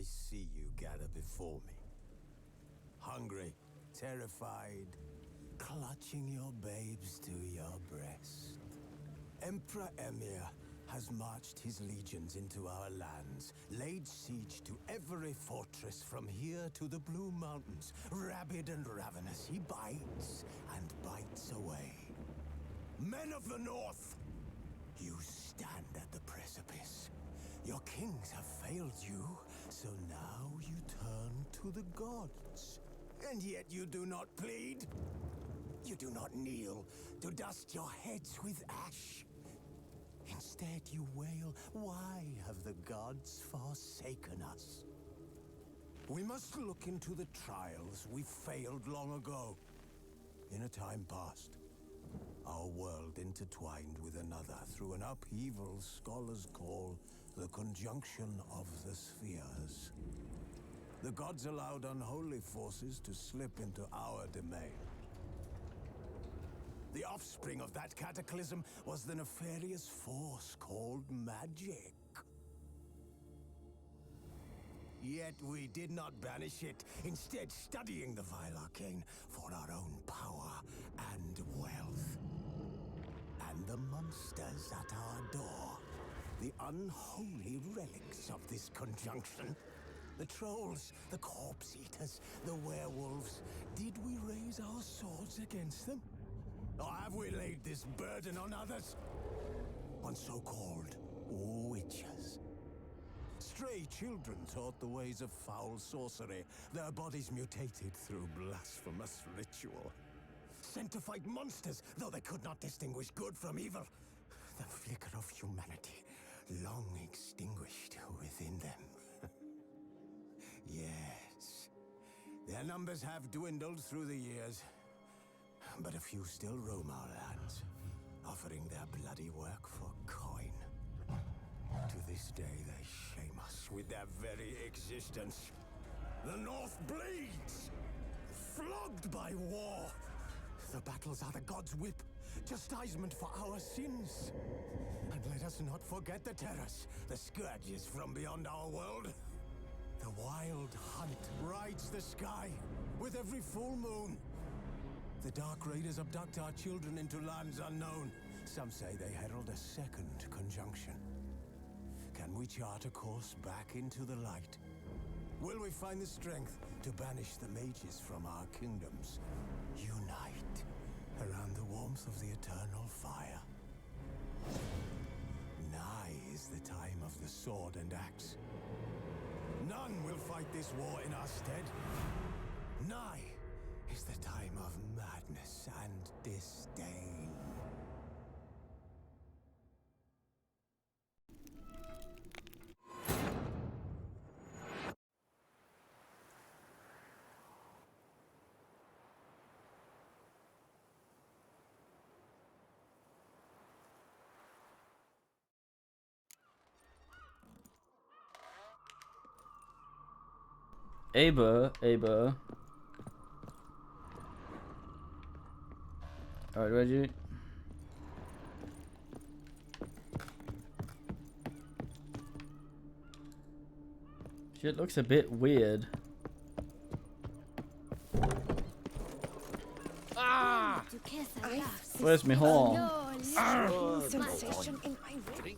I see you gather before me. Hungry, terrified, clutching your babes to your breast. Emperor Emir has marched his legions into our lands, laid siege to every fortress from here to the Blue Mountains. Rabid and ravenous, he bites and bites away. Men of the North, you stand at the precipice. Your kings have failed you, so now you turn to the gods. And yet you do not plead. You do not kneel to dust your heads with ash. Instead you wail, why have the gods forsaken us? We must look into the trials we failed long ago. In a time past, our world intertwined with another through an upheaval scholars call the conjunction of the spheres. The gods allowed unholy forces to slip into our domain. The offspring of that cataclysm was the nefarious force called magic. Yet we did not banish it, instead studying the vile arcane for our own power and wealth. And the monsters at our door, the unholy relics of this conjunction. The trolls, the corpse eaters, the werewolves. Did we raise our swords against them? Or have we laid this burden on others? On so-called witches. Stray children taught the ways of foul sorcery, their bodies mutated through blasphemous ritual. Sent to fight monsters, though they could not distinguish good from evil. The flicker of humanity, long extinguished within them. Yes, their numbers have dwindled through the years, but a few still roam our lands, offering their bloody work for coin. To this day, they shame us with their very existence. The North bleeds, flogged by war. The battles are the gods' whip, chastisement for our sins. And let us not forget the terrors, the scourges from beyond our world. The wild hunt rides the sky with every full moon. The Dark Raiders abduct our children into lands unknown. Some say they herald a second conjunction. Can we chart a course back into the light? Will we find the strength to banish the mages from our kingdoms? Unite around the warmth of the eternal fire. Nigh is the time of the sword and axe. None will fight this war in our stead. Nigh is the time of madness and disdain. Aber. Alright, Reggie. Shit looks a bit weird. Ah! Where's my horn? Sensation in my brain.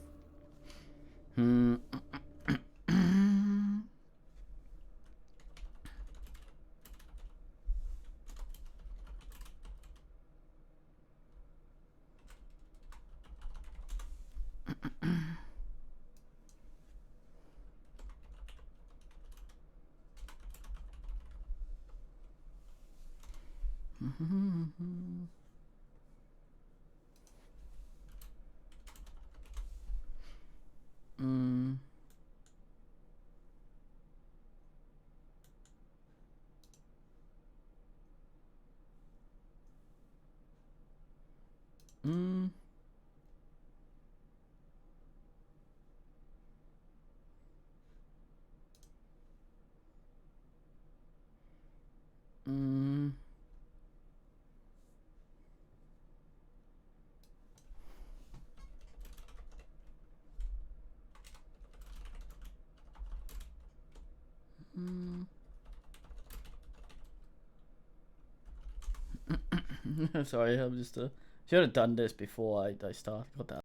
Sorry, I'm just should have done this before I start. Got that.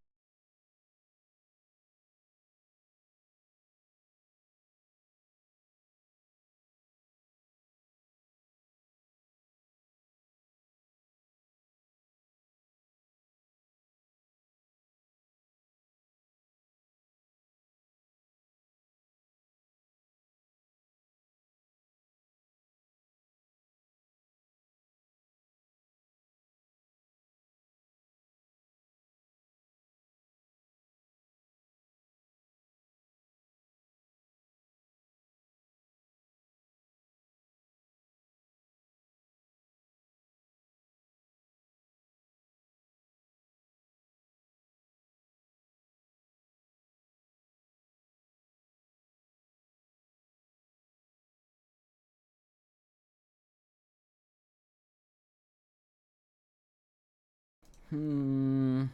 Hmm.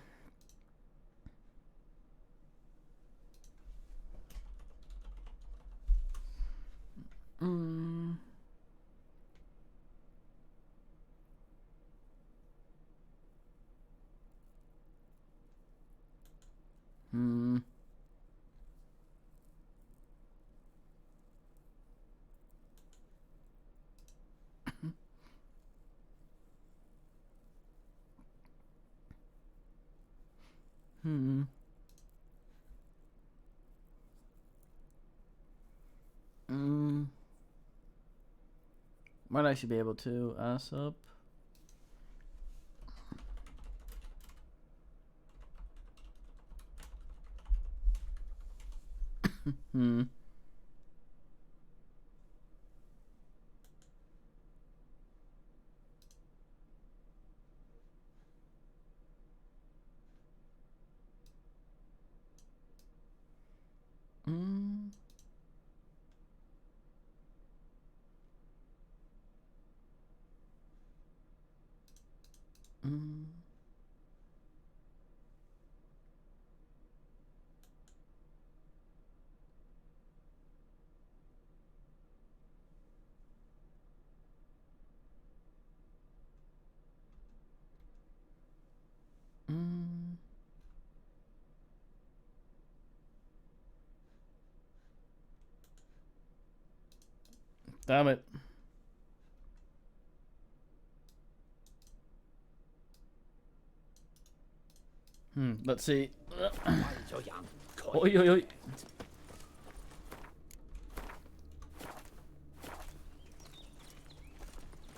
Hmm. Hmm. Hmm. Hmm. Might actually be able to ass up. Hmm. Hmm. Hmm. Hmm. Damn it. Let's see. Oi, oi, oi.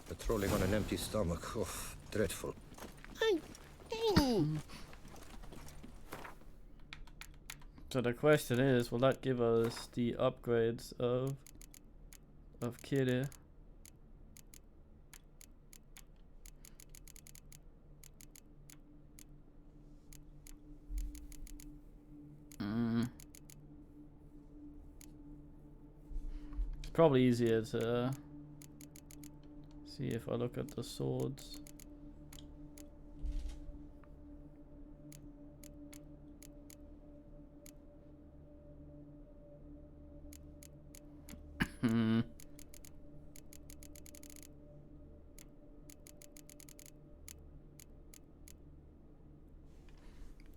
Patrolling on an empty stomach. Oh, dreadful. So the question is, will that give us the upgrades of Kitty? It's probably easier to see if I look at the swords.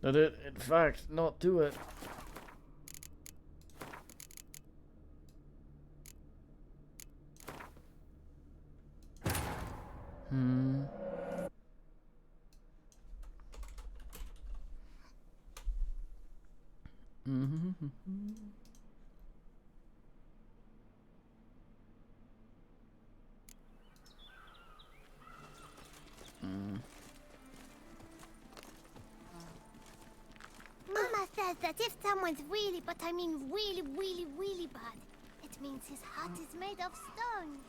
Did it, in fact, not do it? Mama says that if someone's really, but I mean really, really, really bad, it means his heart is made of stone.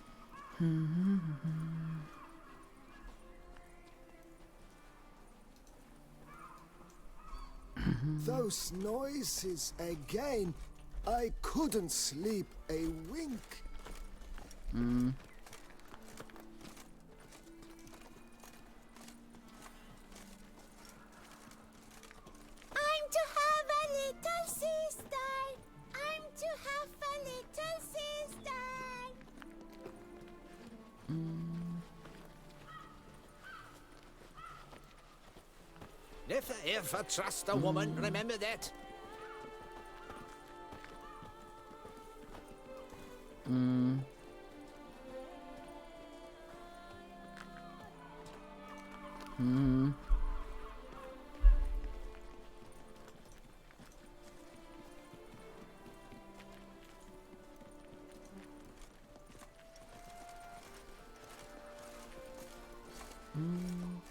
Those noises again. I couldn't sleep a wink. I'm to have a little sister. I'm to have a little sister. Never trust a woman, remember that?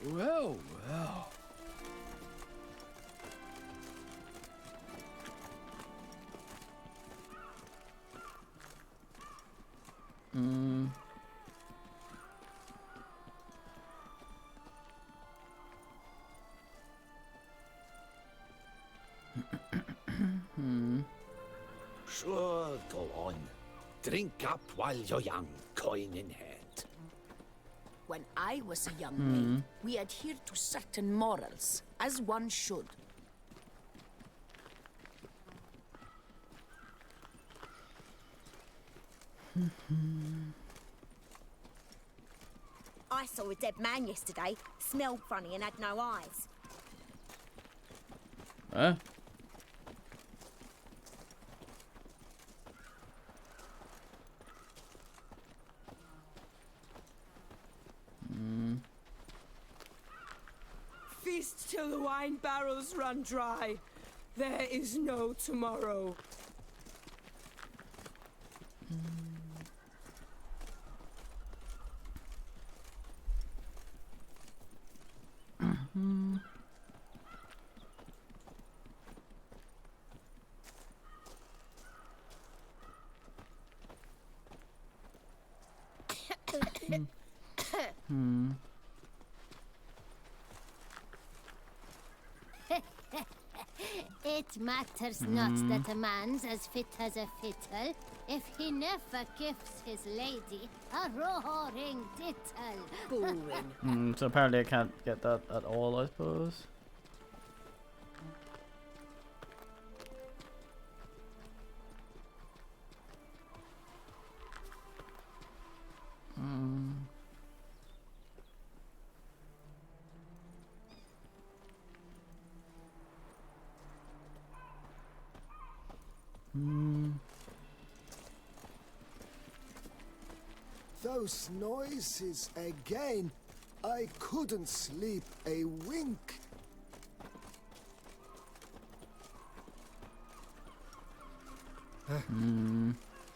Well, well. Sure, go on. Drink up while you're young, coin in hand. When I was a young maid, we adhered to certain morals, as one should. I saw a dead man yesterday. Smelled funny and had no eyes. Huh? Feast till the wine barrels run dry. There is no tomorrow. It matters not that a man's as fit as a fiddle if he never gives his lady a roaring tittle. Boring. So apparently I can't get that at all, I suppose. Those noises again. I couldn't sleep a wink.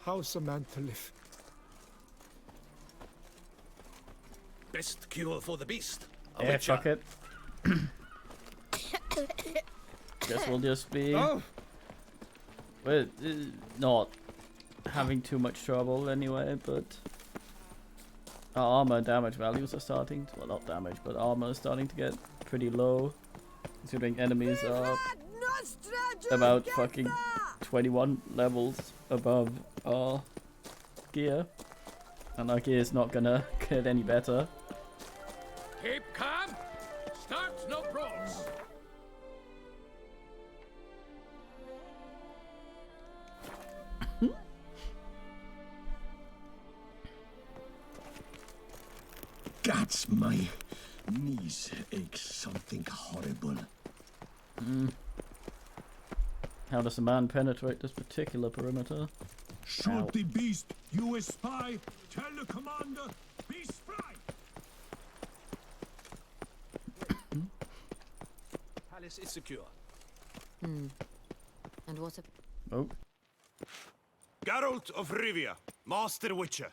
How's Samantha live? Best cure for the beast. A Yeah, witcher. fuck it. Guess we'll just be not having too much trouble anyway, but our armor and damage values are starting to, well, not damage, but armor is starting to get pretty low, considering enemies are about fucking 21 levels above our gear, and our gear is not gonna get any better. Keep calm. Start no brawls. Gods, my knees ache something horrible. How does a man penetrate this particular perimeter? Shoot the beast, you spy. Tell the commander, beast fly. Palace is secure. And what a... Oh, Geralt of Rivia, Master Witcher.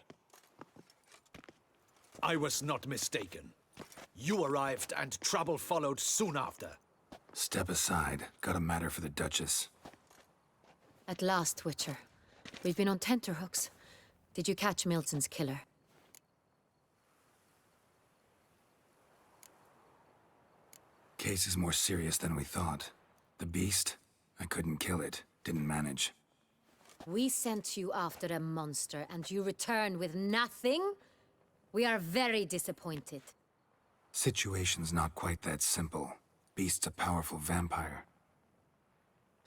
I was not mistaken. You arrived and trouble followed soon after. Step aside. Got a matter for the Duchess. At last, Witcher. We've been on tenterhooks. Did you catch Milton's killer? Case is more serious than we thought. The beast? I couldn't kill it. Didn't manage. We sent you after a monster, and you return with nothing? We are very disappointed. Situation's not quite that simple. Beast's a powerful vampire.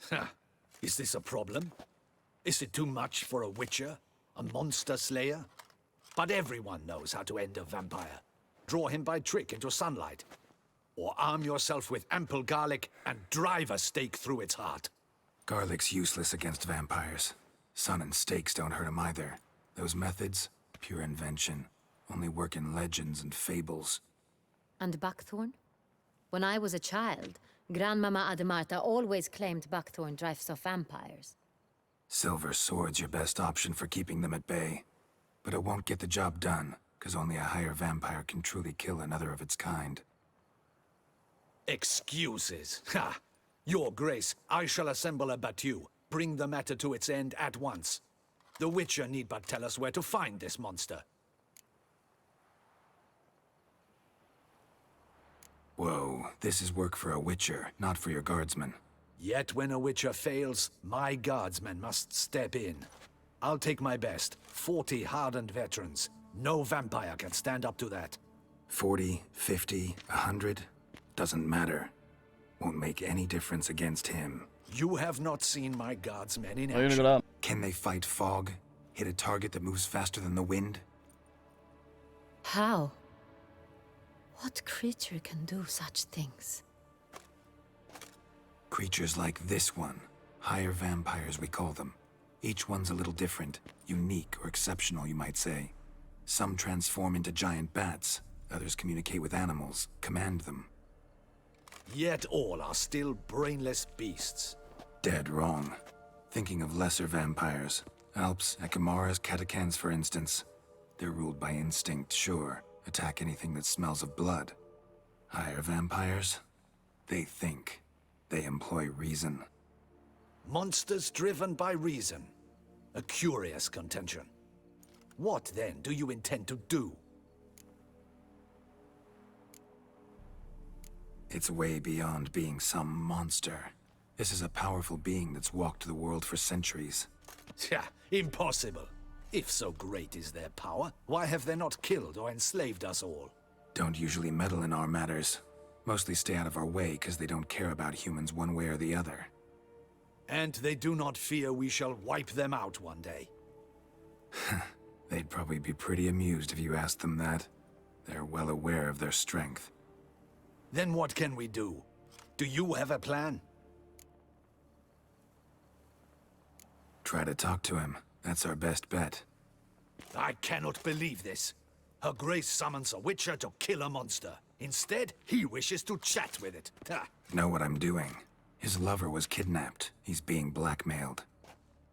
Ha! Is this a problem? Is it too much for a witcher? A monster slayer? But everyone knows how to end a vampire. Draw him by trick into sunlight. or arm yourself with ample garlic and drive a stake through its heart. Garlic's useless against vampires. Sun and stakes don't hurt him either. Those methods, pure invention, only work in legends and fables. And buckthorn? When I was a child, Grandmama Ademarta always claimed buckthorn drives off vampires. Silver sword's your best option for keeping them at bay. But it won't get the job done, because only a higher vampire can truly kill another of its kind. Excuses. Ha! Your Grace, I shall assemble a battue. Bring the matter to its end at once. The Witcher need but tell us where to find this monster. Whoa, this is work for a Witcher, not for your guardsmen. Yet when a Witcher fails, my guardsmen must step in. I'll take my best. 40 hardened veterans. No vampire can stand up to that. 40, 50, 100? Doesn't matter. Won't make any difference against him. You have not seen my guardsmen in Are you gonna action. go down? Can they fight fog? Hit a target that moves faster than the wind? How? What creature can do such things? Creatures like this one. Higher vampires, we call them. Each one's a little different. Unique or exceptional, you might say. Some transform into giant bats. Others communicate with animals, command them. Yet all are still brainless beasts. Dead wrong. Thinking of lesser vampires. Alps, Ekamaras, Catacans, for instance. They're ruled by instinct, sure. Attack anything that smells of blood. Higher vampires? They think. They employ reason. Monsters driven by reason. A curious contention. What, then, do you intend to do? It's way beyond being some monster. This is a powerful being that's walked the world for centuries. Impossible. If so great is their power, why have they not killed or enslaved us all? Don't usually meddle in our matters. Mostly stay out of our way because they don't care about humans one way or the other. And they do not fear we shall wipe them out one day. They'd probably be pretty amused if you asked them that. They're well aware of their strength. Then what can we do? Do you have a plan? Try to talk to him. That's our best bet. I cannot believe this. Her Grace summons a Witcher to kill a monster. Instead, he wishes to chat with it. Ha! Know what I'm doing. His lover was kidnapped. He's being blackmailed.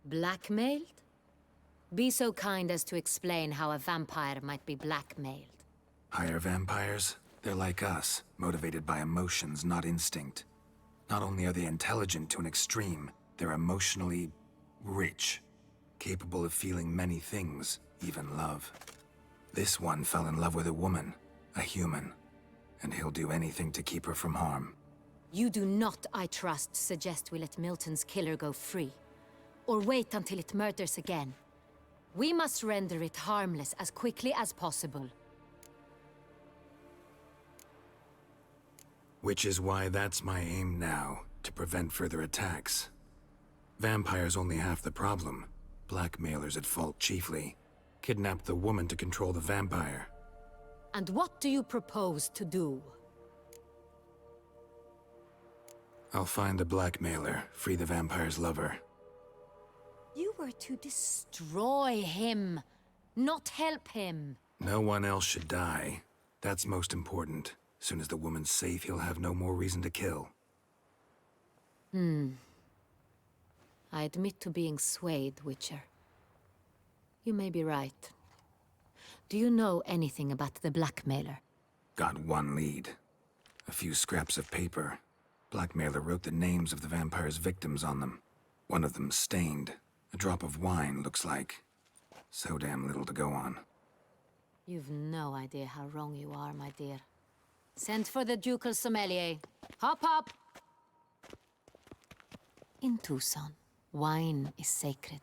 Blackmailed? Be so kind as to explain how a vampire might be blackmailed. Higher vampires? They're like us, motivated by emotions, not instinct. Not only are they intelligent to an extreme, they're emotionally rich. Capable of feeling many things, even love. This one fell in love with a woman, a human. And he'll do anything to keep her from harm. You do not, I trust, suggest we let Milton's killer go free. Or wait until it murders again. We must render it harmless as quickly as possible. Which is why that's my aim now, to prevent further attacks. Vampires only half the problem. Blackmailers at fault chiefly. Kidnapped the woman to control the vampire. And what do you propose to do? I'll find the blackmailer, free the vampire's lover. You were to destroy him, not help him. No one else should die. That's most important. Soon as the woman's safe, he'll have no more reason to kill. I admit to being swayed, Witcher. You may be right. Do you know anything about the blackmailer? Got one lead. A few scraps of paper. Blackmailer wrote the names of the vampire's victims on them. One of them stained. A drop of wine, looks like. So damn little to go on. You've no idea how wrong you are, my dear. Send for the ducal sommelier. Hop, hop! In Tucson, wine is sacred.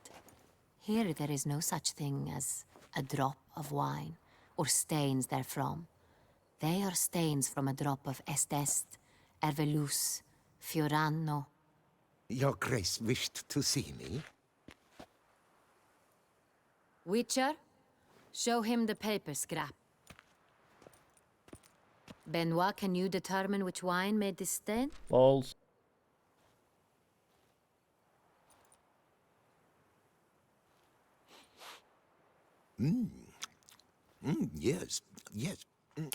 Here there is no such thing as a drop of wine, or stains therefrom. They are stains from a drop of Est, Ervelus, Fiorano. Your Grace wished to see me? Witcher, show him the paper scrap. Benoit, can you determine which wine made this stain? Balls. Yes, yes.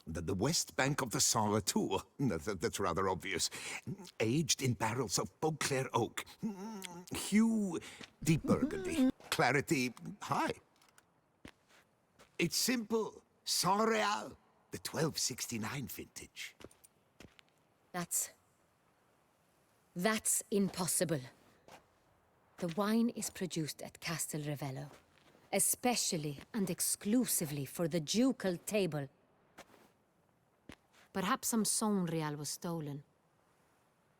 The west bank of the Saar too. That's rather obvious. Aged in barrels of Beauclair oak. Hue, deep burgundy. Clarity, high. It's simple. Saint-Réal, the 1269 vintage. That's impossible. The wine is produced at Castel Revello, especially and exclusively for the ducal table. Perhaps some Saint-Réal was stolen.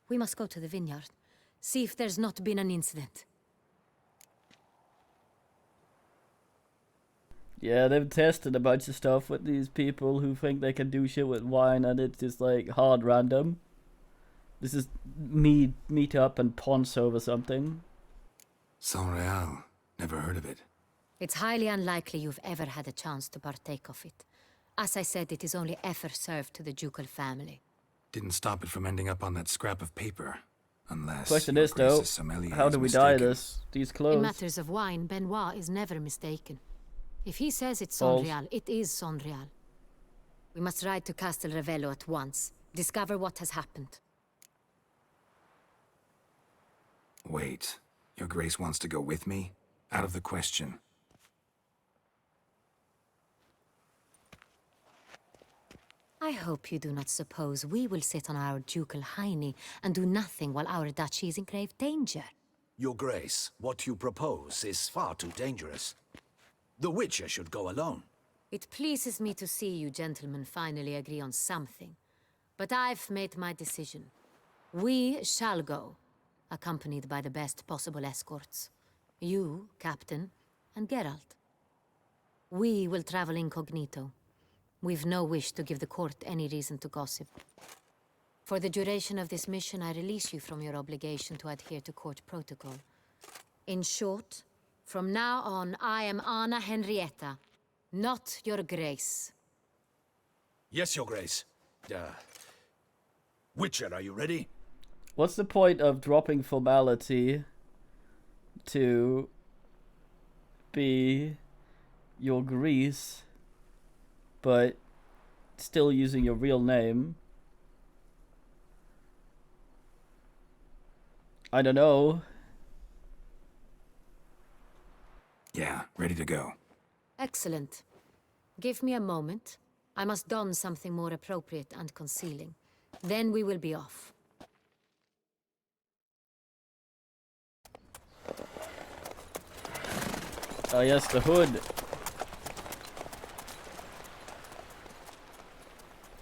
We must go to the vineyard, see if there's not been an incident. Yeah, they've tested a bunch of stuff with these people who think they can do shit with wine, and it's just like hard random. This is meet up and ponce over something. Saint-Réal. Never heard of it. It's highly unlikely you've ever had a chance to partake of it. As I said, it is only ever served to the ducal family. Didn't stop it from ending up on that scrap of paper. Unless... Question is, though, how do we dye this? These clothes? In matters of wine, Benoit is never mistaken. If he says it's Balls. Saint-Réal, it is Saint-Réal. We must ride to Castel Revello at once. Discover what has happened. Wait. Your Grace wants to go with me? Out of the question. I hope you do not suppose we will sit on our ducal hiney and do nothing while our duchy is in grave danger. Your Grace, what you propose is far too dangerous. The Witcher should go alone. It pleases me to see you gentlemen finally agree on something. But I've made my decision. We shall go, accompanied by the best possible escorts. You, Captain, and Geralt. We will travel incognito. We've no wish to give the court any reason to gossip. For the duration of this mission, I release you from your obligation to adhere to court protocol. In short, from now on, I am Anna Henrietta, not your Grace. Yes, Your Grace. Witcher, are you ready? What's the point of dropping formality to be your Greece, but still using your real name? I don't know. Yeah, ready to go. Excellent. Give me a moment. I must don something more appropriate and concealing. Then we will be off. Ah, yes, the hood.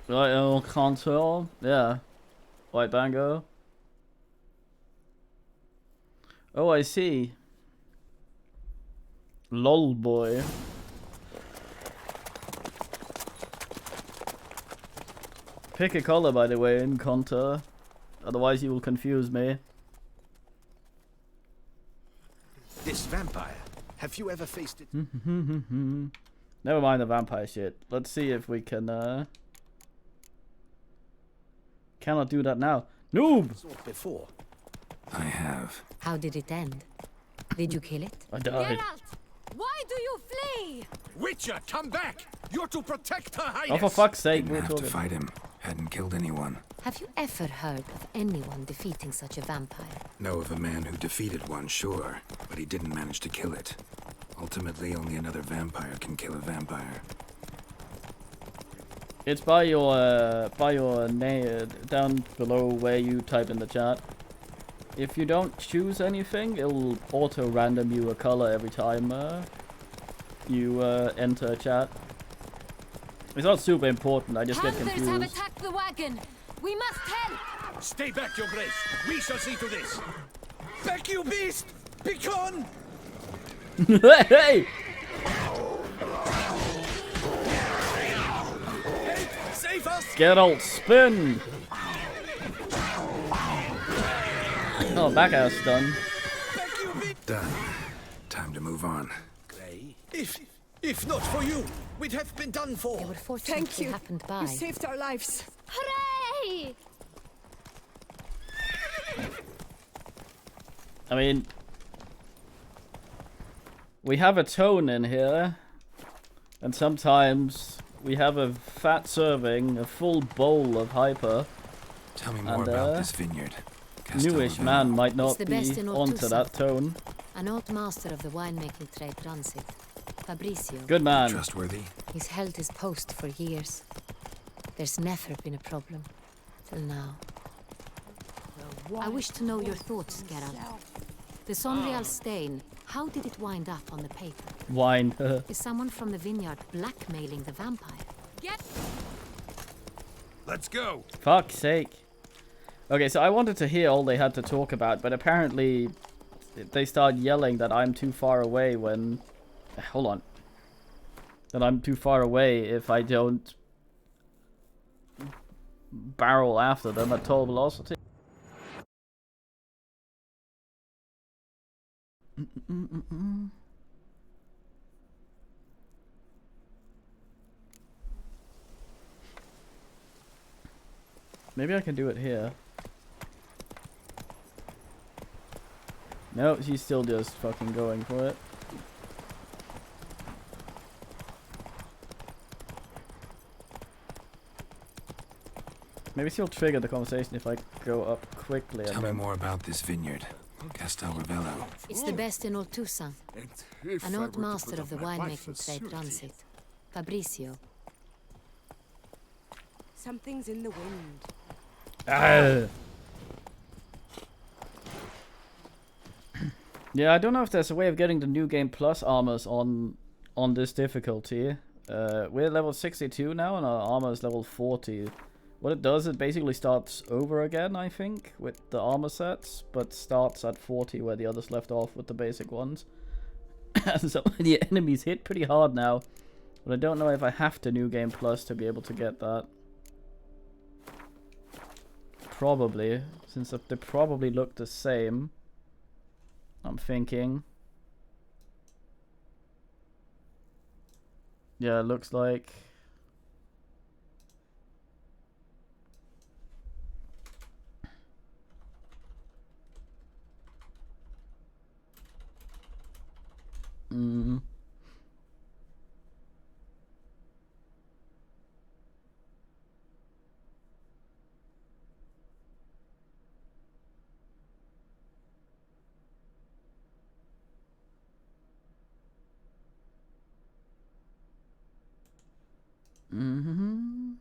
Right, console. Yeah. White bango. Oh, I see. Lol boy. Pick a color, by the way, in Contour. Otherwise you will confuse me. This vampire. Have you ever faced it? Never mind the vampire shit. Let's see if we can, Cannot do that now. Noob! Before. I have. How did it end? Did you kill it? I died. Geralt! Why do you flee? Witcher, come back! You're to protect Her Highness! Oh, for fuck's sake, Didn't we're have to talking. fight him. Hadn't killed anyone. Have you ever heard of anyone defeating such a vampire? Know of a man who defeated one, sure, but he didn't manage to kill it. Ultimately, only another vampire can kill a vampire. It's by your name down below where you type in the chat. If you don't choose anything, it'll auto random you a color every time you enter a chat. It's not super important. I just get Hunters confused. have attacked the wagon. We must help. Stay back, Your Grace. We shall see to this. Back, you beast! Begone! Hey! Save us! Geralt, spin! Oh, back ass done. Done. Time to move on. If not for you, We'd have been done for. They were fortunate Thank we you. happened by. You saved our lives. Hooray! I mean, we have a tone in here, and sometimes we have a fat serving, a full bowl of hyper. Tell me more about this vineyard. Newish man might not the be best in onto Ottusa. that tone. An old master of the winemaking trade runs it. Fabrizio. Good man. Trustworthy. He's held his post for years. There's never been a problem. Till now. I wish to know your thoughts, Geralt. The Sonreal stain, how did it wind up on the paper? Wine. Is someone from the vineyard blackmailing the vampire? Let's go. Fuck's sake. Okay, so I wanted to hear all they had to talk about, but apparently they start yelling that I'm too far away when... Hold on. That I'm too far away if I don't barrel after them at total velocity. Maybe I can do it here. No, she's still just fucking going for it. Maybe she'll trigger the conversation if I go up quickly. Tell me more about this vineyard. Castel Ravello. It's the best in Ottusa. An old master of the winemaking trade runs it. Fabrizio. Something's in the wind. Ah. Yeah, I don't know if there's a way of getting the new game plus armors on this difficulty. We're level 62 now and our armor is level 40. What it does, it basically starts over again, I think, with the armor sets, but starts at 40 where the others left off with the basic ones. So the enemies hit pretty hard now, but I don't know if I have to New Game Plus to be able to get that. Probably, since they probably look the same. I'm thinking. Yeah, it looks like... Mm. Mm-hmm.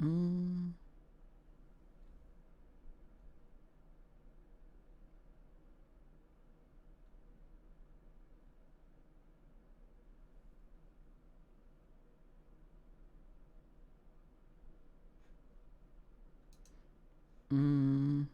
Mm. Mm.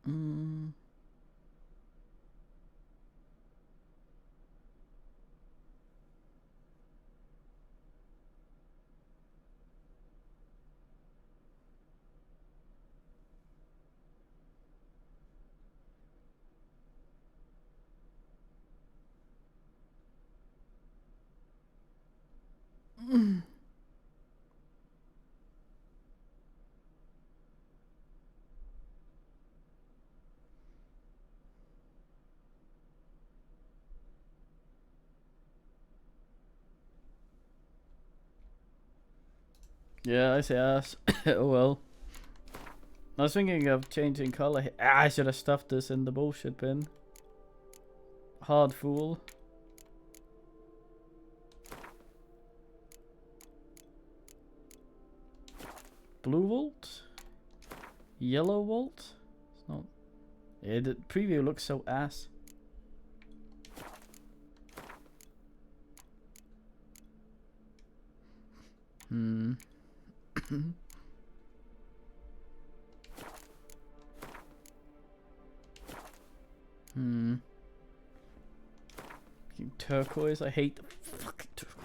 Mm. Mm. Yeah, I see ass. Oh well. I was thinking of changing color. I should have stuffed this in the bullshit bin. Hard fool. Blue Vault? Yellow Vault? It's not. Yeah, the preview looks so ass. Hmm. Hmm. Turquoise. I hate the fucking turquoise.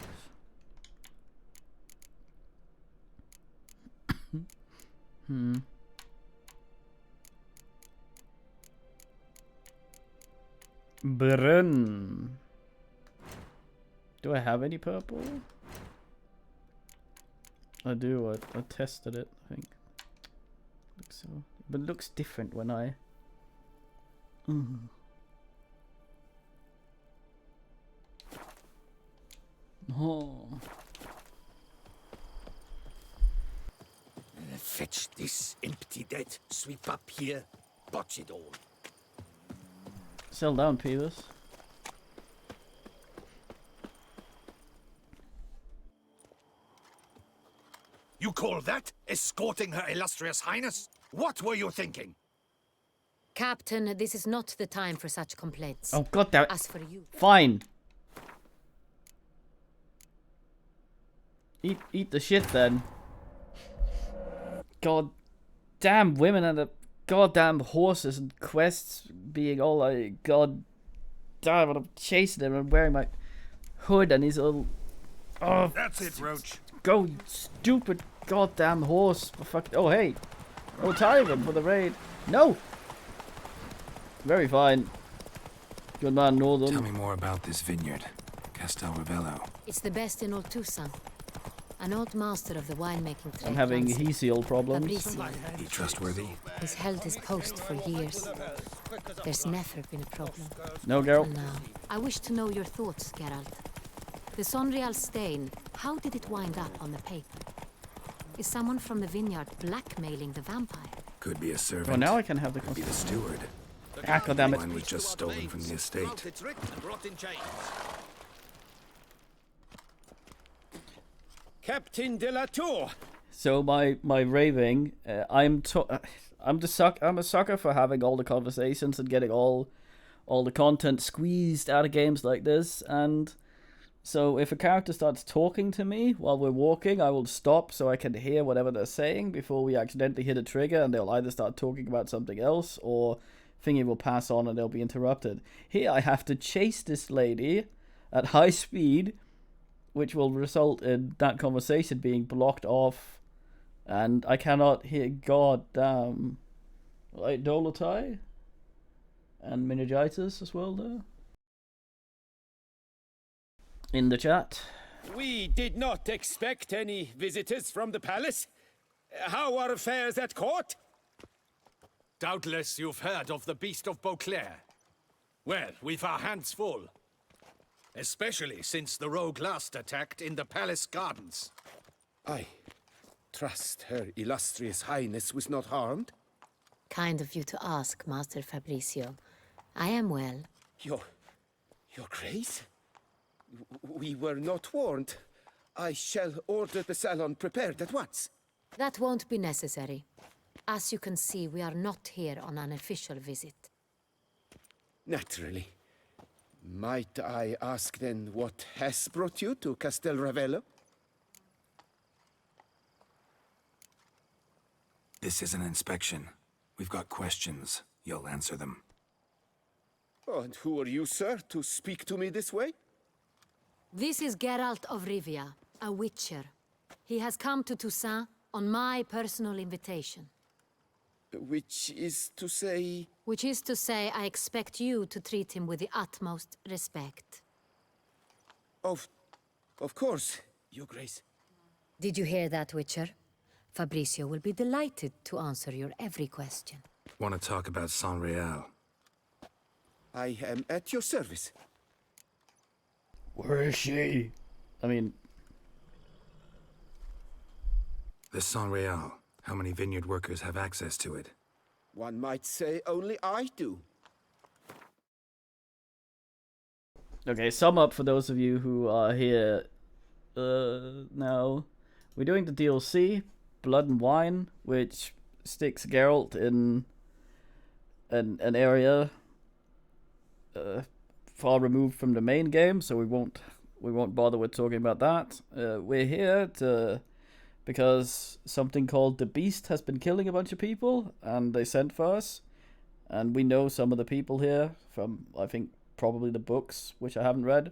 Hmm. Brun. Do I have any purple? I do. I tested it. I think. Looks so, but it looks different when I. Oh. Fetch this empty dead. Sweep up here. Botch it all. Sell down, Peeves. You call that escorting Her Illustrious Highness? What were you thinking? Captain, this is not the time for such complaints. Oh, god damn it. As for you. Fine. Eat the shit then. God damn women and the goddamn horses and quests being all like, god damn, I'm chasing them and wearing my hood and his little. Oh, that's it, Roach. Go, you stupid goddamn horse. Fuck. Oh, hey. Oh, Tyrion for the raid. No. Very fine. Good man, Northern. Tell me more about this vineyard, Castel Ravello. It's the best in all Tucson. An old master of the winemaking trade. I'm having Hesiel problems. Fabrizio. He trustworthy? He's held his post for years. There's never been a problem. No, girl. Now, I wish to know your thoughts, Geralt. The Sonreal stain, how did it wind up on the paper? Is someone from the vineyard blackmailing the vampire? Could be a servant. Oh, now I can have the. Could be the steward. Ah, goddammit. Wine was just stolen from the estate. Captain de la Tour. So my raving, I'm a sucker for having all the conversations and getting all the content squeezed out of games like this. And so if a character starts talking to me while we're walking, I will stop so I can hear whatever they're saying before we accidentally hit a trigger, and they'll either start talking about something else or thingy will pass on and they'll be interrupted. Here I have to chase this lady at high speed, which will result in that conversation being blocked off, and I cannot hear goddamn like Dolotai and Meningitis as well there in the chat. We did not expect any visitors from the palace. How are affairs at court? Doubtless you've heard of the Beast of Beauclair. Well, we've our hands full. Especially since the rogue last attacked in the palace gardens. I trust Her Illustrious Highness was not harmed. Kind of you to ask, Master Fabrizio. I am well. Your Grace? We were not warned. I shall order the salon prepared at once. That won't be necessary. As you can see, we are not here on an official visit. Naturally. Might I ask then what has brought you to Castel Ravello? This is an inspection. We've got questions. You'll answer them. Oh, and who are you, sir, to speak to me this way? This is Geralt of Rivia, a witcher. He has come to Toussaint on my personal invitation. Which is to say... Which is to say, I expect you to treat him with the utmost respect. Of course, Your Grace. Did you hear that, Witcher? Fabrizio will be delighted to answer your every question. Want to talk about Sonreal? I am at your service. Where is she? I mean... The Sonreal. How many vineyard workers have access to it? One might say only I do. Okay, sum up for those of you who are here now. We're doing the DLC. Blood and Wine, which sticks Geralt in an area far removed from the main game, so we won't bother with talking about that. We're here because something called the Beast has been killing a bunch of people, and they sent for us. And we know some of the people here from, I think, probably the books, which I haven't read.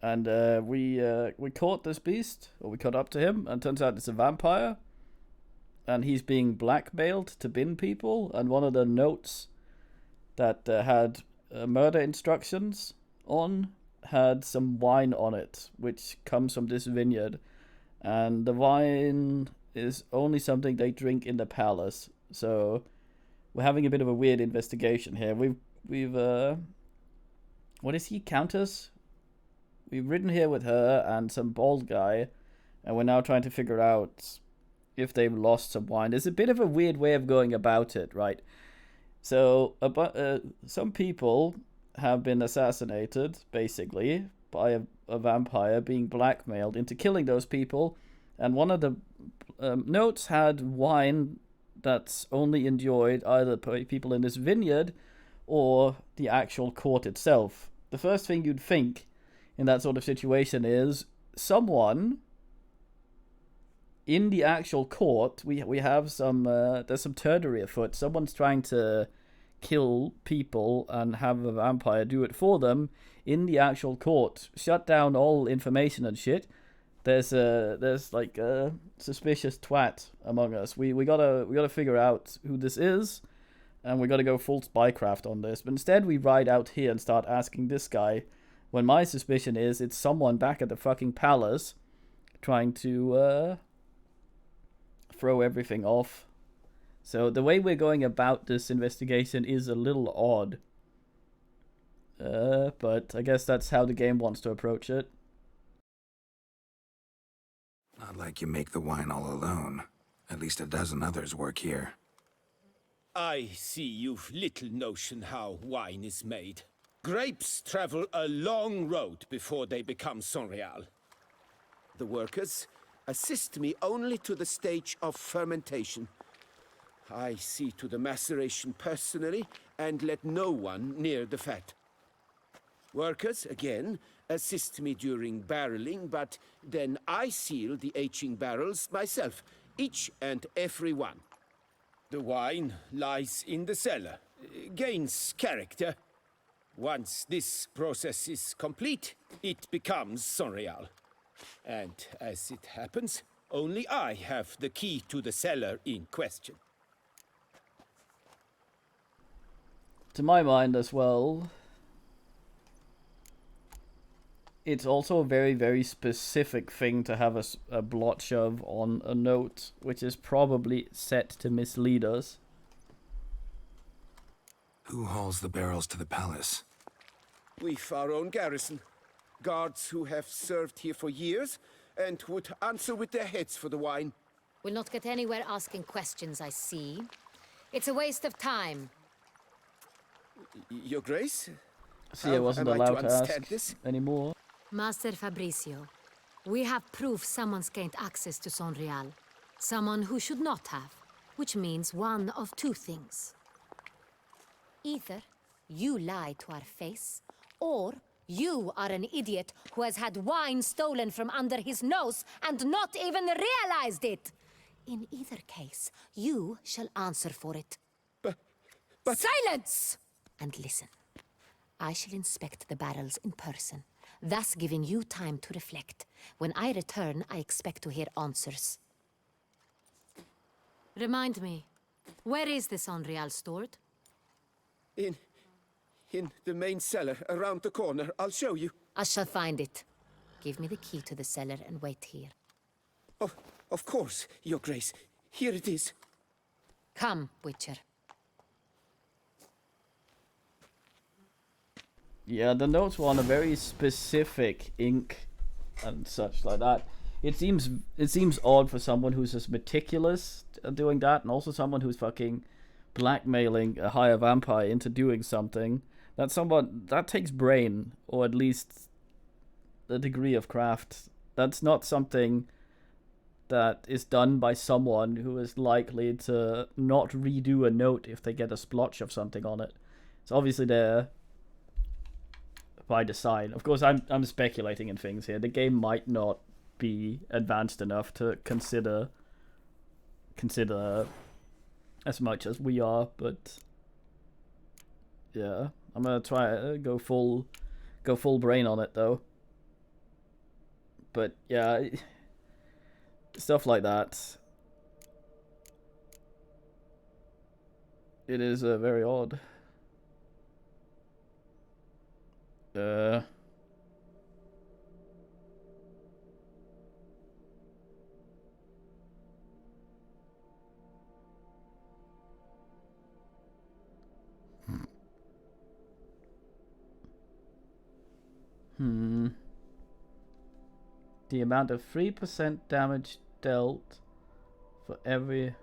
And we caught this beast, or we caught up to him, and turns out it's a vampire. And he's being blackmailed to bin people. And one of the notes that had murder instructions on had some wine on it, which comes from this vineyard. And the wine is only something they drink in the palace. So we're having a bit of a weird investigation here. We've what is he, Countess? We've ridden here with her and some bald guy, and we're now trying to figure out if they've lost some wine. There's a bit of a weird way of going about it, right? So some people have been assassinated, basically, by a vampire being blackmailed into killing those people, and one of the notes had wine that's only enjoyed either by people in this vineyard or the actual court itself. The first thing you'd think in that sort of situation is someone in the actual court. We have some there's some turnery afoot. Someone's trying to kill people and have a vampire do it for them in the actual court. Shut down all information and shit. There's like a suspicious twat among us. We gotta figure out who this is, and we gotta go full spycraft on this. But instead we ride out here and start asking this guy, when my suspicion is it's someone back at the fucking palace trying to throw everything off. So the way we're going about this investigation is a little odd. But I guess that's how the game wants to approach it. Not like you make the wine all alone. At least a dozen others work here. I see you've little notion how wine is made. Grapes travel a long road before they become Sonreal. The workers assist me only to the stage of fermentation. I see to the maceration personally and let no one near the fat. Workers, again, assist me during barreling, but then I seal the aging barrels myself, each and every one. The wine lies in the cellar, gains character. Once this process is complete, it becomes Sonreal. And as it happens, only I have the key to the cellar in question. To my mind as well, it's also a very, very specific thing to have a blot shove on a note, which is probably set to mislead us. Who hauls the barrels to the palace? We've our own garrison. Guards who have served here for years and would answer with their heads for the wine. We'll not get anywhere asking questions, I see. It's a waste of time. Your Grace? See, I wasn't allowed to ask this anymore. Master Fabricio, we have proof someone's gained access to Sonreal. Someone who should not have, which means one of two things. Either you lie to our face, or you are an idiot who has had wine stolen from under his nose and not even realized it. In either case, you shall answer for it. But... Silence! And listen. I shall inspect the barrels in person, thus giving you time to reflect. When I return, I expect to hear answers. Remind me, where is the Sonreal stored? In the main cellar, around the corner. I'll show you. I shall find it. Give me the key to the cellar and wait here. Oh, of course, Your Grace. Here it is. Come, Witcher. Yeah, the notes were on a very specific ink and such like that. It seems odd for someone who's as meticulous doing that, and also someone who's fucking blackmailing a higher vampire into doing something. That takes brain, or at least a degree of craft. That's not something that is done by someone who is likely to not redo a note if they get a splotch of something on it. So obviously they're by design. Of course, I'm speculating in things here. The game might not be advanced enough to consider as much as we are, but yeah, I'm gonna try go full brain on it though. But yeah, stuff like that. It is very odd. The amount of 3% damage dealt for every...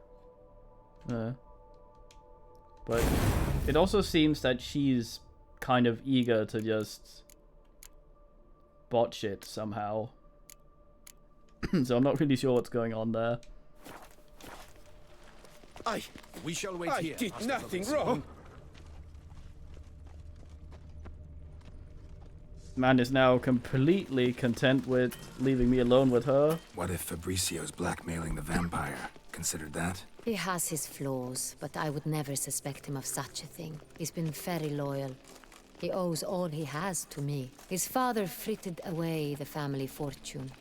but it also seems that she's kind of eager to just botch it somehow. So I'm not really sure what's going on there. We shall wait I here. did Master nothing Fabrizio. wrong. Man is now completely content with leaving me alone with her. What if Fabricio's blackmailing the vampire? Considered that? He has his flaws, but I would never suspect him of such a thing. He's been very loyal. He owes all he has to me. His father frittered away the family fortune.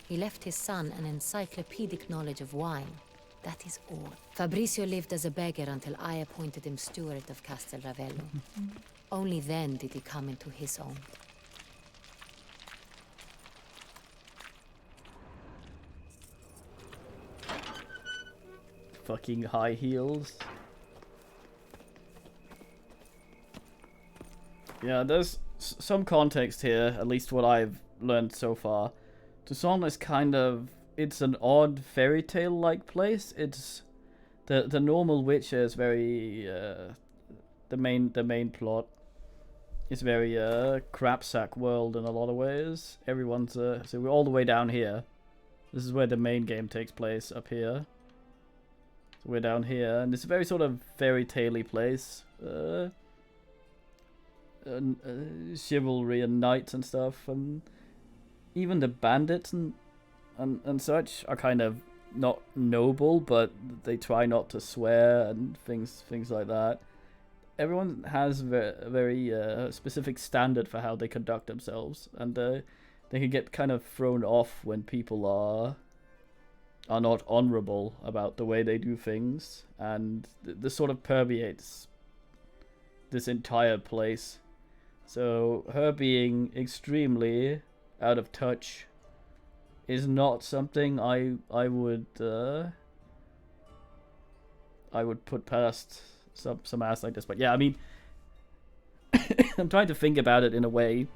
He left his son an encyclopedic knowledge of wine. That is all. Fabricio lived as a beggar until I appointed him steward of Castel Ravello. Only then did he come into his own. Fucking high heels. Yeah, there's some context here, at least what I've learned so far. Toussaint is kind of... It's an odd fairy tale-like place. It's... The normal witch is very... the main plot is very crapsack world in a lot of ways. Everyone's... so we're all the way down here. This is where the main game takes place, up here. So we're down here, and it's a very sort of fairy tale-y place. Chivalry and knights and stuff, and even the bandits and such are kind of not noble, but they try not to swear and things like that. Everyone has a very specific standard for how they conduct themselves, and they can get kind of thrown off when people are not honorable about the way they do things, and this sort of permeates this entire place. So her being extremely out of touch is not something I would put past some ass like this. But yeah, I mean, I'm trying to think about it in a way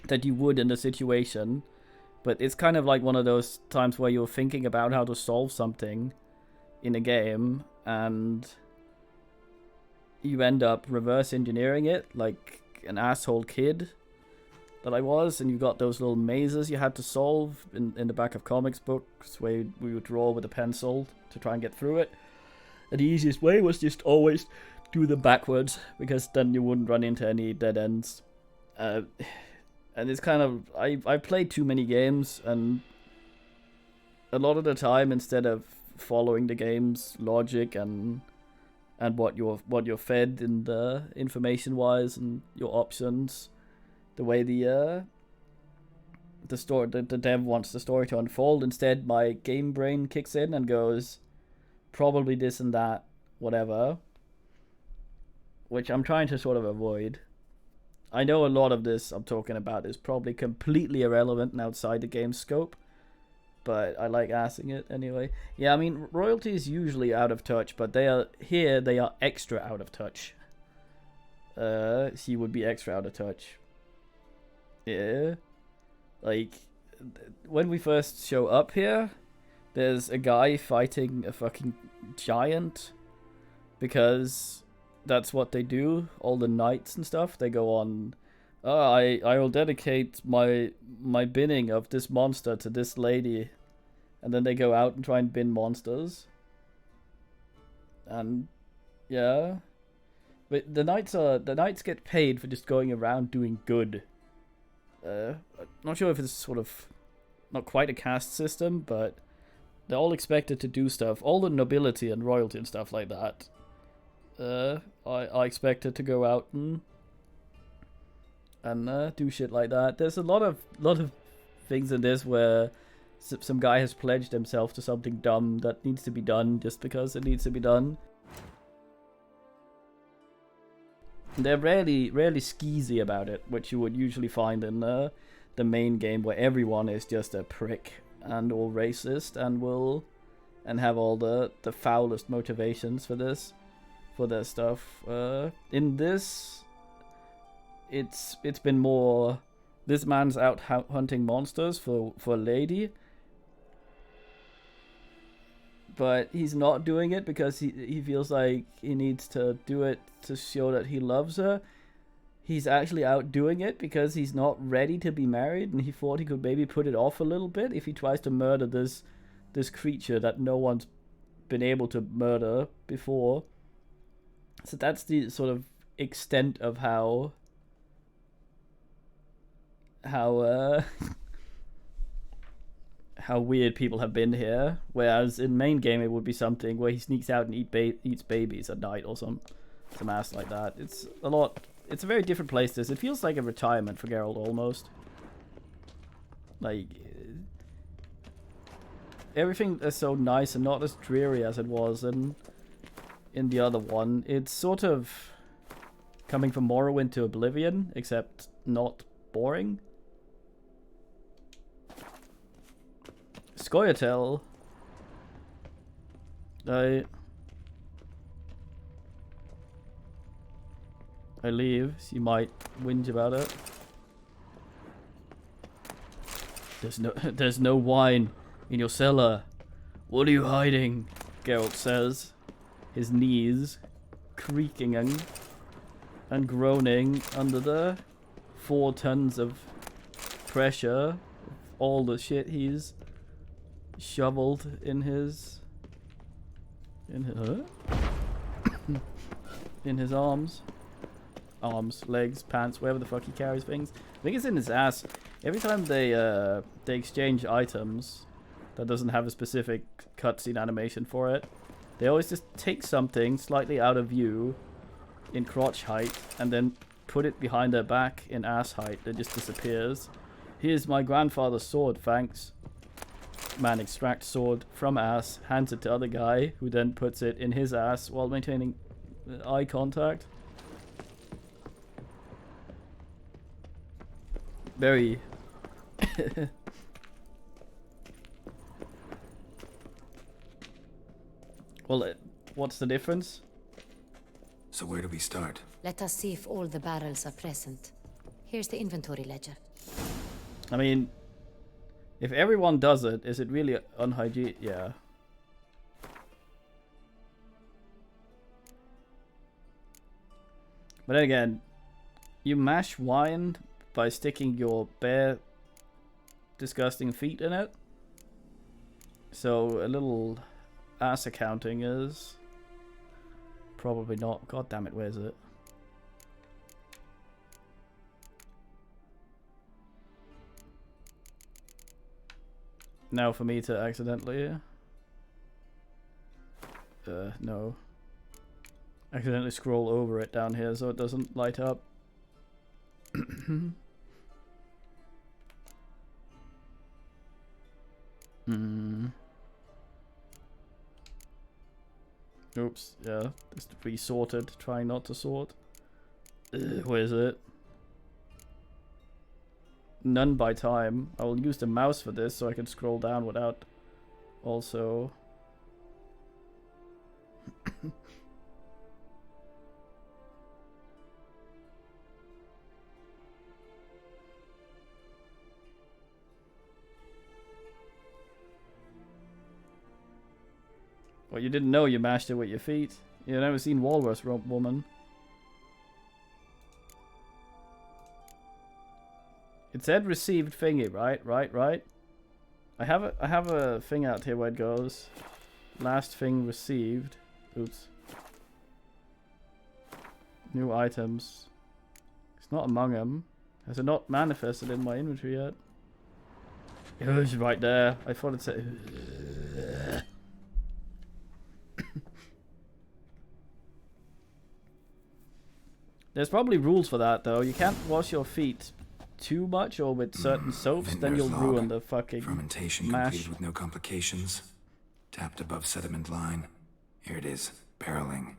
that you would in the situation. But it's kind of like one of those times where you're thinking about how to solve something in a game, and you end up reverse engineering it, like an asshole kid that I was, and you got those little mazes you had to solve in the back of comics books where we would draw with a pencil to try and get through it. And the easiest way was just always do them backwards, because then you wouldn't run into any dead ends. And it's kind of... I played too many games, and a lot of the time, instead of following the game's logic and what you're fed in the information-wise and your options, the way the dev wants the story to unfold, instead my game brain kicks in and goes, probably this and that, whatever, which I'm trying to sort of avoid. I know a lot of this I'm talking about is probably completely irrelevant and outside the game's scope, but I like asking it anyway. Yeah, I mean, royalty is usually out of touch, but they are extra out of touch. She would be extra out of touch. Yeah. Like, when we first show up here, there's a guy fighting a fucking giant, because that's what they do. All the knights and stuff, they go on, I will dedicate my binning of this monster to this lady, and then they go out and try and bin monsters. And yeah, but the knights get paid for just going around doing good. I'm not sure if it's sort of not quite a caste system, but they're all expected to do stuff. All the nobility and royalty and stuff like that. I expected to go out and do shit like that. There's a lot of things in this where some guy has pledged himself to something dumb that needs to be done just because it needs to be done. They're rarely skeezy about it, which you would usually find in the main game, where everyone is just a prick and all racist and have all the foulest motivations for their stuff. In this, it's been more, this man's out hunting monsters for a lady, but he's not doing it because he feels like he needs to do it to show that he loves her. He's actually out doing it because he's not ready to be married, and he thought he could maybe put it off a little bit if he tries to murder this creature that no one's been able to murder before. So that's the sort of extent of how weird people have been here. Whereas in main game it would be something where he sneaks out and eats babies at night or some ass like that. It's a very different place. It feels like a retirement for Geralt almost. Like everything is so nice and not as dreary as it was in the other one. It's sort of coming from Morrowind to Oblivion, except not boring. Scoia'tael. I leave, so you might whinge about it. There's no wine in your cellar. What are you hiding? Geralt says, his knees creaking and groaning under the 4 tons of pressure, all the shit he's shoveled in his arms, legs, pants, wherever the fuck he carries things. I think it's in his ass. Every time they exchange items that doesn't have a specific cutscene animation for it, they always just take something slightly out of view in crotch height and then put it behind their back in ass height. It just disappears. Here's my grandfather's sword, thanks. Man extracts sword from ass, hands it to other guy, who then puts it in his ass while maintaining eye contact. Very well, what's the difference? So where do we start? Let us see if all the barrels are present. Here's the inventory ledger. I mean, if everyone does it, is it really unhygienic? Yeah. But then again, you mash wine by sticking your bare, disgusting feet in it. So a little ass accounting is probably not. God damn it, where's it? Now for me to accidentally no, accidentally scroll over it down here so it doesn't light up. Oops, yeah, just resorted, trying not to sort. Where is it? None by time. I will use the mouse for this so I can scroll down without also... Well, you didn't know you mashed it with your feet. You've never seen Walrus Woman. It said received thingy, right? Right. I have a thing out here where it goes. Last thing received. Oops. New items. It's not among them. Has it not manifested in my inventory yet? It was right there. I thought it said. There's probably rules for that though. You can't wash your feet too much or with certain soaps, then you'll ruin the fucking Fermentation mash. completed with no complications. Tapped above sediment line. Here it is. Barreling.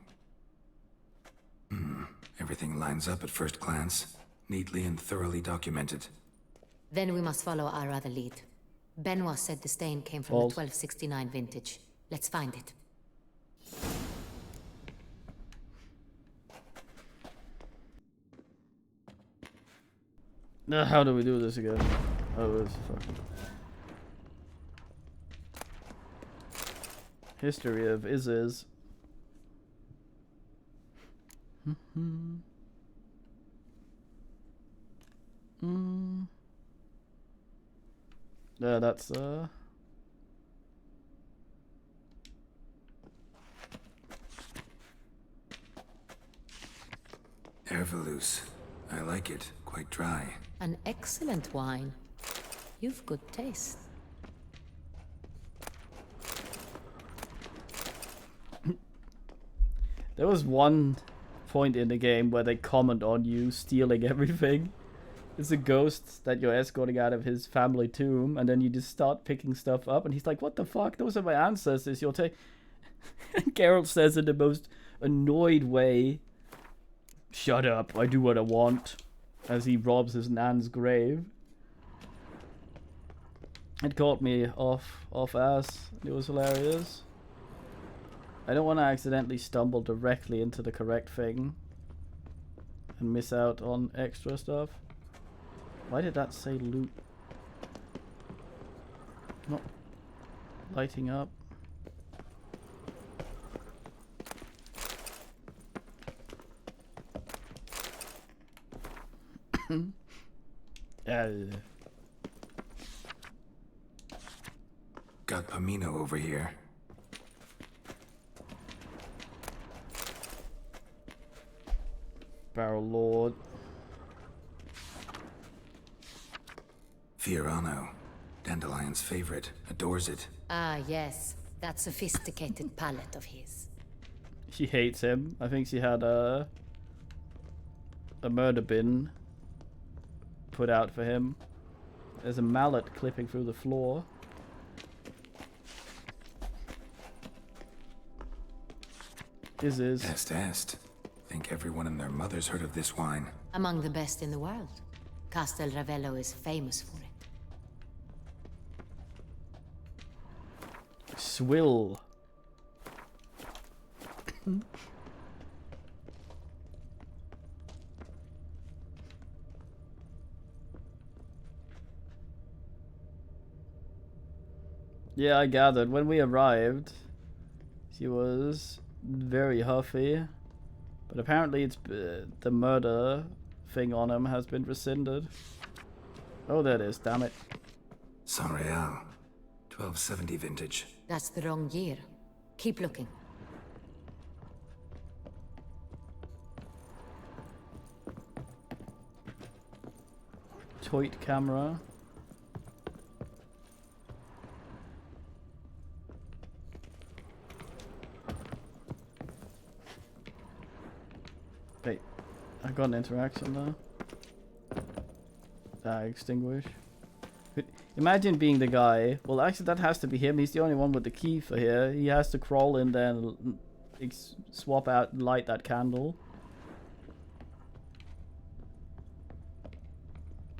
Everything lines up at first glance. Neatly and thoroughly documented. Then we must follow our other lead. Benoit said the stain came from the 1269 vintage. Let's find it. Now, how do we do this again? Oh, it's fucking... History of Isis. Yeah, that's Ervelus. I like it. Quite dry. An excellent wine. You've good taste. There was one point in the game where they comment on you stealing everything. It's a ghost that you're escorting out of his family tomb, and then you just start picking stuff up, and he's like, what the fuck? Those are my ancestors. You'll take... And Geralt says in the most annoyed way, shut up, I do what I want, as he robs his nan's grave. It caught me off ass. It was hilarious. I don't want to accidentally stumble directly into the correct thing and miss out on extra stuff. Why did that say loot? Not lighting up. Got Pamino over here. Barrel Lord. Fiorano. Dandelion's favorite. Adores it. Ah, yes. That sophisticated palate of his. She hates him. I think she had a murder bin put out for him. There's a mallet clipping through the floor. Is. Est. Think everyone and their mother's heard of this wine. Among the best in the world. Castel Ravello is famous for it. Swill. Yeah, I gathered. When we arrived, she was very huffy. But apparently it's the murder thing on him has been rescinded. Oh, there it is. Damn it. Sonreal. 1270 vintage. That's the wrong year. Keep looking. Toit camera. Wait, I got an interaction there. Extinguish. Imagine being the guy. Well, actually, that has to be him. He's the only one with the key for here. He has to crawl in there and swap out and light that candle.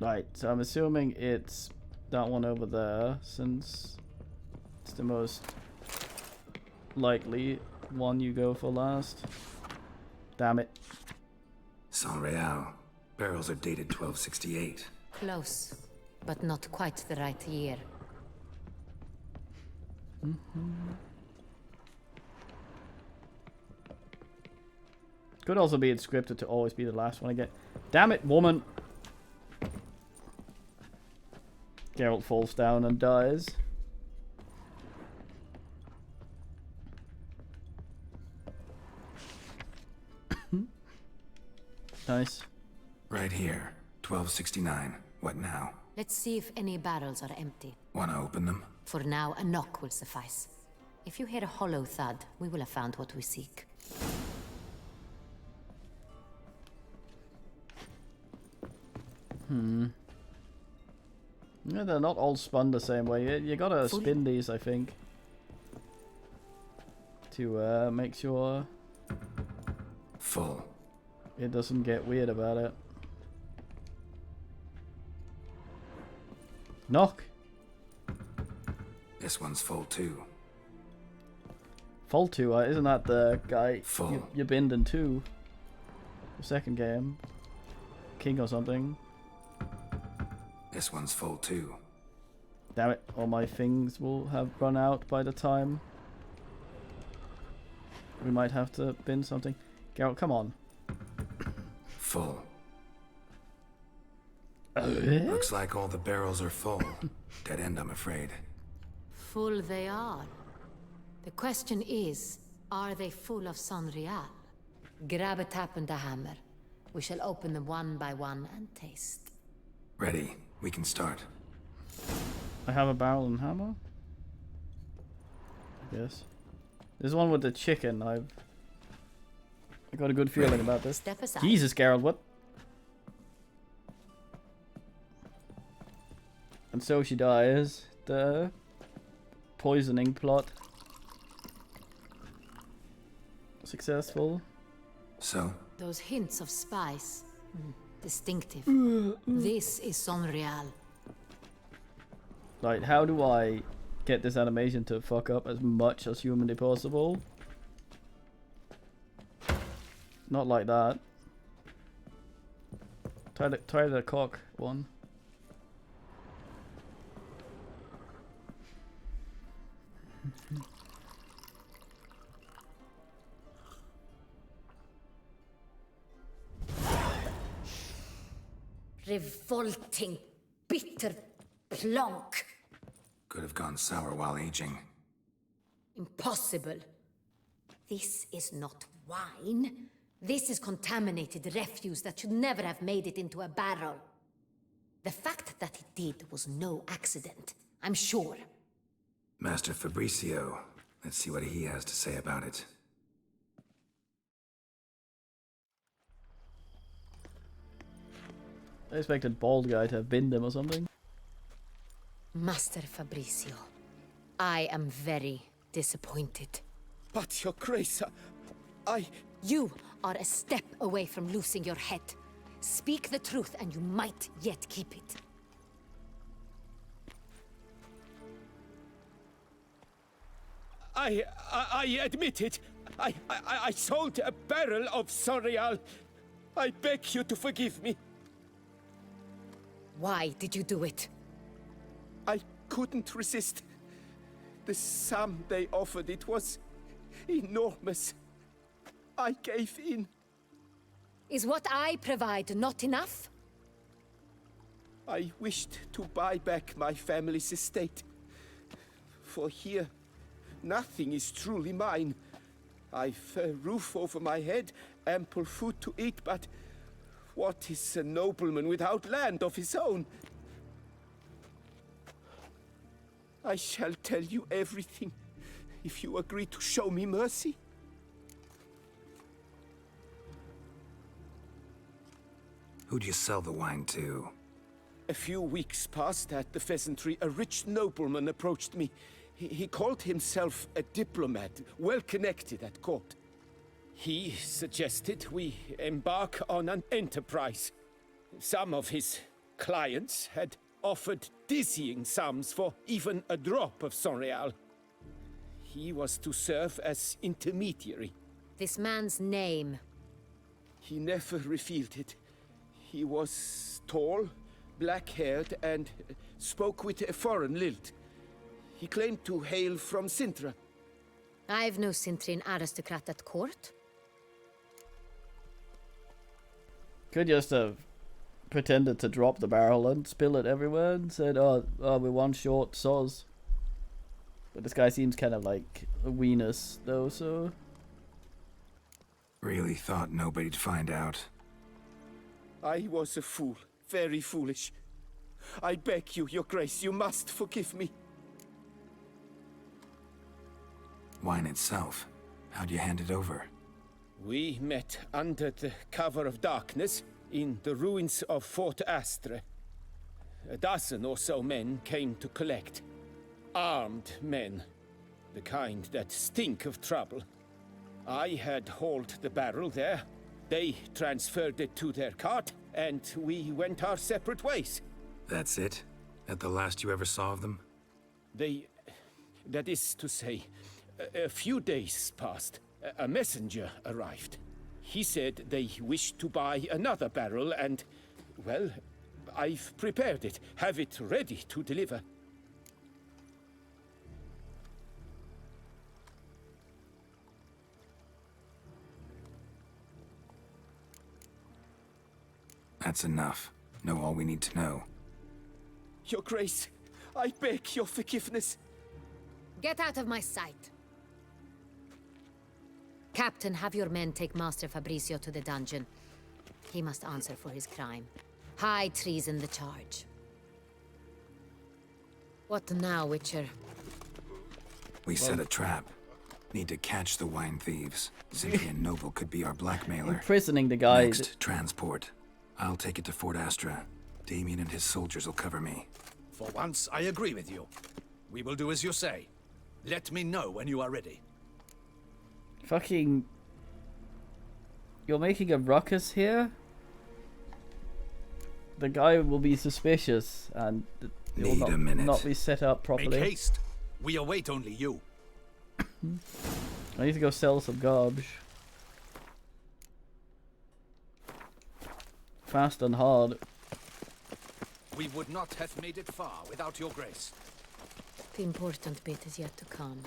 Right, so I'm assuming it's that one over there, since it's the most likely one you go for last. Damn it. Sonreal. Barrels are dated 1268. Close, but not quite the right year. Could also be it's scripted to always be the last one I get. Damn it, woman! Geralt falls down and dies. Nice. Right here. 1269. What now? Let's see if any barrels are empty. Wanna open them? For now, a knock will suffice. If you hear a hollow thud, we will have found what we seek. Yeah, they're not all spun the same way. You gotta spin these, I think, to make sure Full. it doesn't get weird about it. Knock. This one's full too. Full 2, isn't that the guy Full. you binned in 2? The second game. King or something. This one's full too. Damn it, all my things will have run out by the time. We might have to bin something. Geralt, come on. Full. Looks like all the barrels are full. Dead end, I'm afraid. Full they are. The question is, are they full of Sonreal? Grab a tap and a hammer. We shall open them one by one and taste. Ready. We can start. I have a barrel and hammer? I guess. This one with the chicken, I got a good feeling about this. Step aside. Jesus, Geralt, what? And so she dies. The poisoning plot. Successful. So? Those hints of spice. Distinctive. This is Sonreal. Right, how do I get this animation to fuck up as much as humanly possible? Not like that. Try the cock one. Revolting, bitter plonk. Could have gone sour while aging. Impossible. This is not wine. This is contaminated refuse that should never have made it into a barrel. The fact that it did was no accident, I'm sure. Master Fabricio. Let's see what he has to say about it. I expected bald guy to have binned them or something. Master Fabricio, I am very disappointed. But, Your Grace, You are a step away from losing your head. Speak the truth and you might yet keep it. I admit it. I sold a barrel of Sonreal. I beg you to forgive me. Why did you do it? I couldn't resist. The sum they offered, it was enormous. I gave in. Is what I provide not enough? I wished to buy back my family's estate. For here, nothing is truly mine. I've a roof over my head, ample food to eat, but what is a nobleman without land of his own? I shall tell you everything, if you agree to show me mercy. Who'd you sell the wine to? A few weeks past at the Pheasantry, a rich nobleman approached me. He called himself a diplomat, well connected at court. He suggested we embark on an enterprise. Some of his clients had offered dizzying sums for even a drop of Sonreal. He was to serve as intermediary. This man's name? He never revealed it. He was tall, black-haired, and spoke with a foreign lilt. He claimed to hail from Sintra. I've no Sintrian aristocrat at court. Could just have pretended to drop the barrel and spill it everywhere and said, oh, we're one short soz. But this guy seems kind of like a weenus, though, so... Really thought nobody'd find out. I was a fool, very foolish. I beg you, Your Grace, you must forgive me. Wine itself. How'd you hand it over? We met under the cover of darkness in the ruins of Fort Astre. A dozen or so men came to collect. Armed men. The kind that stink of trouble. I had hauled the barrel there. They transferred it to their cart, and we went our separate ways. That's it? That the last you ever saw of them? That is to say, a few days passed. A messenger arrived. He said they wished to buy another barrel and, well, I've prepared it. Have it ready to deliver. That's enough. Know all we need to know. Your Grace, I beg your forgiveness. Get out of my sight. Captain, have your men take Master Fabrizio to the dungeon. He must answer for his crime. High treason the charge. What now, Witcher? We set a trap. Need to catch the wine thieves. Ciprian Noble could be our blackmailer. Imprisoning the guy. Next, transport. I'll take it to Fort Astra. Damien and his soldiers will cover me. For once, I agree with you. We will do as you say. Let me know when you are ready. Fucking... You're making a ruckus here? The guy will be suspicious and it will not be set up properly. Make haste. We await only you. I need to go sell some garbage. Fast and hard. We would not have made it far without your grace. The important bit is yet to come.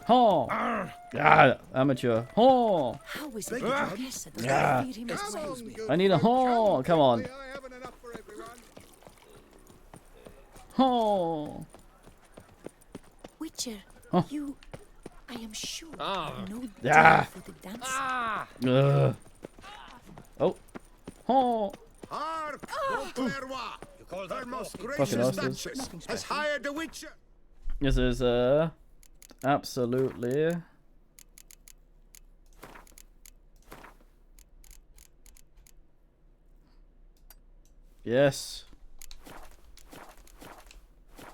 Ho! Ah, amateur. Ho! How is it Yeah. I need a ho! Come on. Ho! Witcher, Huh. you... I am sure no Yeah. for the dance. Ugh. Oh. Ho! Hark! Beauclerc! Her most Fucking gracious asses. Duchess has hired a witcher! This is absolutely yes.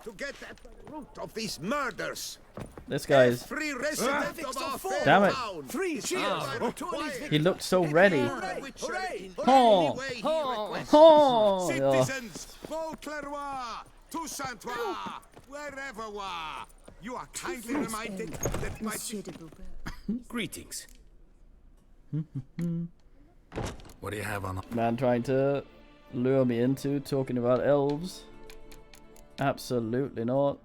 To get at the root of these murders! This guy's Every resident of our fair damn it. town 3 is cheers hereby for required He looked so ready. a witcher in Ho! any way he requests. Ho! Yeah. Citizens, Beauclerc, Toussaint, wherever wa, you are kindly reminded that my Greetings. What do you have on? Man trying to lure me into talking about elves. Absolutely not.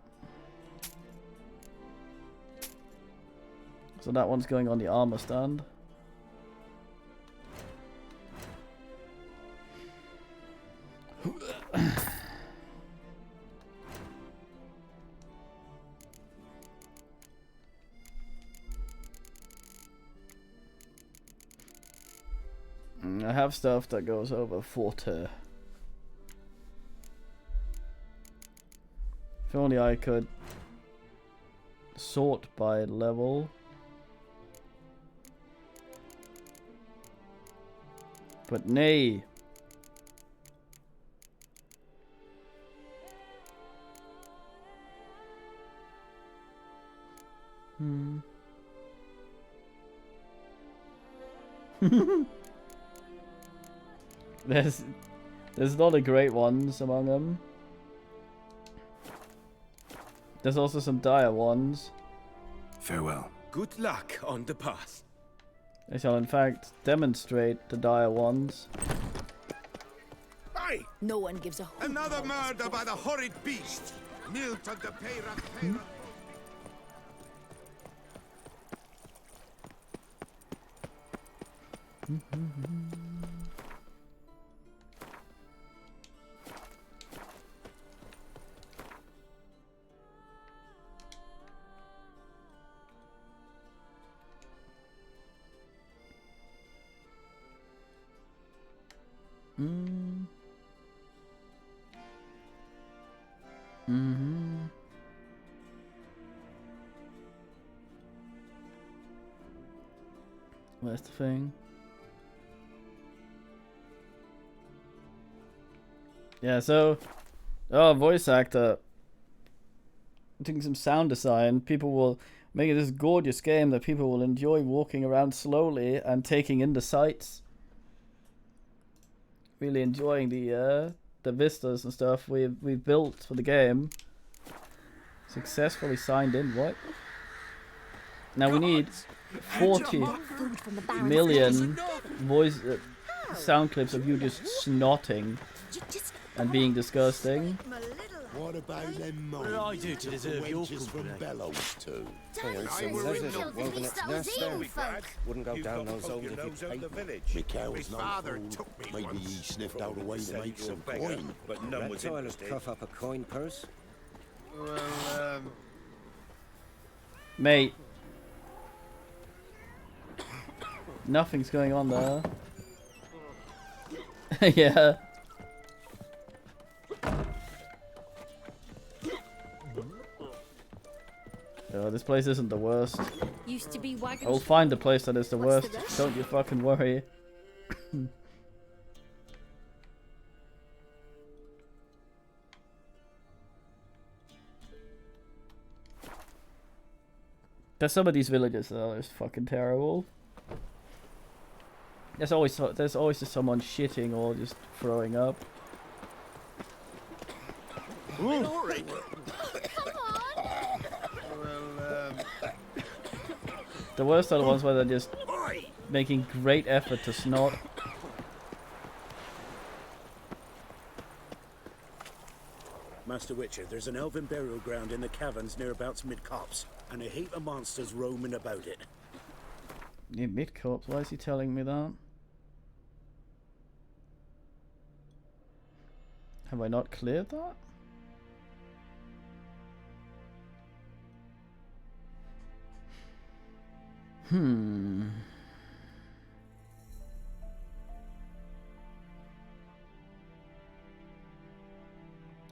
So that one's going on the armor stand. I have stuff that goes over 40. If only I could sort by level. But nay. There's not a great ones among them. There's also some dire ones. Farewell. Good luck on the path. I shall in fact demonstrate the dire ones. Aye! No one gives a hoot. Another murder by the horrid beast! Milton the Peyra. Mm-hmm. Where's the thing? Yeah, so... Oh, voice actor. Doing some sound design. People will make this gorgeous game that people will enjoy walking around slowly and taking in the sights. Really enjoying the vistas and stuff we've built for the game. Successfully signed in. What? Now we need 40 million voice sound clips of you just snotting and being disgusting. What about them What did I do to deserve your wenches from company? Bellows too? Wouldn't go down those holes if you paid me. My cow's no fool. Maybe he sniffed out a way to make some coin. But none was interested. Cough up a coin purse? Well, Mate. Nothing's going on there. Yeah. Oh, this place isn't the worst. Used to be wagon. I'll find the place that is the What's worst. the rush? Don't you fucking worry. There's some of these villages that are just fucking terrible. There's always just someone shitting or just throwing up. The worst are the ones where they're just making great effort to snot. Master Witcher, there's an elven burial ground in the caverns nearabouts Mid-Copse, and a heap of monsters roaming about it. Yeah, Mid-Copse, why is he telling me that? Have I not cleared that?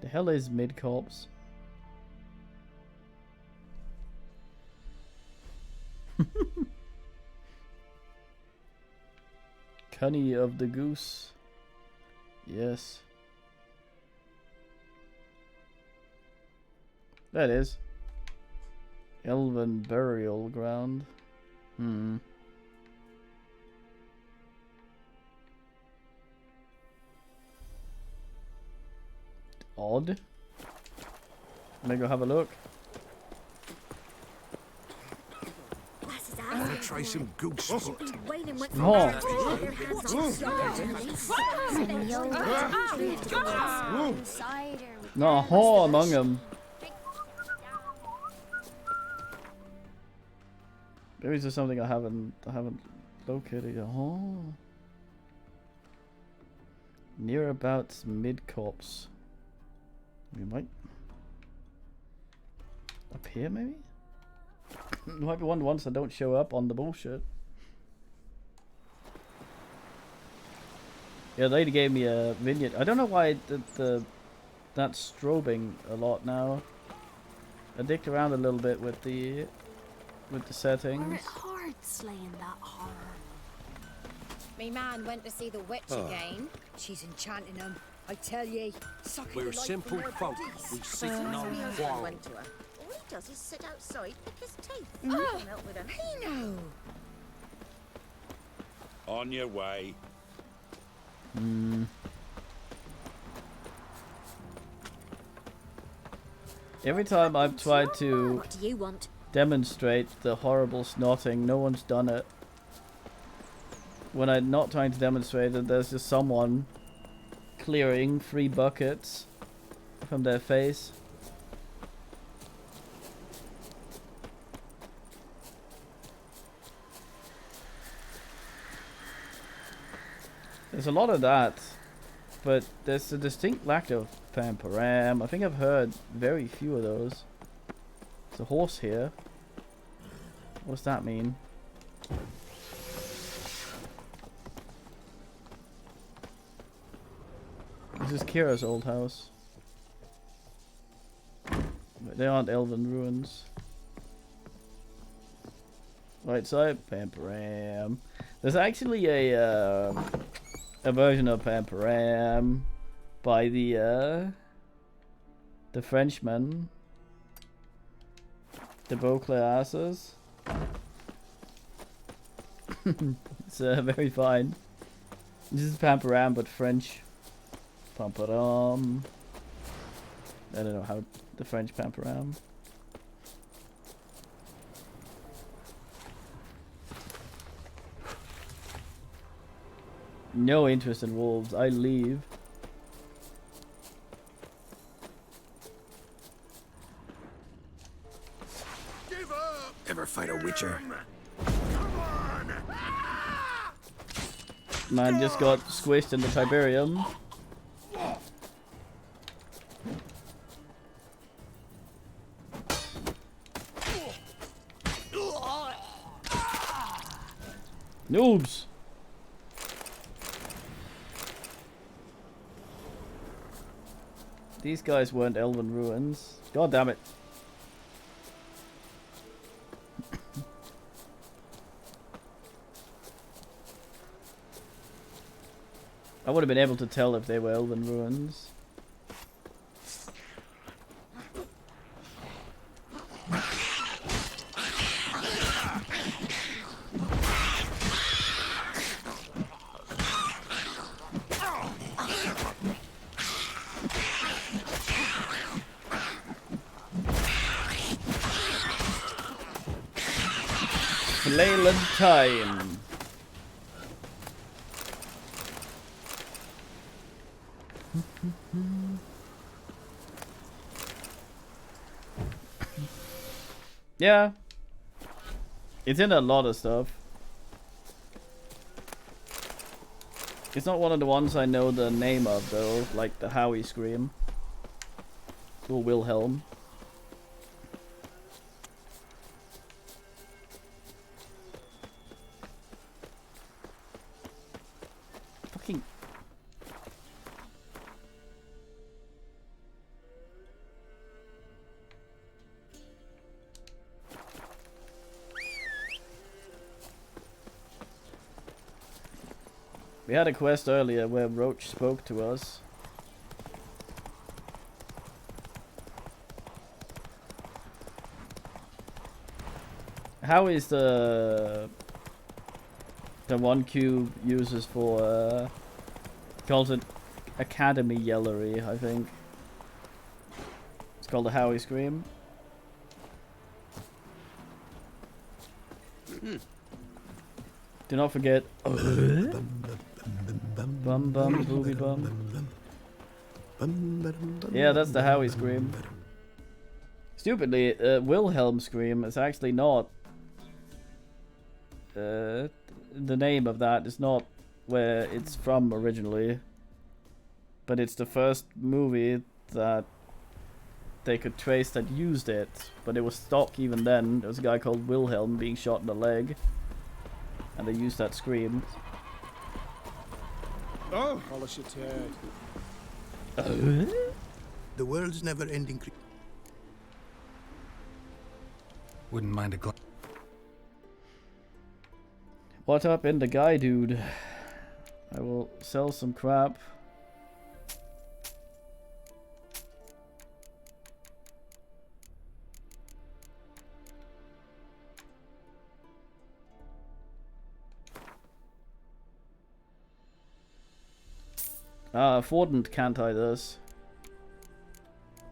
The hell is Mid-Copse? Cunny of the Goose. Yes. That is. Elven Burial Ground. Odd. Let me go have a look. I want to try some goose foot. Not a whore among them. Maybe it's just something I haven't located yet. Oh. Nearabouts Mid-Copse. We might up here maybe? There might be one ones that don't show up on the bullshit. Yeah, the lady gave me a vignette. I don't know why that's strobing a lot now. I dicked around a little bit with the settings. Were it hard slaying that horror? Me man went to see the witch again. She's enchanting him. I tell ye, sucking we're the life simple from their folk. bodies. We seek no quarrel. Went to her. All he does is sit outside, pick his teeth. Oh, Hang out with him. he know. On your way. Every time I've tried to What do you want? demonstrate the horrible snotting, no one's done it. When I'm not trying to demonstrate it, there's just someone clearing 3 buckets from their face. There's a lot of that, but there's a distinct lack of pam-param. I think I've heard very few of those. There's a horse here. What's that mean? This is Kira's old house. They aren't elven ruins. Right side, Pamparam. There's actually a version of Pamparam by the Frenchman, the Beauclair asses. It's very fine. This is Pamparam but French. Pamparam. I don't know how the French Pamparam. No interest in wolves. I leave. Ever fight a witcher? Man just got squished in the Tiberium. Noobs! These guys weren't elven ruins. God damn it. I would have been able to tell if they were elven ruins. Leyland time. Yeah. It's in a lot of stuff. It's not one of the ones I know the name of though, like the Howie Scream. Or Wilhelm. Fucking... We had a quest earlier where Roach spoke to us. How is the one cube uses for calls it Academy Yellery, I think. It's called the Howie Scream. Do not forget Bum bum booby bum. Yeah, that's the Howie Scream. Stupidly, Wilhelm Scream is actually not the name of that is not where it's from originally, but it's the first movie that they could trace that used it, but it was stock even then. There was a guy called Wilhelm being shot in the leg, and they used that scream. Oh, polish it head. The world's never-ending. Wouldn't mind a glass. What up in the guy, dude? I will sell some crap. Fordent can't I this?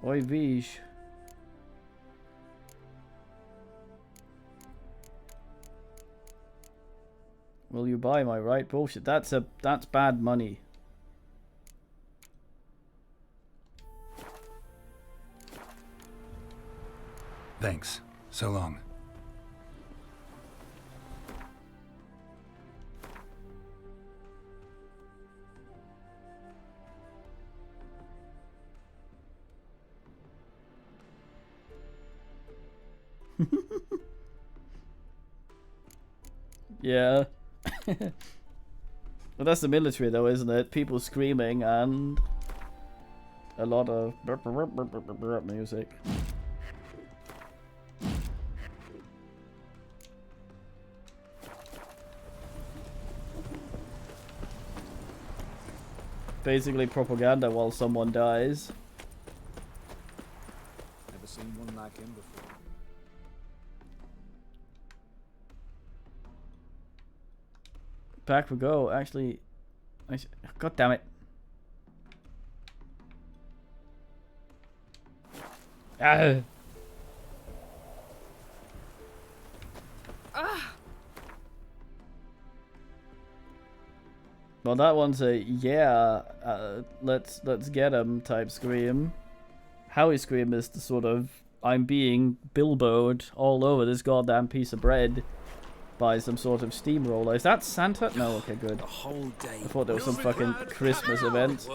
Oi Vij. Will you buy my right? Bullshit. That's bad money. Thanks. So long. Yeah. Well, that's the military though, isn't it? People screaming and a lot of music. basically propaganda while someone dies. Never seen one like him before. Back we go. Actually, God damn it. Ah. Well, that one's a yeah, let's get him type scream. Howie's scream is the sort of I'm being Bilbo'd all over this goddamn piece of bread by some sort of steamroller. Is that Santa? No, okay, good. I thought there was some fucking Christmas event.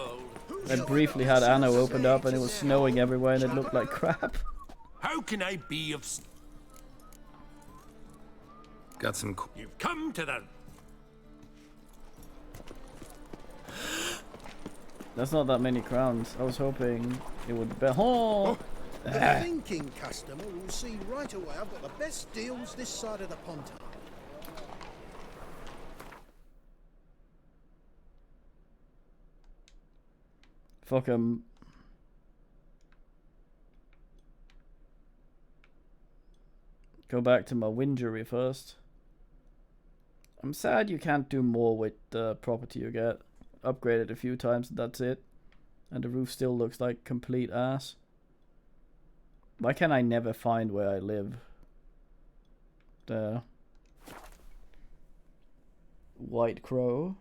I briefly had Anno opened up and it was snowing everywhere and it looked like crap. How can I be of... Got some... You've come to the... That's not that many crowns. I was hoping it would be... Oh! The thinking customer will see right away I've got the best deals this side of the pond. Fuck 'em. Go back to my Wingery first. I'm sad you can't do more with the property you get. Upgraded a few times and that's it. And the roof still looks like complete ass. Why can I never find where I live? The White Crow.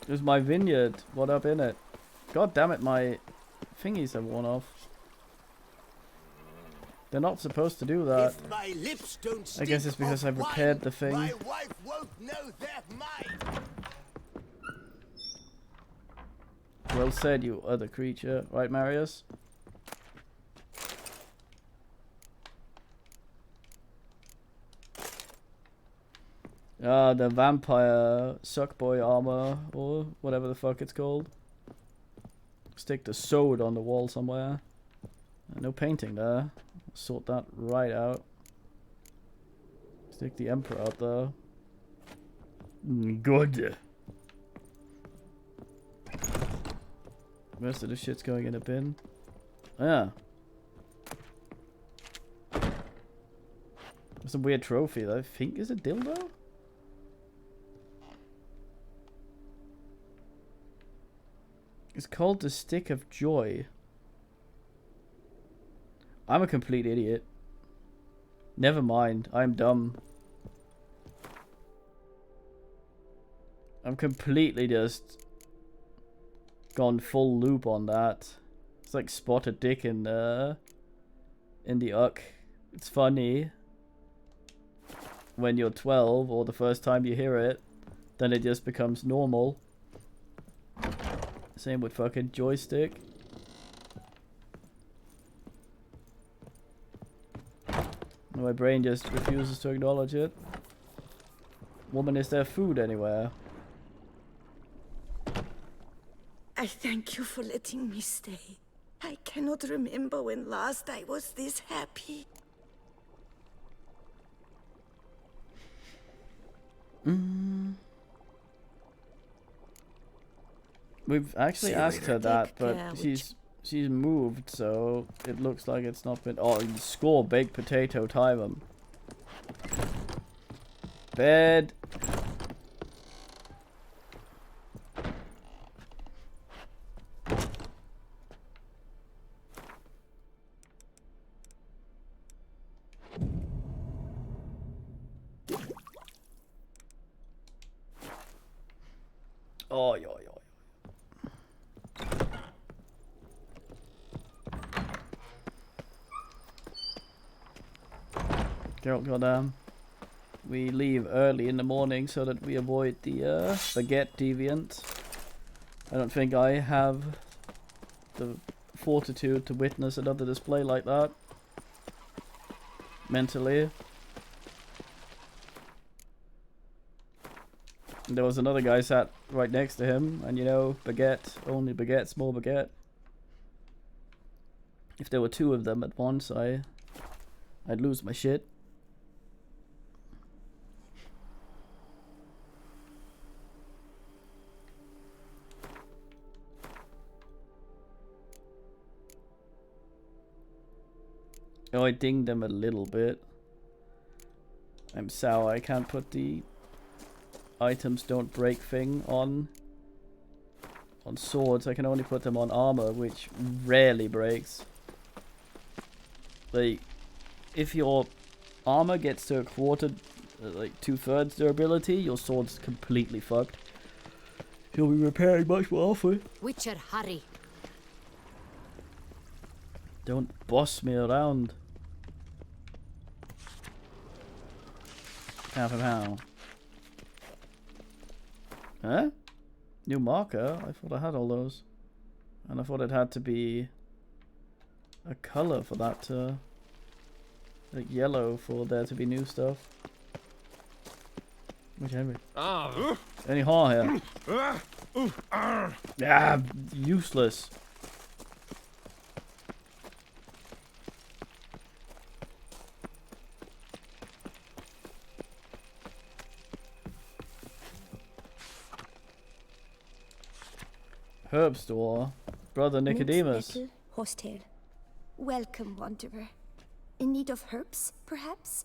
There's my vineyard. What up in it? God damn it, my thingies have worn off. They're not supposed to do that. If my lips don't I guess it's because I've repaired the thing. my wife won't know they're mine. Well said, you other creature. Right, Marius? The vampire suckboy armor, or whatever the fuck it's called. Stick the sword on the wall somewhere. No painting there. Sort that right out. Stick the Emperor out there. Good. Most of the shit's going in a bin. Yeah. There's a weird trophy that I think is a dildo? It's called the Stick of Joy. I'm a complete idiot. Never mind, I'm dumb. I'm completely just gone full loop on that. It's like spot a dick in the uck. It's funny when you're 12 or the first time you hear it, then it just becomes normal. Same with fucking joystick. My brain just refuses to acknowledge it. Woman, is there food anywhere? I thank you for letting me stay. I cannot remember when last I was this happy. We've actually asked her that, but she's moved, so it looks like it's not been. Oh, you score baked potato, time 'em. Bed. Oh, yo. Goddamn. We leave early in the morning so that we avoid the spaghetti deviant. I don't think I have the fortitude to witness another display like that. Mentally. And there was another guy sat right next to him, and you know, baguette, only baguette, small baguette. If there were two of them at once, I'd lose my shit. Oh, I dinged them a little bit. I'm sour, I can't put the items don't break thing on swords. I can only put them on armor, which rarely breaks. Like, if your armor gets to a quarter, like 2/3 durability, your sword's completely fucked. You'll be repairing much more often. Witcher, hurry. Don't boss me around. Pow. Huh? New marker? I thought I had all those. And I thought it had to be a color for that to... like yellow for there to be new stuff. Which Henry? Any hair here? Yeah, useless. Herb store. Brother Nicodemus. Nettle, Hostel. Welcome, wanderer. In need of herbs, perhaps?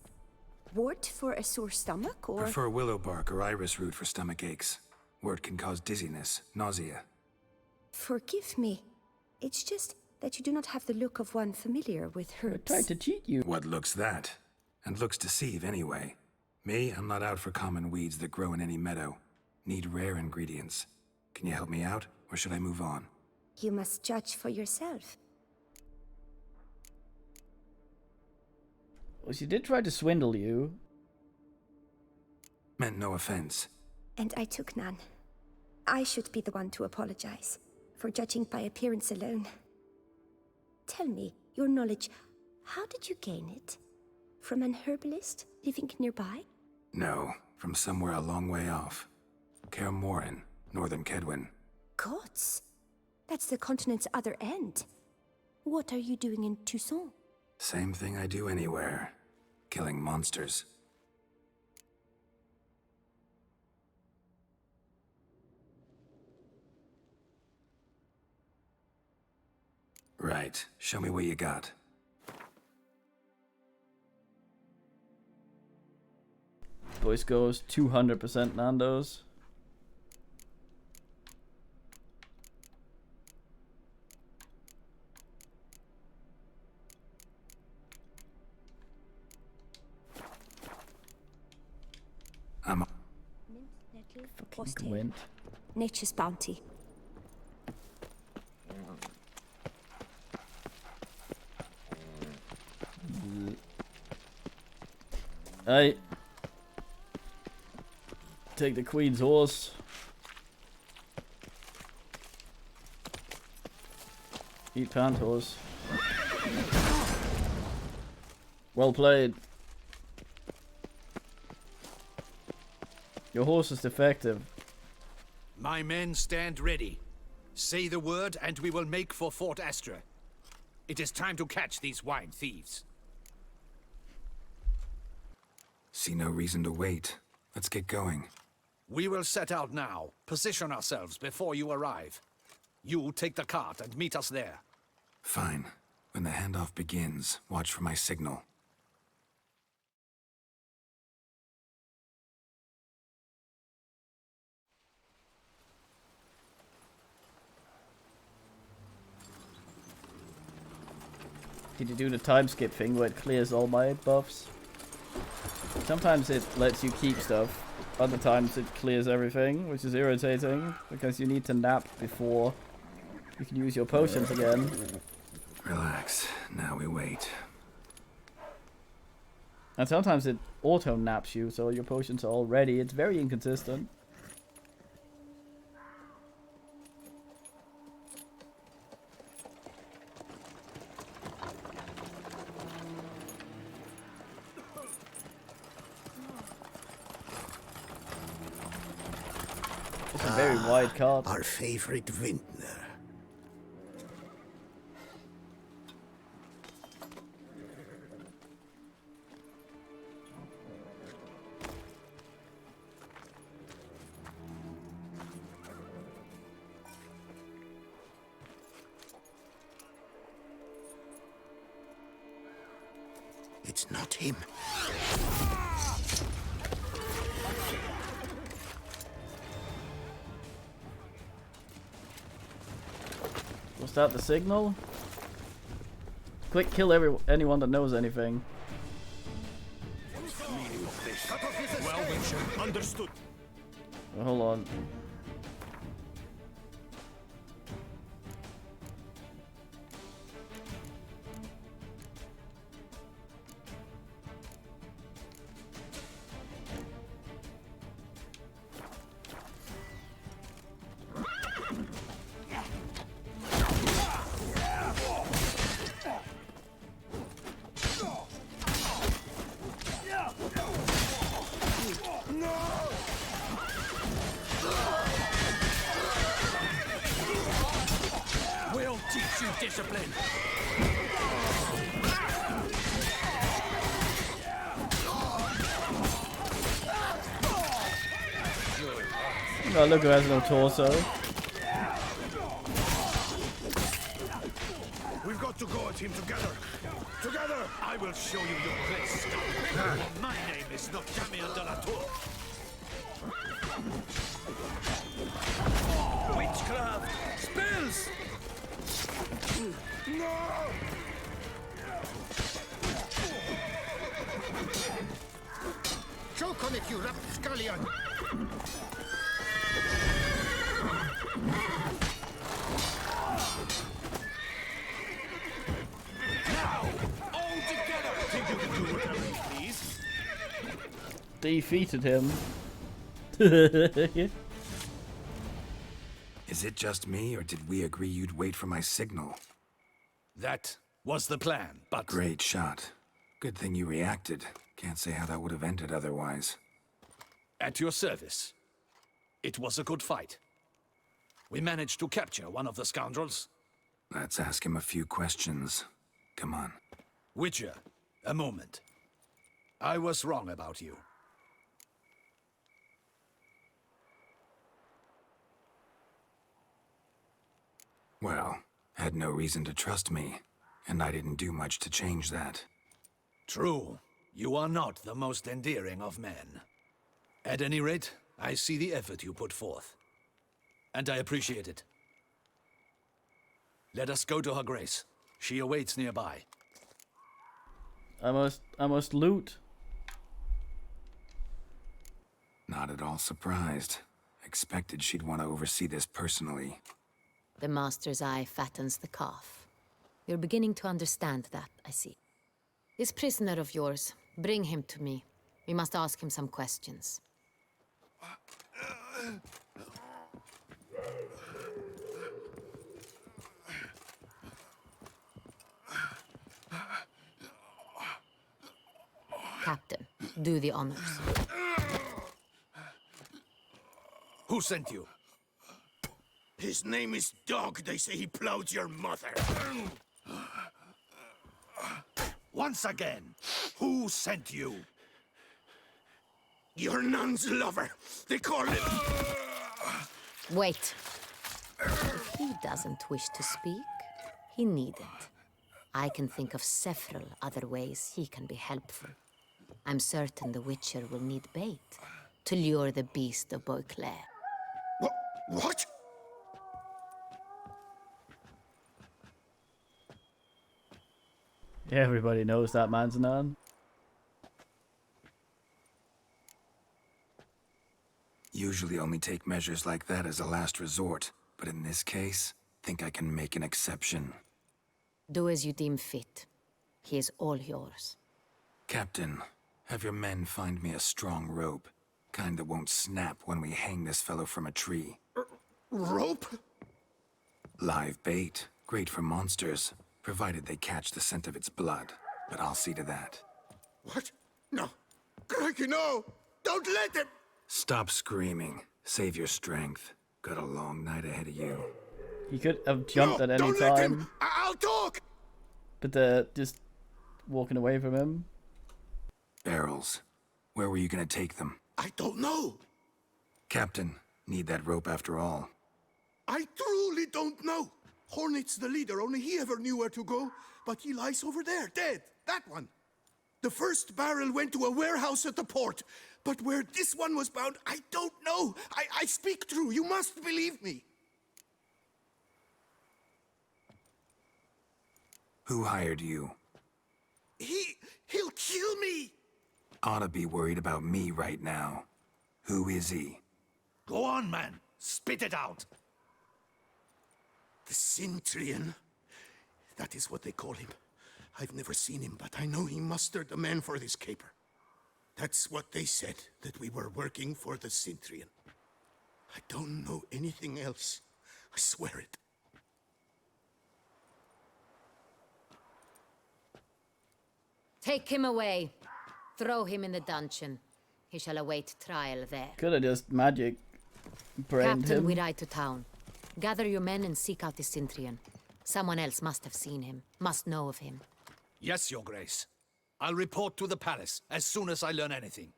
Wort for a sore stomach, or...? Prefer willow bark or iris root for stomach aches. Wort can cause dizziness, nausea. Forgive me. It's just that you do not have the look of one familiar with herbs. I tried to cheat you. What looks that? And looks deceive anyway. Me, I'm not out for common weeds that grow in any meadow. Need rare ingredients. Can you help me out, or should I move on? You must judge for yourself. Well, she did try to swindle you. Meant no offense. And I took none. I should be the one to apologize for judging by appearance alone. Tell me, your knowledge, how did you gain it? From an herbalist living nearby? No, from somewhere a long way off. Kaer Morhen, northern Kedwen. Gods! That's the continent's other end. What are you doing in Toussaint? Same thing I do anywhere. Killing monsters. Right. Show me what you got. Voice goes 200% Nando's. I'm fucking Gwent. Nature's bounty. Hey. Take the queen's horse. Eat pant horse. Well played. Your horse is defective. My men stand ready. Say the word and we will make for Fort Astra. It is time to catch these wine thieves. See no reason to wait. Let's get going. We will set out now. Position ourselves before you arrive. You take the cart and meet us there. Fine. When the handoff begins, watch for my signal. Did you do the time skip thing where it clears all my buffs? Sometimes it lets you keep stuff, other times it clears everything, which is irritating, because you need to nap before you can use your potions again. Relax. Now we wait. And sometimes it auto-naps you, so your potions are all ready. It's very inconsistent. very wide card. Our favorite vintner. It's not him. Was that the signal? Quick, kill anyone that knows anything. Well, Witcher, understood. Hold on. We'll teach you discipline. Oh, look who has no torso. We've got to go at him together. Together! I will show you your place. My name is not Camille de la Tour. Witchcraft! Spells! No! Choke on it, you rapscallion! Now! All together! Think you can do whatever you please? Defeated him. Is it just me, or did we agree you'd wait for my signal? That was the plan, but... Great shot. Good thing you reacted. Can't say how that would have ended otherwise. At your service. It was a good fight. We managed to capture one of the scoundrels. Let's ask him a few questions. Come on. Witcher, a moment. I was wrong about you. Well, had no reason to trust me, and I didn't do much to change that. True. You are not the most endearing of men. At any rate, I see the effort you put forth. And I appreciate it. Let us go to her grace. She awaits nearby. I must loot. Not at all surprised. Expected she'd want to oversee this personally. The master's eye fattens the calf. You're beginning to understand that, I see. This prisoner of yours, bring him to me. We must ask him some questions. Captain, do the honors. Who sent you? His name is Dog. They say he plowed your mother. Once again, who sent you? Your nun's lover. They call him... Wait. If he doesn't wish to speak, he needn't. I can think of several other ways he can be helpful. I'm certain the Witcher will need bait to lure the beast of Beauclair. What? Yeah, everybody knows that man's none. Usually only take measures like that as a last resort, but in this case, think I can make an exception. Do as you deem fit. He is all yours. Captain, have your men find me a strong rope. Kind that won't snap when we hang this fellow from a tree. Rope? Live bait. Great for monsters, provided they catch the scent of its blood. But I'll see to that. What? No. Crikey, no! Don't let him! Stop screaming. Save your strength. Got a long night ahead of you. He could have jumped at any Don't let time. him! I'll talk! But they're just walking away from him. Barrels. Where were you gonna take them? I don't know. Captain, need that rope after all. I truly don't know. Hornet's the leader, only he ever knew where to go. But he lies over there, dead. That one. The first barrel went to a warehouse at the port. But where this one was bound, I don't know. I speak true. You must believe me. Who hired you? He'll kill me. Ought to be worried about me right now. Who is he? Go on, man. Spit it out. The Cintrian. That is what they call him. I've never seen him, but I know he mustered the men for this caper. That's what they said, that we were working for the Cintrian. I don't know anything else. I swear it. Take him away. Throw him in the dungeon. He shall await trial there. Could have just magic brained Captain, him. we ride to town. Gather your men and seek out the Cintrian. Someone else must have seen him, must know of him. Yes, Your Grace. I'll report to the palace as soon as I learn anything.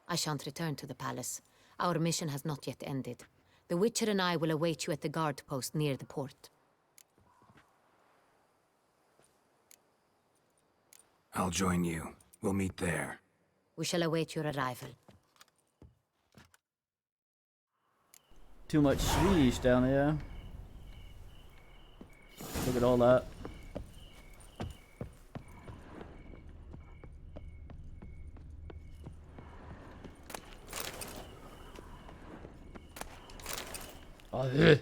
I shan't return to the palace. Our mission has not yet ended. The Witcher and I will await you at the guard post near the port. I'll join you. We'll meet there. We shall await your arrival. Too much Swedish down here. Look at all that. Oh, yeah.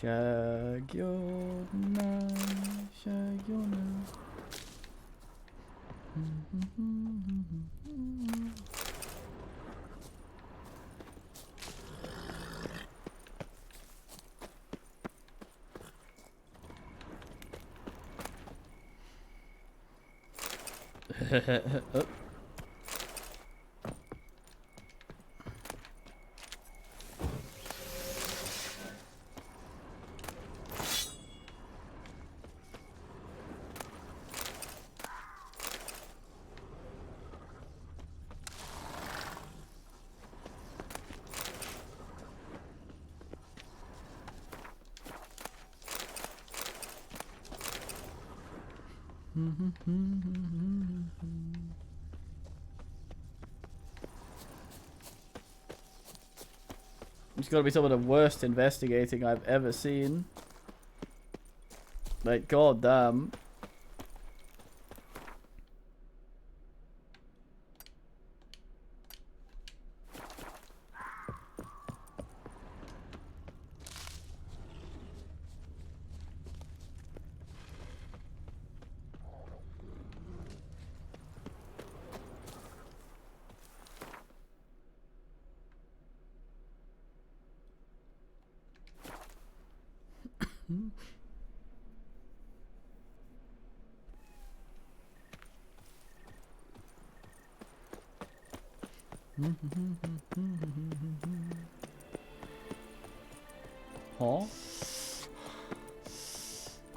Shagyona, Shagyona. Oh. It's gotta be some of the worst investigating I've ever seen. Like, goddamn. Huh?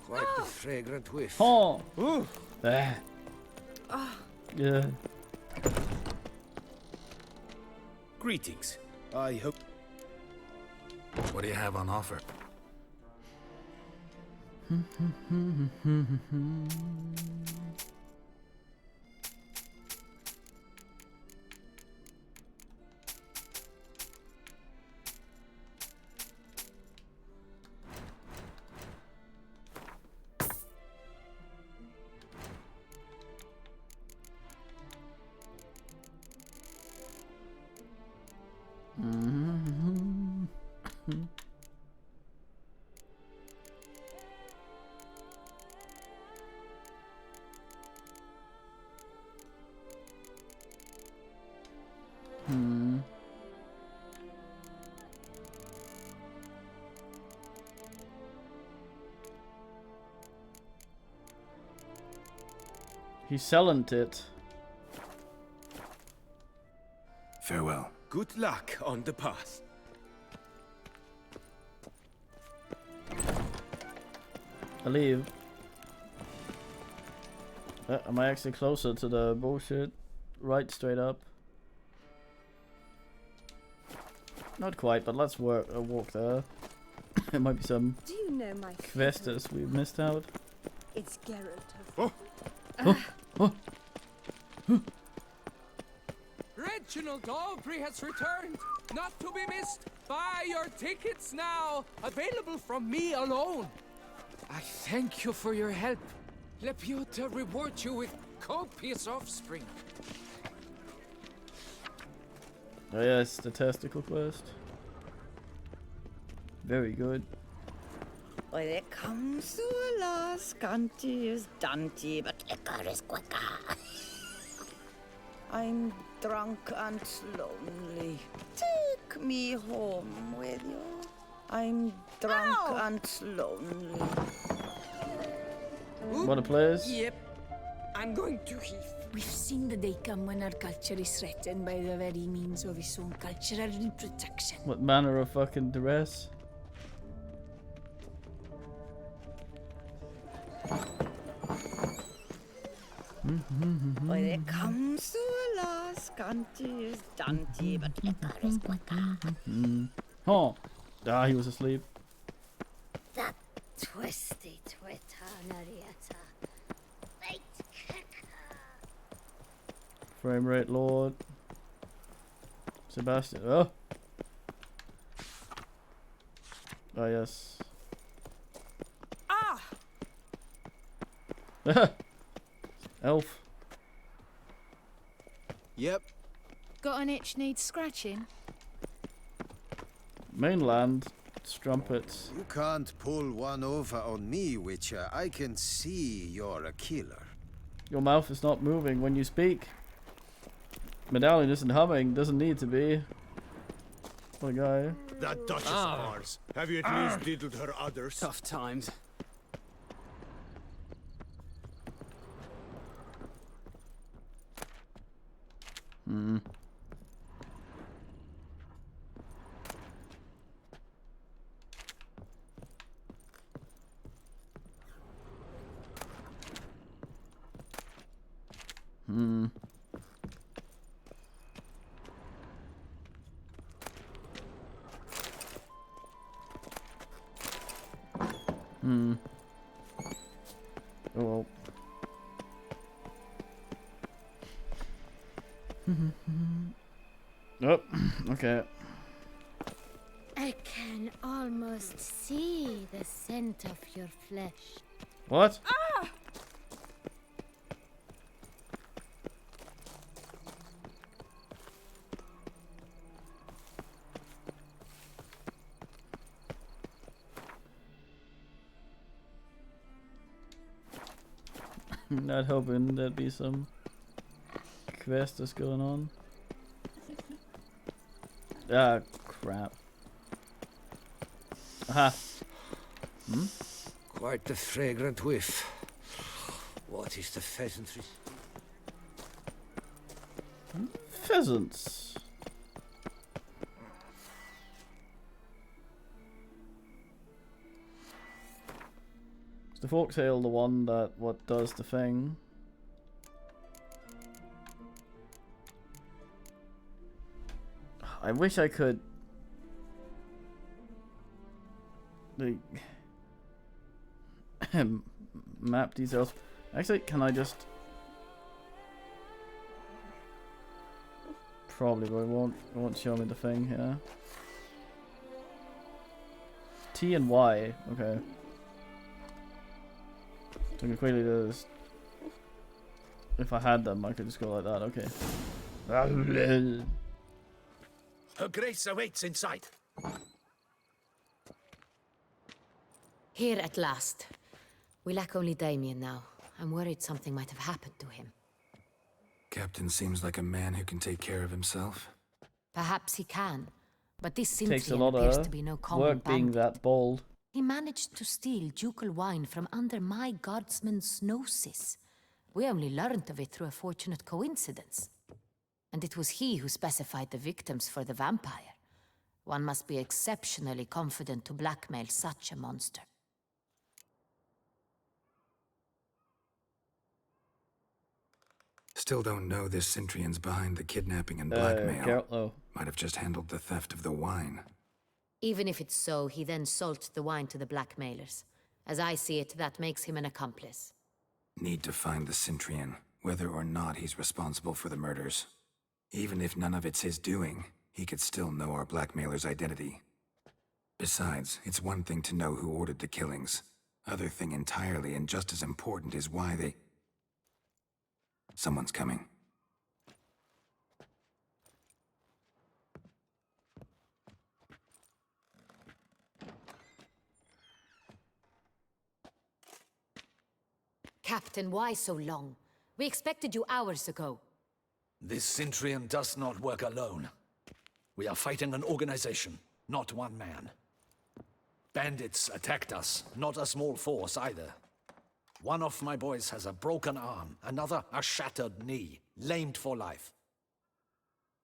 Quite the fragrant whiff. Huh? Ooh. There. Yeah. Greetings. I hope... What do you have on offer? Mm-hmm. He's selling it. Farewell. Good luck on the path. I leave. Am I actually closer to the bullshit? Right, straight up. Not quite, but let's walk there. There might be some Do you know my quests we missed out. It's Geralt Oh. Reginald Aubrey has returned, not to be missed. Buy your tickets now, available from me alone. I thank you for your help. Lepiota reward you with copious offspring. Oh yes, the testicle quest. Very good. Well, it comes to a last, Scanty is Dante, but liquor is quicker. I'm drunk and lonely. Take me home with you. I'm drunk and lonely. What a place. Yep. I'm going to heath. We've seen the day come when our culture is threatened by the very means of its own cultural reproduction. What manner of fucking duress? When it comes to a last, Scanty is Dante, but liquor is quicker. Oh, he was asleep. That twisty twitter, Narietta. Late kicker. Frame rate lord. Sebastian. Oh. Oh yes. Ah! Elf. Yep. Got an itch needs scratching? Mainland. Strumpets. You can't pull one over on me, Witcher. I can see you're a killer. Your mouth is not moving when you speak. Medallion isn't humming. Doesn't need to be. What a guy. That Duchess of ours. Have you at least diddled her others? Tough times. Hmm. Hmm. Hmm. Oh well. Oh, okay. I can almost see the scent of your flesh. What? Ah! Not hoping there'd be some quest that's going on. Ah, crap. Aha. Hmm? Quite the fragrant whiff. What is the pheasantry? Pheasants. Is the foxtail the one that what does the thing? I wish I could like map details. Actually, can I just probably, but it won't show me the thing here. T and Y, okay. So I can quickly do this. If I had them, I could just go like that, okay. Her Grace awaits inside. Here at last. We lack only Damien now. I'm worried something might have happened to him. Captain seems like a man who can take care of himself. Perhaps he can, but this Takes a Sinthian lot appears of to be no common work being bandit. that bold. He managed to steal ducal wine from under my guardsman's noses. We only learned of it through a fortunate coincidence. And it was he who specified the victims for the vampire. One must be exceptionally confident to blackmail such a monster. Still don't know this Cintrian's behind the kidnapping and blackmail. Might have just handled the theft of the wine. Even if it's so, he then sold the wine to the blackmailers. As I see it, that makes him an accomplice. Need to find the Cintrian, whether or not he's responsible for the murders. Even if none of it's his doing, he could still know our blackmailer's identity. Besides, it's one thing to know who ordered the killings. Other thing entirely, and just as important, is why they... Someone's coming. Captain, why so long? We expected you hours ago. This Cintrian does not work alone. We are fighting an organization, not one man. Bandits attacked us, not a small force either. One of my boys has a broken arm, another a shattered knee, lamed for life.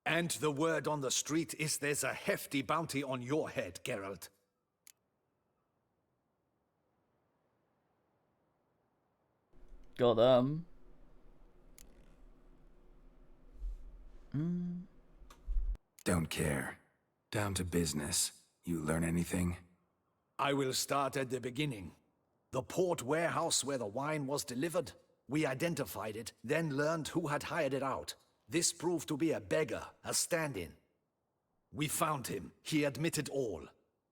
And the word on the street is there's a hefty bounty on your head, Geralt. Got Don't care. Down to business. You learn anything? I will start at the beginning. The port warehouse where the wine was delivered. We identified it, then learned who had hired it out. This proved to be a beggar, a stand-in. We found him. He admitted all.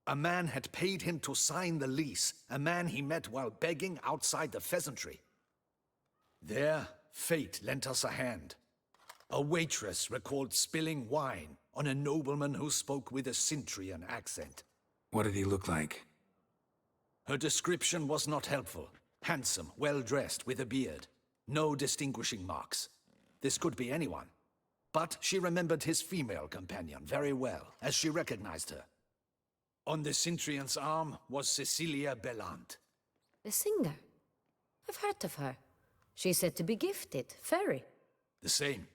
A man had paid him to sign the lease, a man he met while begging outside the pheasantry. There, fate lent us a hand. A waitress recalled spilling wine on a nobleman who spoke with a Cintrian accent. What did he look like? Her description was not helpful. Handsome, well-dressed, with a beard. No distinguishing marks. This could be anyone. But she remembered his female companion very well, as she recognized her. On the Cintrian's arm was Cecilia Bellant. The singer? I've heard of her. She's said to be gifted, fairy. The same.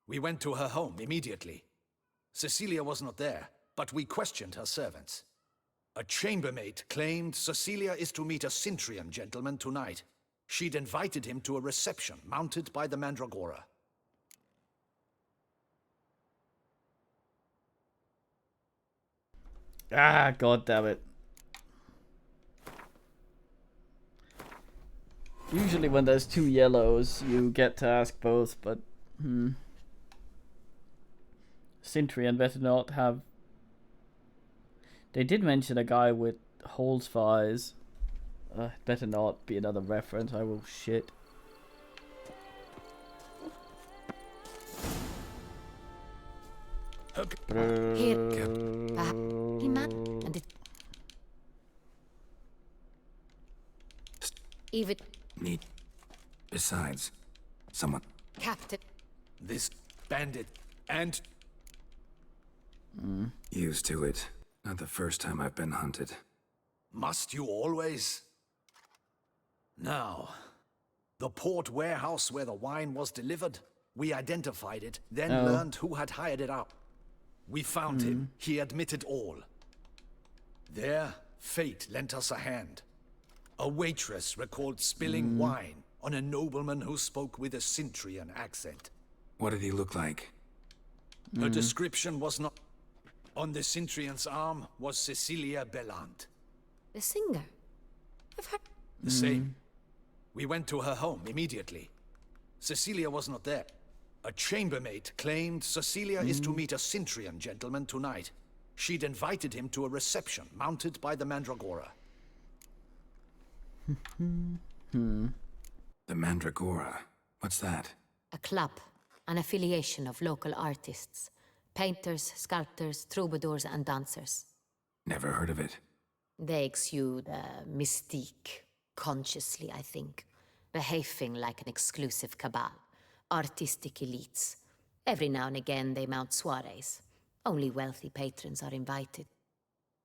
We went to her home immediately. Cecilia was not there, but we questioned her servants. A chambermaid claimed Cecilia is to meet a Cintrian gentleman tonight. She'd invited him to a reception mounted by the Mandragora. Ah, god damn it. Usually when there's two yellows, you get to ask both, but Cintrian better not have... They did mention a guy with holes for eyes. Better not be another reference, I will shit. Here, and it... Even... Need. Besides, someone... Captain... This bandit and... Used to it. Not the first time I've been hunted. Must you always? Now, the port warehouse where the wine was delivered, we identified it, then learned who had hired it out. We found him. He admitted all. There, fate lent us a hand. A waitress recalled spilling wine on a nobleman who spoke with a Cintrian accent. What did he look like? Her description was not... On the Cintrian's arm was Cecilia Bellant. The singer? I've heard... The same. We went to her home immediately. Cecilia was not there. A chambermaid claimed Cecilia is to meet a Cintrian gentleman tonight. She'd invited him to a reception mounted by the Mandragora. The Mandragora? What's that? A club, an affiliation of local artists. Painters, sculptors, troubadours, and dancers. Never heard of it. They exude a mystique, consciously, I think. Behaving like an exclusive cabal. Artistic elites. Every now and again they mount soirees. Only wealthy patrons are invited.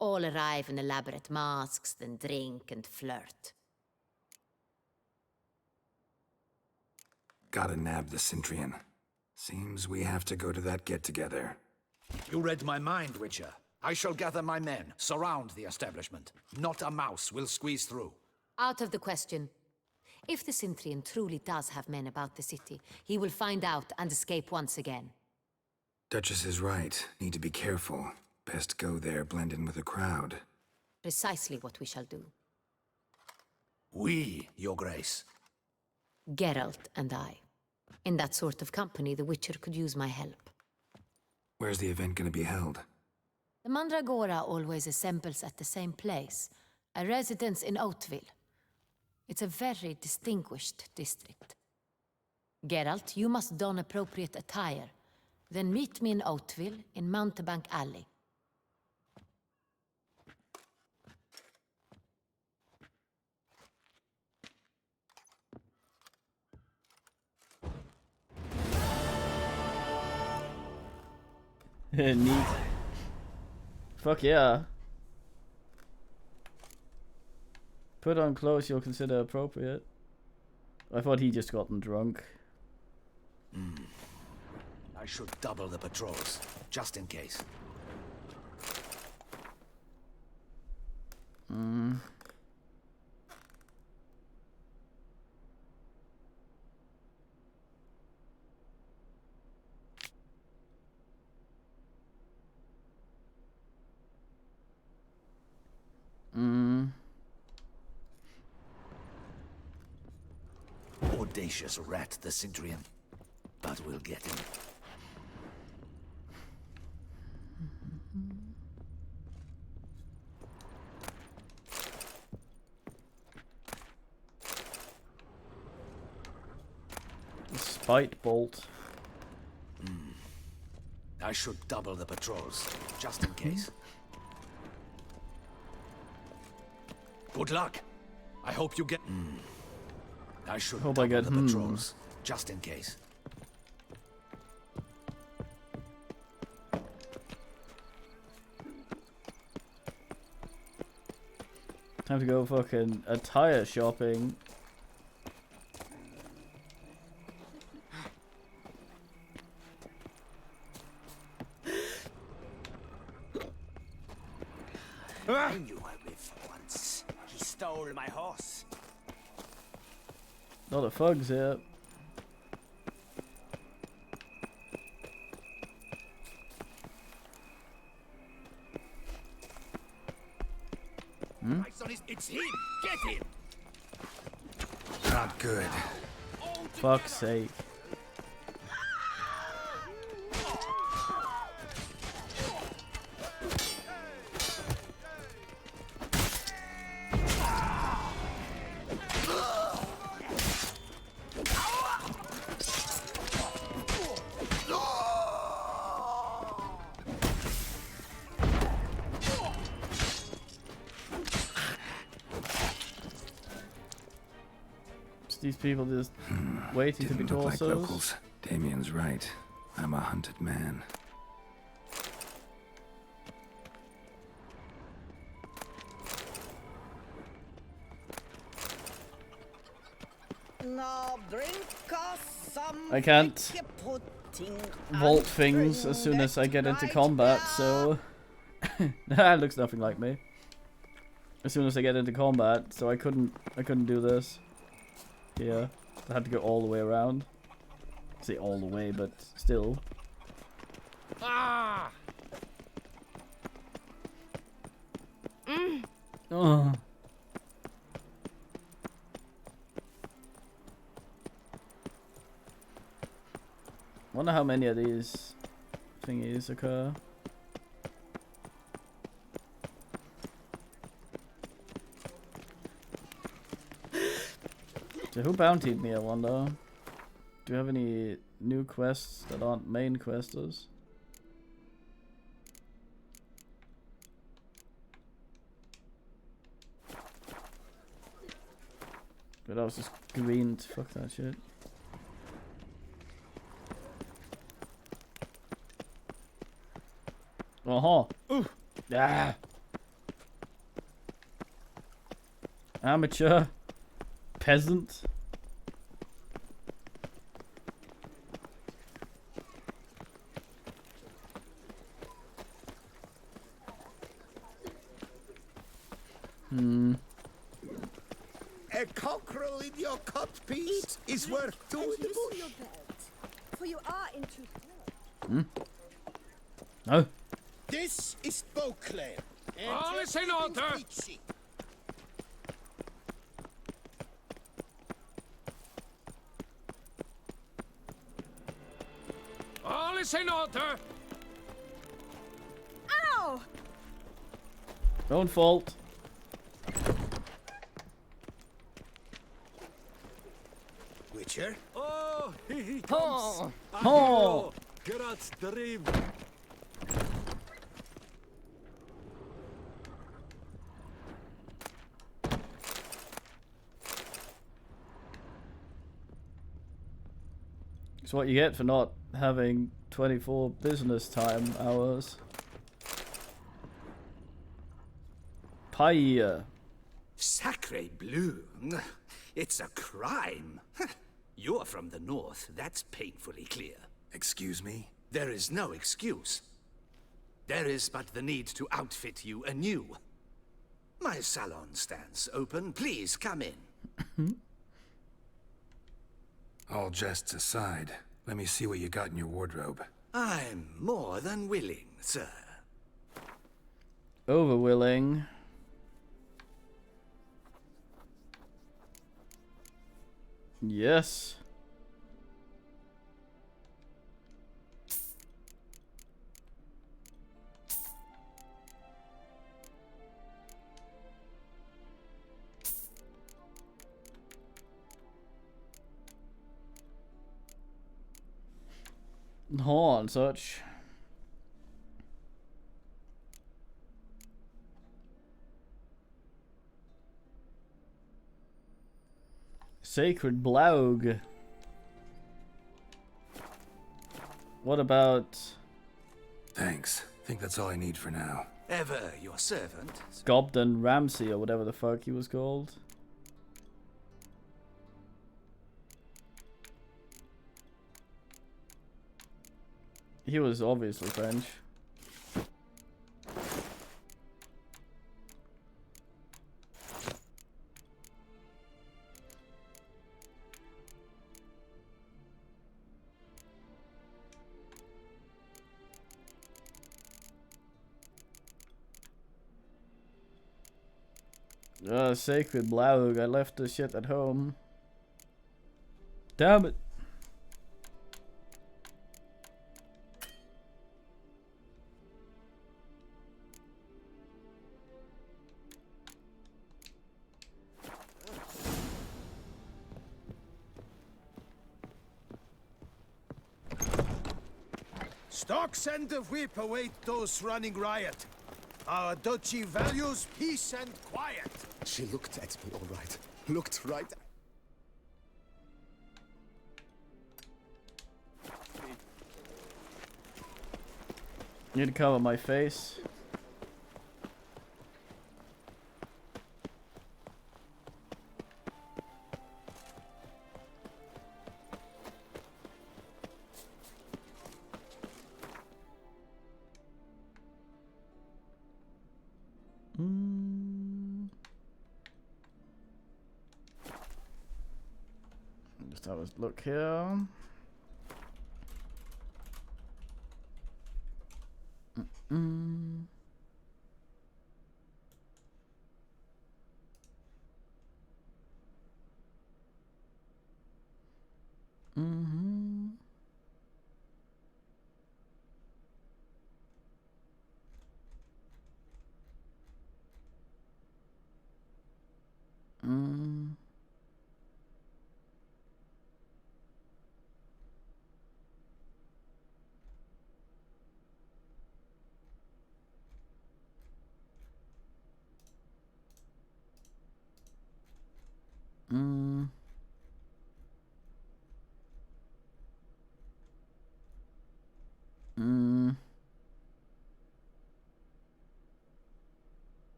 All arrive in elaborate masks, then drink and flirt. Gotta nab the Cintrian. Seems we have to go to that get-together. You read my mind, Witcher. I shall gather my men, surround the establishment. Not a mouse will squeeze through. Out of the question. If the Cintrian truly does have men about the city, he will find out and escape once again. Duchess is right. Need to be careful. Best go there, blend in with the crowd. Precisely what we shall do. We, Your Grace. Geralt and I. In that sort of company, the Witcher could use my help. Where's the event gonna be held? The Mandragora always assembles at the same place, a residence in Oatville. It's a very distinguished district. Geralt, you must don appropriate attire. Then meet me in Oatville in Mountebank Alley. Neat. Fuck yeah. Put on clothes you'll consider appropriate. I thought he just gotten drunk. I should double the patrols, just in case. Audacious rat, the Cintrian. But we'll get him. Spite bolt. I should double the patrols, just in case. Good luck. I hope you get. I should Hope I double get the patrols, just in case. Time to go fucking attire shopping. I knew I lived for once. He stole my horse. Lot of thugs here. My son is. It's him! Get him! Not good. Fuck's sake. These people just waiting to be Didn't look like torsos. locals. Damien's right. I'm a hunted man. Now bring us some I can't thick pudding vault and things as soon as I get into combat, so that looks nothing like me. As soon as I get into combat, so I couldn't do this. Yeah, I had to go all the way around. I say all the way, but still. Ah! Oh. Wonder how many of these thingies occur. So who bountied me, I wonder? Do you have any new quests that aren't main questers? But I was just green. Fuck that shit. Ooh. Ah. Amateur. Peasant. A cockerel in your cut piece is worth two in the bush. Your belt, for you are in truth. No. This is Beauclair. All is in order. All is in order. Ow! Don't fault. Witcher? Oh, he Oh. comes. Oh. Grat's dream. It's what you get for not having 24 business time hours. Pie. Sacre bleu. It's a crime. You're from the north, that's painfully clear. Excuse me? There is no excuse. There is but the need to outfit you anew. My salon stands open. Please come in. All jests aside, let me see what you got in your wardrobe. I'm more than willing, sir. Over willing. Yes. Horn such. Sacred Blaug. What about Thanks. Think that's all I need for now. Ever your servant. Gobden Ramsey or whatever the fuck he was called? He was obviously French. Sacred Blaug, I left the shit at home. Damn it. Stocks and the whip await those running riot. Our duchy values peace and quiet. She looked at me all right. Looked right. Need to cover my face. Just have a look here.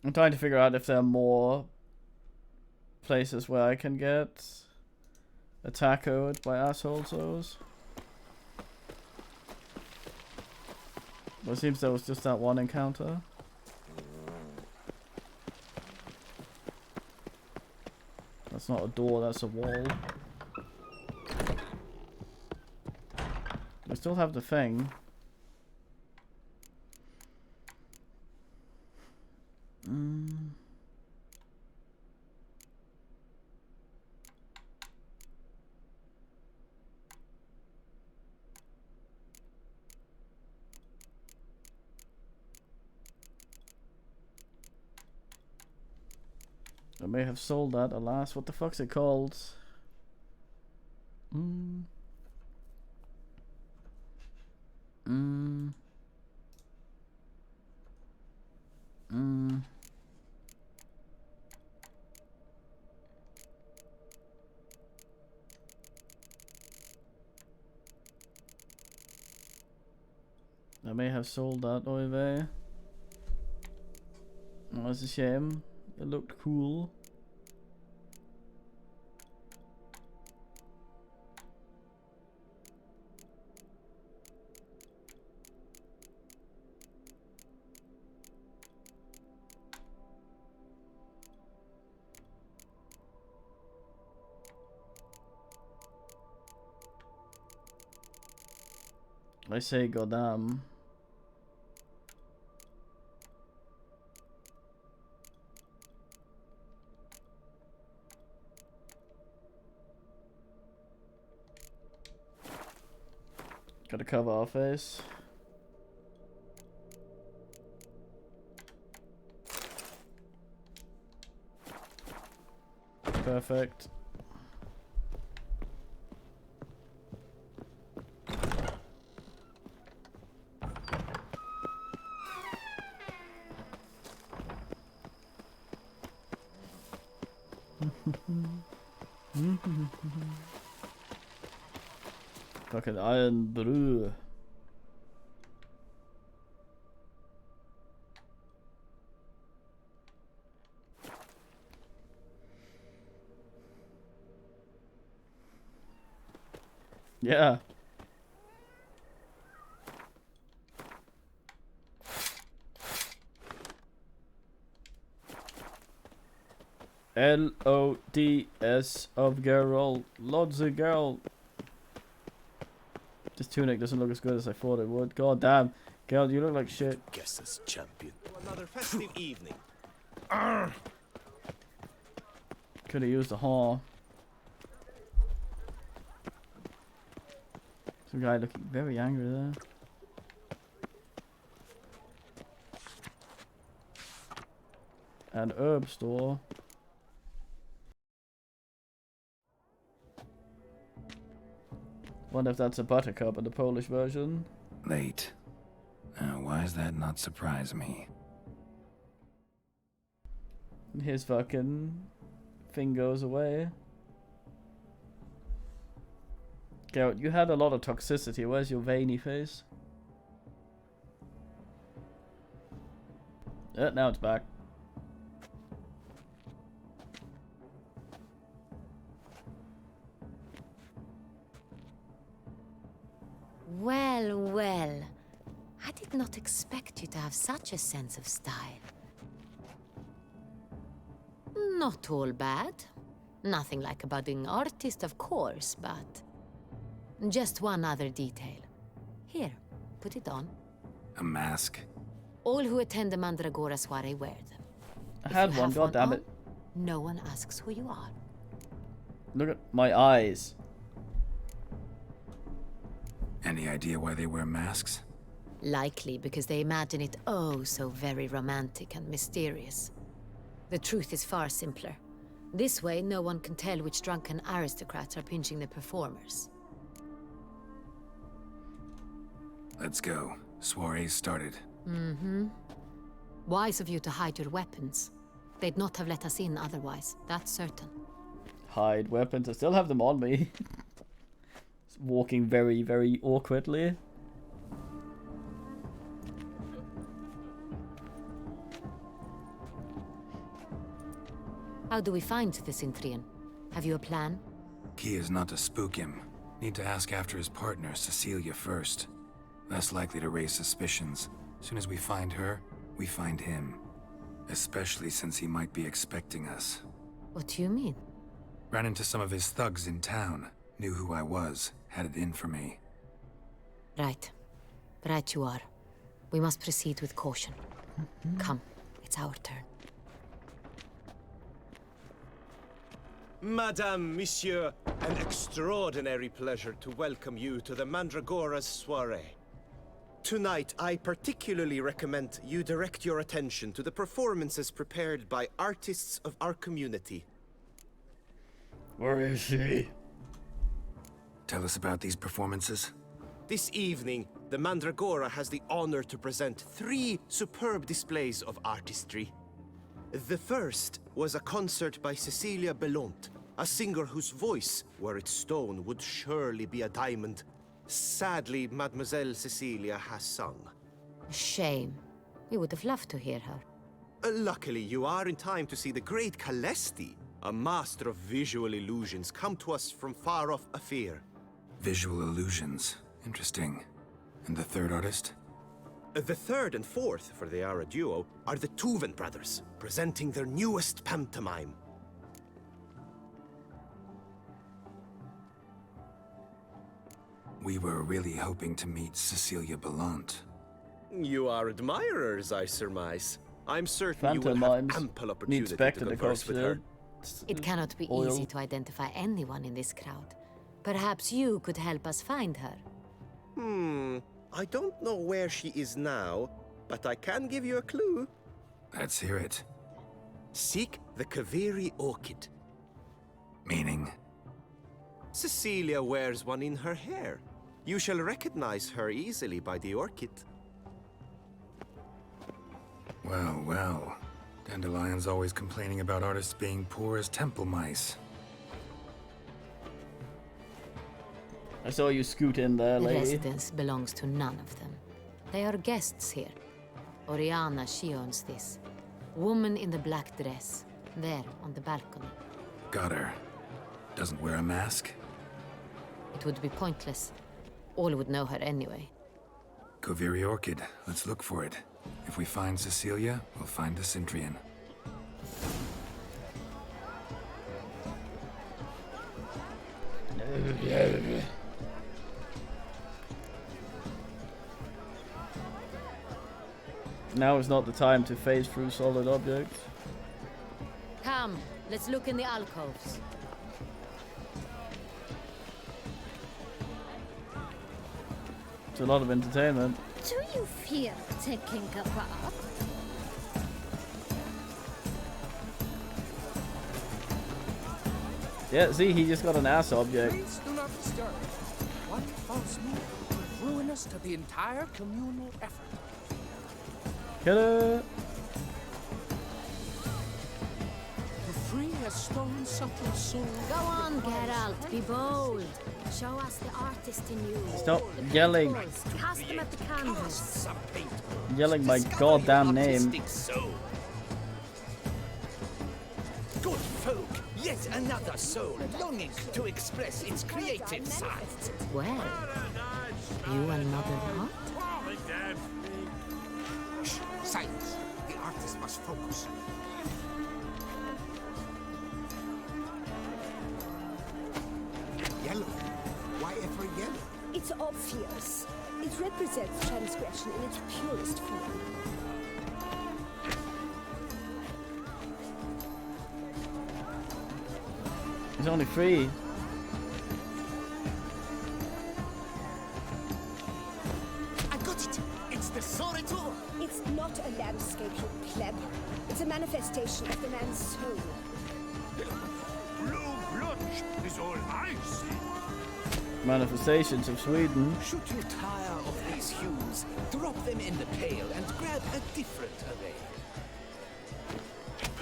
I'm trying to figure out if there are more places where I can get attacked by asshole souls. Well, it seems there was just that one encounter. That's not a door, that's a wall. We still have the thing. I may have sold that, alas. What the fuck's it called? I may have sold that over. Oh, that's a shame. It looked cool. I say goddamn. Gotta cover our face. Perfect. Fucking iron brew. Yeah. LODS of girl. Lots of girl. This tunic doesn't look as good as I thought it would. God damn. Girl, you look like shit. Guess as champion. Another festive evening. Could have used a haw. Some guy looking very angry there. An herb store. Wonder if that's a buttercup in the Polish version. Late. Why does that not surprise me? His fucking thing goes away. Garrett, you had a lot of toxicity. Where's your veiny face? Now it's back. Well, well. I did not expect you to have such a sense of style. Not all bad. Nothing like a budding artist, of course, but... just one other detail. Here, put it on. A mask? All who attend the Mandragora soiree wear them. I had one, god damn it. No one asks who you are. Look at my eyes. Any idea why they wear masks? Likely because they imagine it oh so very romantic and mysterious. The truth is far simpler. This way, no one can tell which drunken aristocrats are pinching the performers. Let's go. Soiree's started. Mm-hmm. Wise of you to hide your weapons. They'd not have let us in otherwise, that's certain. Hide weapons. I still have them on me. Walking very, very awkwardly. How do we find the Cintrian? Have you a plan? Key is not to spook him. Need to ask after his partner, Cecilia, first. Less likely to raise suspicions. Soon as we find her, we find him. Especially since he might be expecting us. What do you mean? Ran into some of his thugs in town. Knew who I was. Had it in for me. Right. Right you are. We must proceed with caution. Come, it's our turn. Madame, Monsieur, an extraordinary pleasure to welcome you to the Mandragora's soiree. Tonight, I particularly recommend you direct your attention to the performances prepared by artists of our community. Where is she? Tell us about these performances. This evening, the Mandragora has the honor to present 3 superb displays of artistry. The first was a concert by Cecilia Belont, a singer whose voice, were it stone, would surely be a diamond. Sadly, Mademoiselle Cecilia has sung. Shame. We would have loved to hear her. Luckily, you are in time to see the great Calesti, a master of visual illusions, come to us from far off Afir. Visual illusions. Interesting. And the third artist? The third and fourth, for they are a duo, are the Tuven brothers, presenting their newest pantomime. We were really hoping to meet Cecilia Belont. You are admirers, I surmise. I'm certain you will have Pantomimes ample need opportunity to spectacle converse with her. It cannot be Oil. easy to identify anyone in this crowd. Perhaps you could help us find her. I don't know where she is now, but I can give you a clue. Let's hear it. Seek the Kaviri orchid. Meaning? Cecilia wears one in her hair. You shall recognize her easily by the orchid. Well, well. Dandelion's always complaining about artists being poor as temple mice. I saw you scoot in there, The lady. residence belongs to none of them. They are guests here. Oriana, she owns this. Woman in the black dress. There, on the balcony. Got her. Doesn't wear a mask? It would be pointless. All would know her anyway. Kaviri Orchid. Let's look for it. If we find Cecilia, we'll find the Cintrian. Now is not the time to phase through solid objects. Come, let's look in the alcoves. It's a lot of entertainment. Do you fear taking a bath? Yeah, see, he just got an ass object. Please do not disturb. One false move will ruin us to the entire communal effort. Kill it. To free a stone subtle soul. Go on, Geralt, be bold. Show us the artist in you. Stop yelling. Cast them at the canvas. Yelling my goddamn name. Good folk, yet another soul longing to express its creative side. Well, you another heart? Shh, silence. The artist must focus. Yellow. Why ever yellow? It's obvious. It represents transgression in its purest form. He's only 3. I got it! It's the Soritor! It's not a landscape, you pleb. It's a manifestation of the man's soul. Blue blood is all I see. Manifestations of Sweden. Should you tire of these hues, drop them in the pail and grab a different array.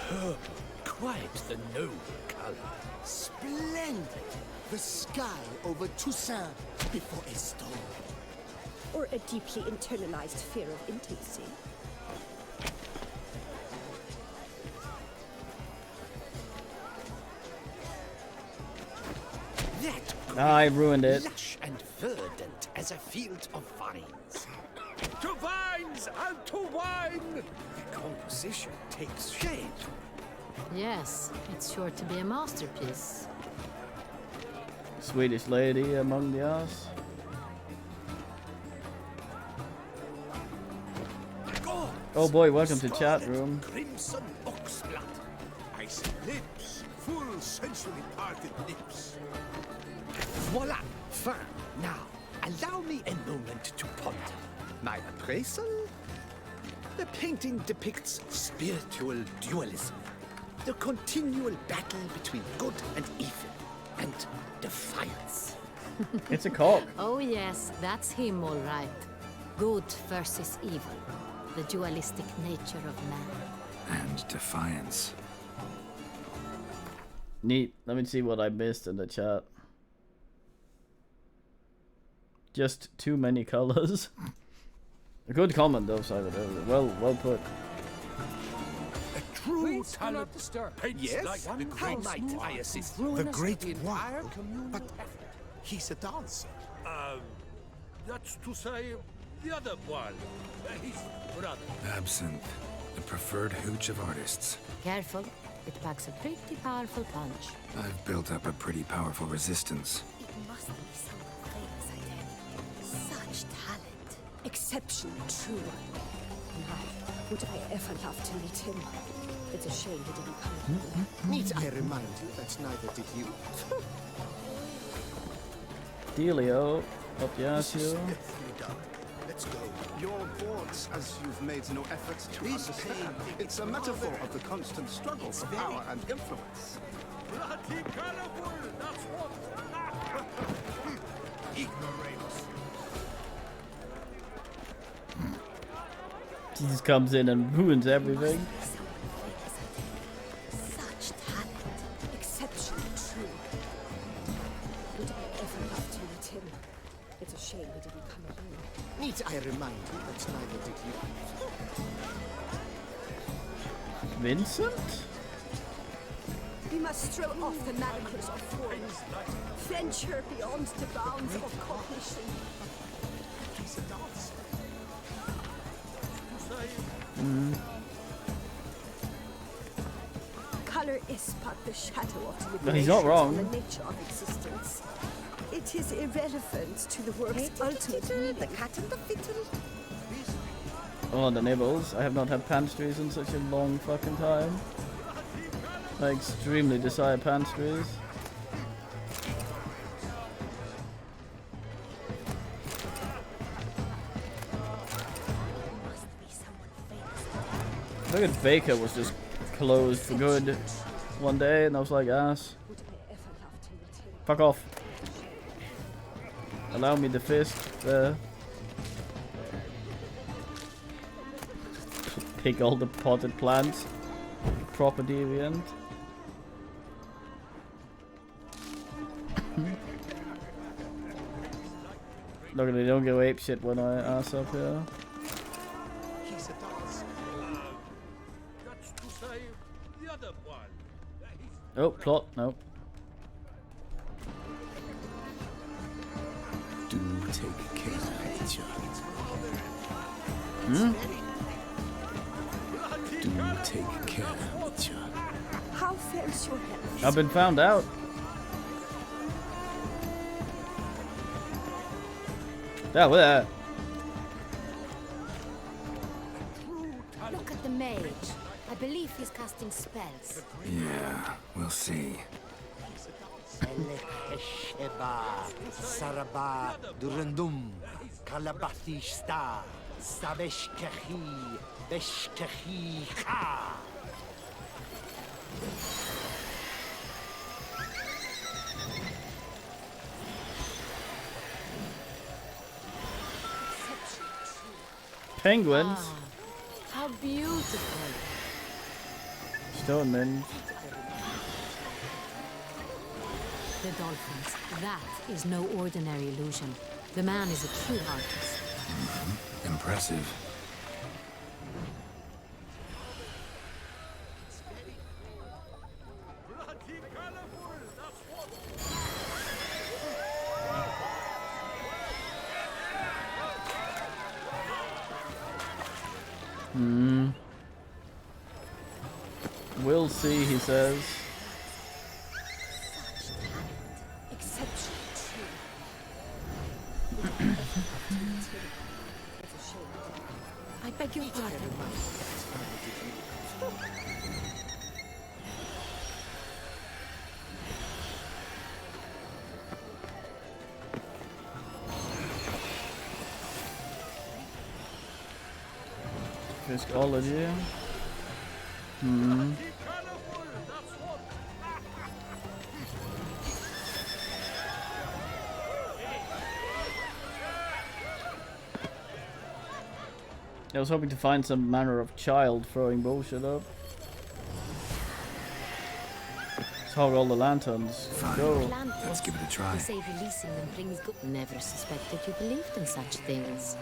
Purple, quite the noble color. Splendid! The sky over Toussaint before a storm. Or a deeply internalized fear of intimacy. I ruined it. Lush and verdant as a field of vines. To vines and to wine! The composition takes shape. Yes, it's sure to be a masterpiece. Swedish lady among the us. Oh boy, welcome to chat room. Crimson oxblood. Icy lips. Full sensually parted lips. Voila! Fine. Now, allow me a moment to ponder. My appraisal? The painting depicts spiritual dualism. The continual battle between good and evil. And defiance. It's a cock. Oh yes, that's him all right. Good versus evil. The dualistic nature of man. And defiance. Neat. Let me see what I missed in the chat. Just too many colors. A good comment though, Simon. Well put. A true Please do talent not disturb. paints Yes? like the How great might I assist? The great the one. entire communal But effort. he's a dancer. That's to say, the other one. His brother. Absinthe, the preferred hooch of artists. Careful, it packs a pretty powerful punch. I've built up a pretty powerful resistance. It must be someone famous, I tell you. Such talent. Exceptional, true. My, would I ever love to meet him? It's a shame he didn't come. Need I remind you that neither did you? Delio, Opiacio. Swiftly done. Let's go. Your boards, as you've made no effort to understand. It's a metaphor of the constant struggle for power and influence. Bloody colorful, that's what. Ignoramus. He just comes in and ruins everything. Such talent. Exceptional, true. Would I ever love to meet him? It's a shame he didn't come alone. Need I remind you that neither did you? Vincent? We must throw off the manacles of forms. Venture beyond the bounds of cognition. He's a dancer. Color is but the shadow of the No, he's not wrong. the nature of existence. It is irrelevant to the work's ultimate meaning. The cat and the fiddle. Oh, the nibbles. I have not had pastries in such a long fucking time. I extremely desire pastries. Look at Baker was just closed for good one day, and I was like, ass. Fuck off. Allow me the fist there. Pick all the potted plants. Proper deviant. Look, they don't go ape shit when I ass up here. He's a dancer. That's to say, the other one. Oh, plot, no. Do take care, Major. Hmm? Do take care, Major. How fares your health? I've been found out. Yeah, what that? Look at the mage. I believe he's casting spells. Yeah, we'll see. Sheba, Saraba, Durandum, Kalabathista, Sabeshkahi, Beshkahi Ha. Penguins? Ah, how beautiful. Stone men. The dolphins. That is no ordinary illusion. The man is a true artist. Impressive. We'll see, he says. I beg your pardon. Fiskology. I was hoping to find some manner of child throwing bullshit up. Let's hog all the lanterns. Fine. Go. Let's give it a try. They say releasing them brings good. Never suspected you believed in such things.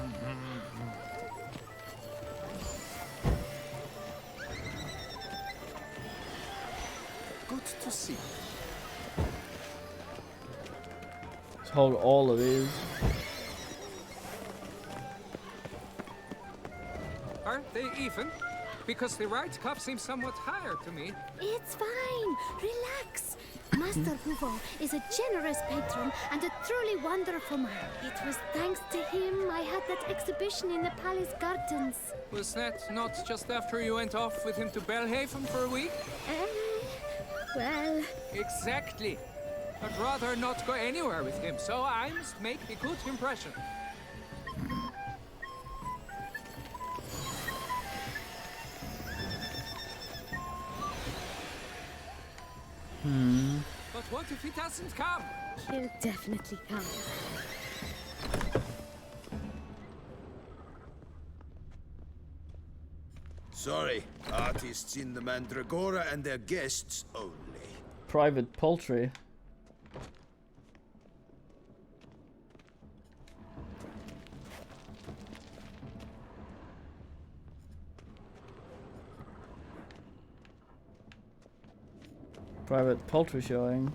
Good to see. Let's hog all of these. Aren't they even? Because the right cup seems somewhat higher to me. It's fine. Relax. Master Huvo is a generous patron and a truly wonderful man. It was thanks to him I had that exhibition in the palace gardens. Was that not just after you went off with him to Belhaven for a week? Well... Exactly. I'd rather not go anywhere with him, so I must make a good impression. But what if he doesn't come? He'll definitely come. Sorry, artists in the Mandragora and their guests only. Private poultry. Private poultry showing.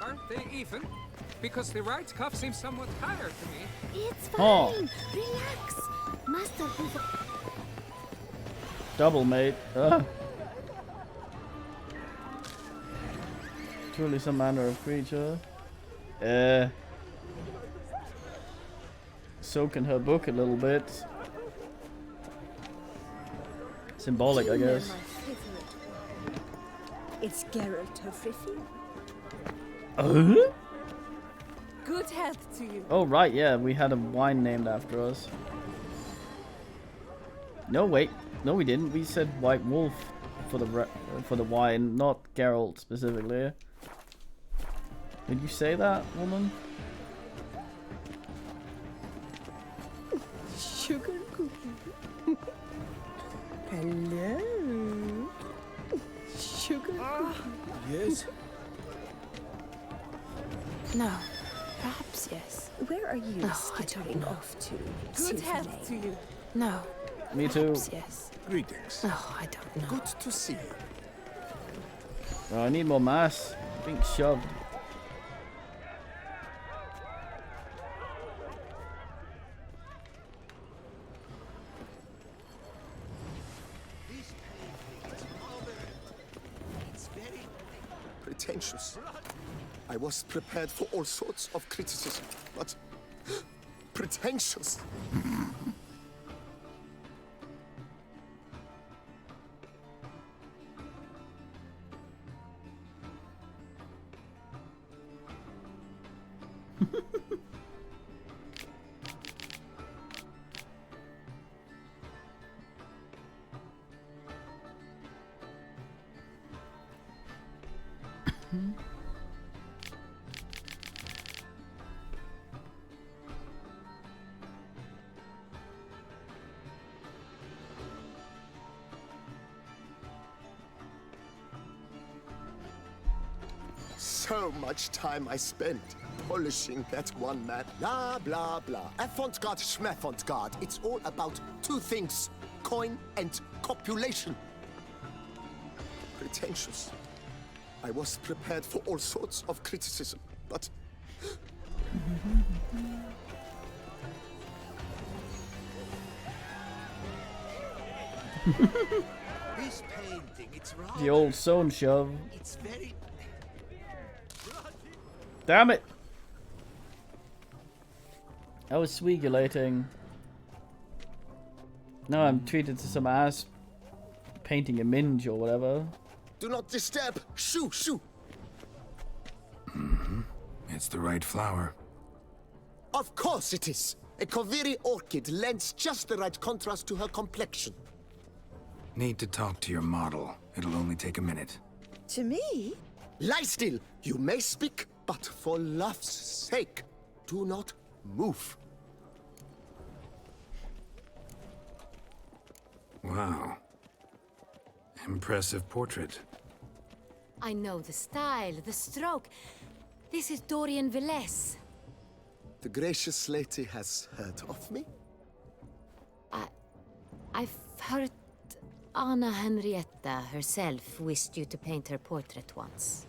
Aren't they even? Because the right cuff seems somewhat higher to me. It's fine. Oh. Relax. Master Huvo... Double mate. Truly some manner of creature. Soaking her book a little bit. Symbolic, I guess. It's Geralt of Uh-huh. Good health to you. Oh right, yeah, we had a wine named after us. No, wait, no, we didn't. We said White Wolf for the wine, not Geralt specifically. Did you say that, woman? Sugar cookie. Hello. Sugar cookie. Yes? No. Perhaps yes. Where are you No, skittering off to? Good Susan health May? to you. No. Me too. Perhaps yes. Greetings. No, I don't know. Good to see you. Oh, I need more mass. I'm being shoved. It's very pretentious. I was prepared for all sorts of criticism, but pretentious. So much time I spent polishing that one man. Blah, blah, blah. Avant-garde, schmavant-garde. It's all about two things. Coin and copulation. Pretentious. I was prepared for all sorts of criticism, but... This painting, it's rather... The old stone shove. It's very... Damn it! I was swigulating. Now I'm treated to some ass painting a minge or whatever. Do not disturb! Shoo, shoo! It's the right flower. Of course it is! A Koviri orchid lends just the right contrast to her complexion. Need to talk to your model. It'll only take a minute. To me? Lie still! You may speak, but for love's sake, do not move. Wow. Impressive portrait. I know the style, the stroke. This is Dorian Velez. The gracious lady has heard of me? I've heard Anna Henrietta herself wished you to paint her portrait once.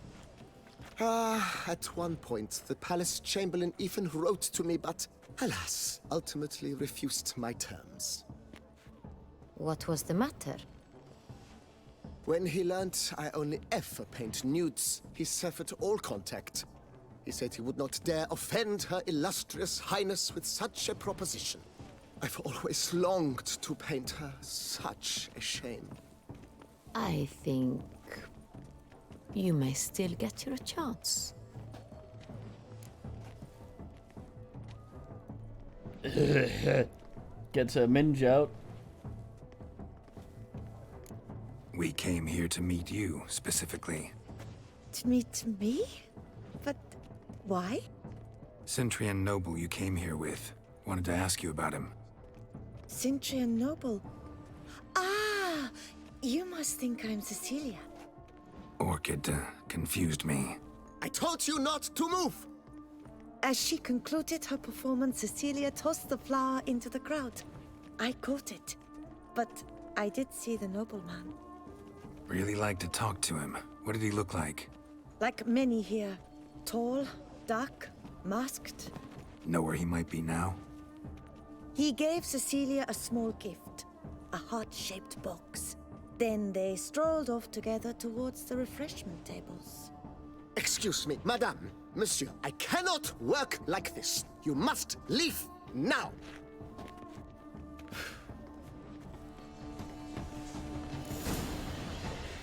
At one point, the palace chamberlain even wrote to me, but alas, ultimately refused my terms. What was the matter? When he learned I only ever paint nudes, he severed all contact. He said he would not dare offend her illustrious highness with such a proposition. I've always longed to paint her. Such a shame. I think you may still get your chance. Gets her minge out. We came here to meet you, specifically. To meet me? But why? Centrian Noble you came here with. Wanted to ask you about him. Centrian Noble. Ah! You must think I'm Cecilia. Orchid confused me. I told you not to move! As she concluded her performance, Cecilia tossed the flower into the crowd. I caught it, but I did see the nobleman. Really like to talk to him. What did he look like? Like many here. Tall, dark, masked. Know where he might be now? He gave Cecilia a small gift, a heart-shaped box. Then they strolled off together towards the refreshment tables. Excuse me, madame, monsieur, I cannot work like this. You must leave now.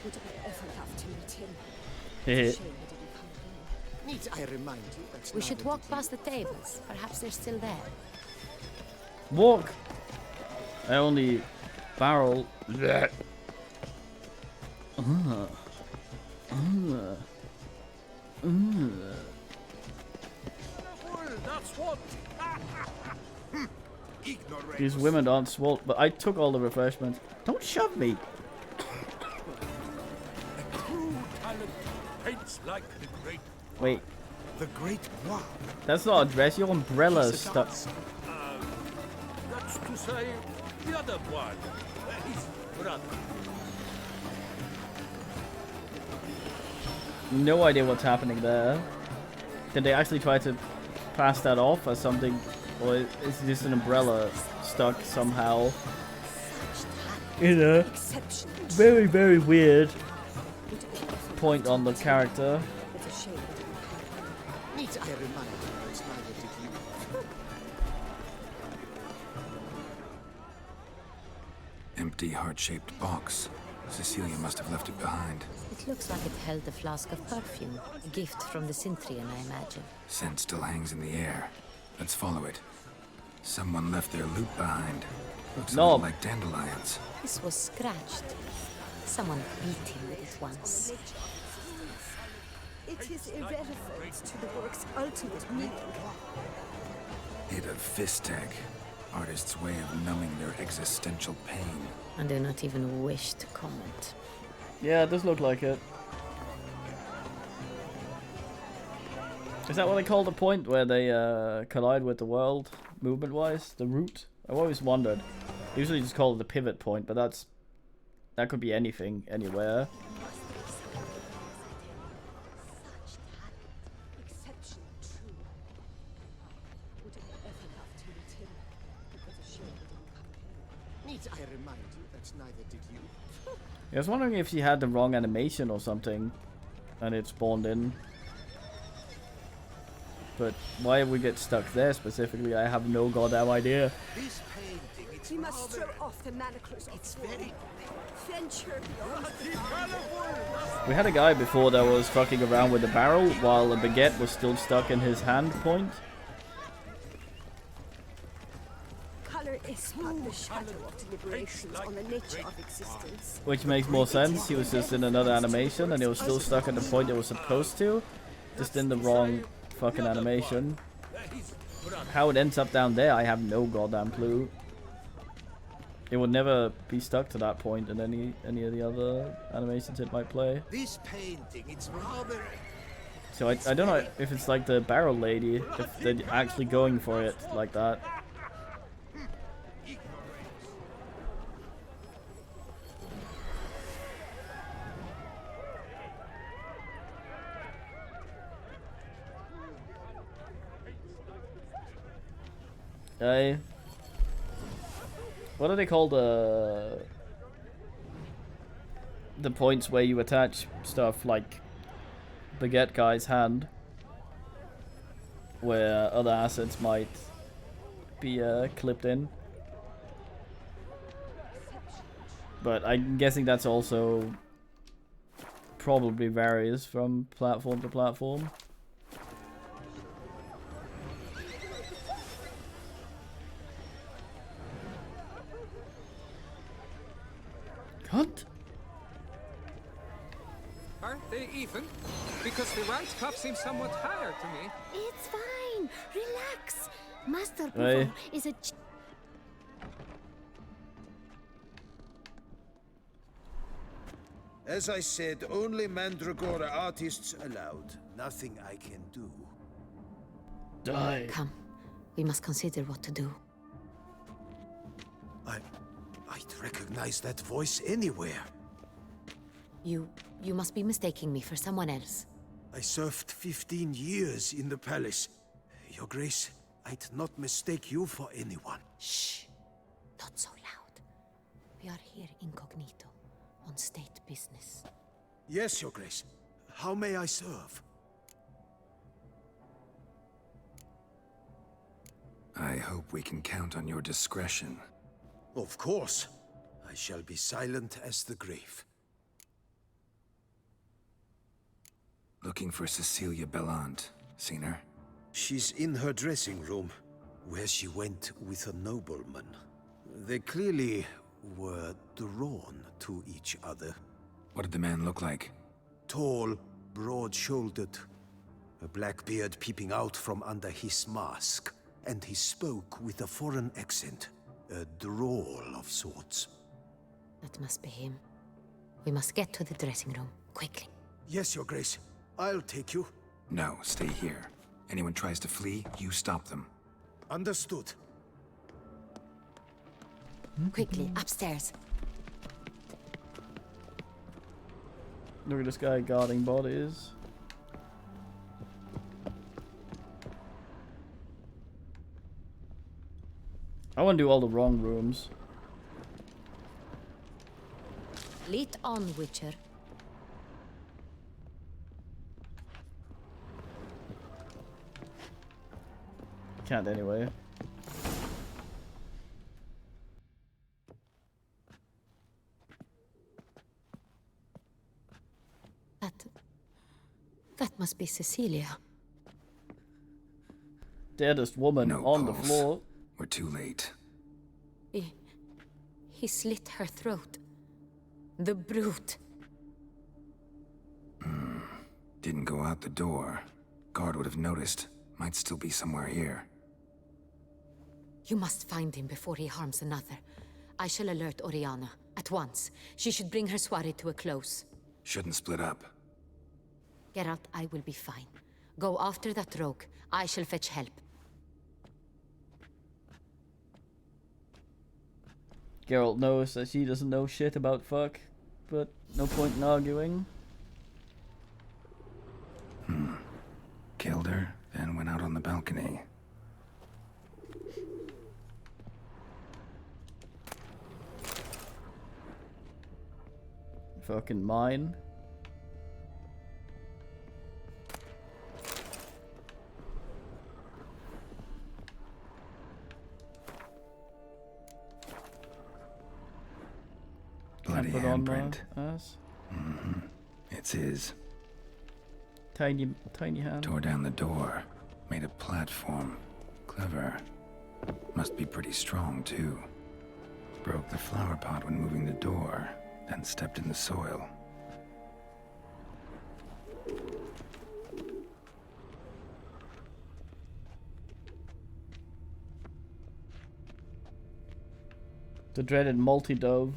Would I ever have to meet him? Hehe. Need I remind you that We should walk past the tables. Perhaps they're still there. Walk! I only barrel. Blech. That's what. These women aren't swole, but I took all the refreshments. Don't shove me! A true talent paints like the great. Wait, The great one. that's not a dress, your umbrella stuck. That's to say, the other one. His brother. No idea what's happening there. Did they actually try to pass that off as something, or is this an umbrella stuck somehow? You know, very, very weird point on the character. Need I remind you that neither did you. Empty heart-shaped box. Cecilia must have left it behind. It looks like it held a flask of perfume. A gift from the Cintrian, I imagine. Scent still hangs in the air. Let's follow it. Someone left their loot behind. Looks a No. little like dandelions. This was scratched. Someone beat him with it once. It is irrelevant to the work's ultimate meaning. Hit a fist tag. Artist's way of numbing their existential pain. And do not even wish to comment. Yeah, it does look like it. Is that what they call the point where they collide with the world, movement-wise? The root? I've always wondered. Usually just call it the pivot point, but that could be anything, anywhere. Need Need I remind you that neither did you? I was wondering if she had the wrong animation or something, and it spawned in. But why we get stuck there specifically, I have no goddamn idea. This painting, it's We must throw off the manacles of war. Venture beyond the bounds. We had a guy before that was fucking around with the barrel while the baguette was still stuck in his hand point. Color is but the shadow of deliberations on the nature of existence. Which makes more sense. He was just in another animation and it was still stuck at the point it was supposed to. Just in the wrong fucking animation. How it ends up down there, I have no goddamn clue. It would never be stuck to that point in any of the other animations it might play. This painting, it's rather... So I don't know if it's like the barrel lady, if they're actually going for it like that. What do they call the points where you attach stuff like Baguette Guy's hand, where other assets might be clipped in? But I'm guessing that's also probably varies from platform to platform. Cunt? Aren't they even? Because the White Cup seems somewhat higher to me. It's fine. Relax. Master Hey. Bufo is a... As I said, only Mandragora artists allowed. Nothing I can do. Die. Come, we must consider what to do. I'd recognize that voice anywhere. You must be mistaking me for someone else. I served 15 years in the palace. Your Grace, I'd not mistake you for anyone. Shh. Not so loud. We are here incognito, on state business. Yes, Your Grace. How may I serve? I hope we can count on your discretion. Of course. I shall be silent as the grave. Looking for Cecilia Bellant. Seen her? She's in her dressing room, where she went with a nobleman. They clearly were drawn to each other. What did the man look like? Tall, broad-shouldered, a black beard peeping out from under his mask, and he spoke with a foreign accent, a drawl of sorts. That must be him. We must get to the dressing room, quickly. Yes, Your Grace. I'll take you. No, stay here. Anyone tries to flee, you stop them. Understood. Quickly, upstairs. Look at this guy guarding bodies. I want to do all the wrong rooms. Lead on, Witcher. Can't anyway. That must be Cecilia. Deadest woman No on pulse. the floor. We're too late. He slit her throat. The brute. Didn't go out the door. Guard would have noticed. Might still be somewhere here. You must find him before he harms another. I shall alert Oriana. At once. She should bring her soirée to a close. Shouldn't split up. Geralt, I will be fine. Go after that rogue. I shall fetch help. Geralt knows that she doesn't know shit about fuck, but no point in arguing. Killed her, then went out on the balcony. Fucking mine. Bloody Put on my handprint. ass. It's his. Tiny hand. Tore down the door. Made a platform. Clever. Must be pretty strong, too. Broke the flower pot when moving the door, then stepped in the soil. The dreaded multi-dove.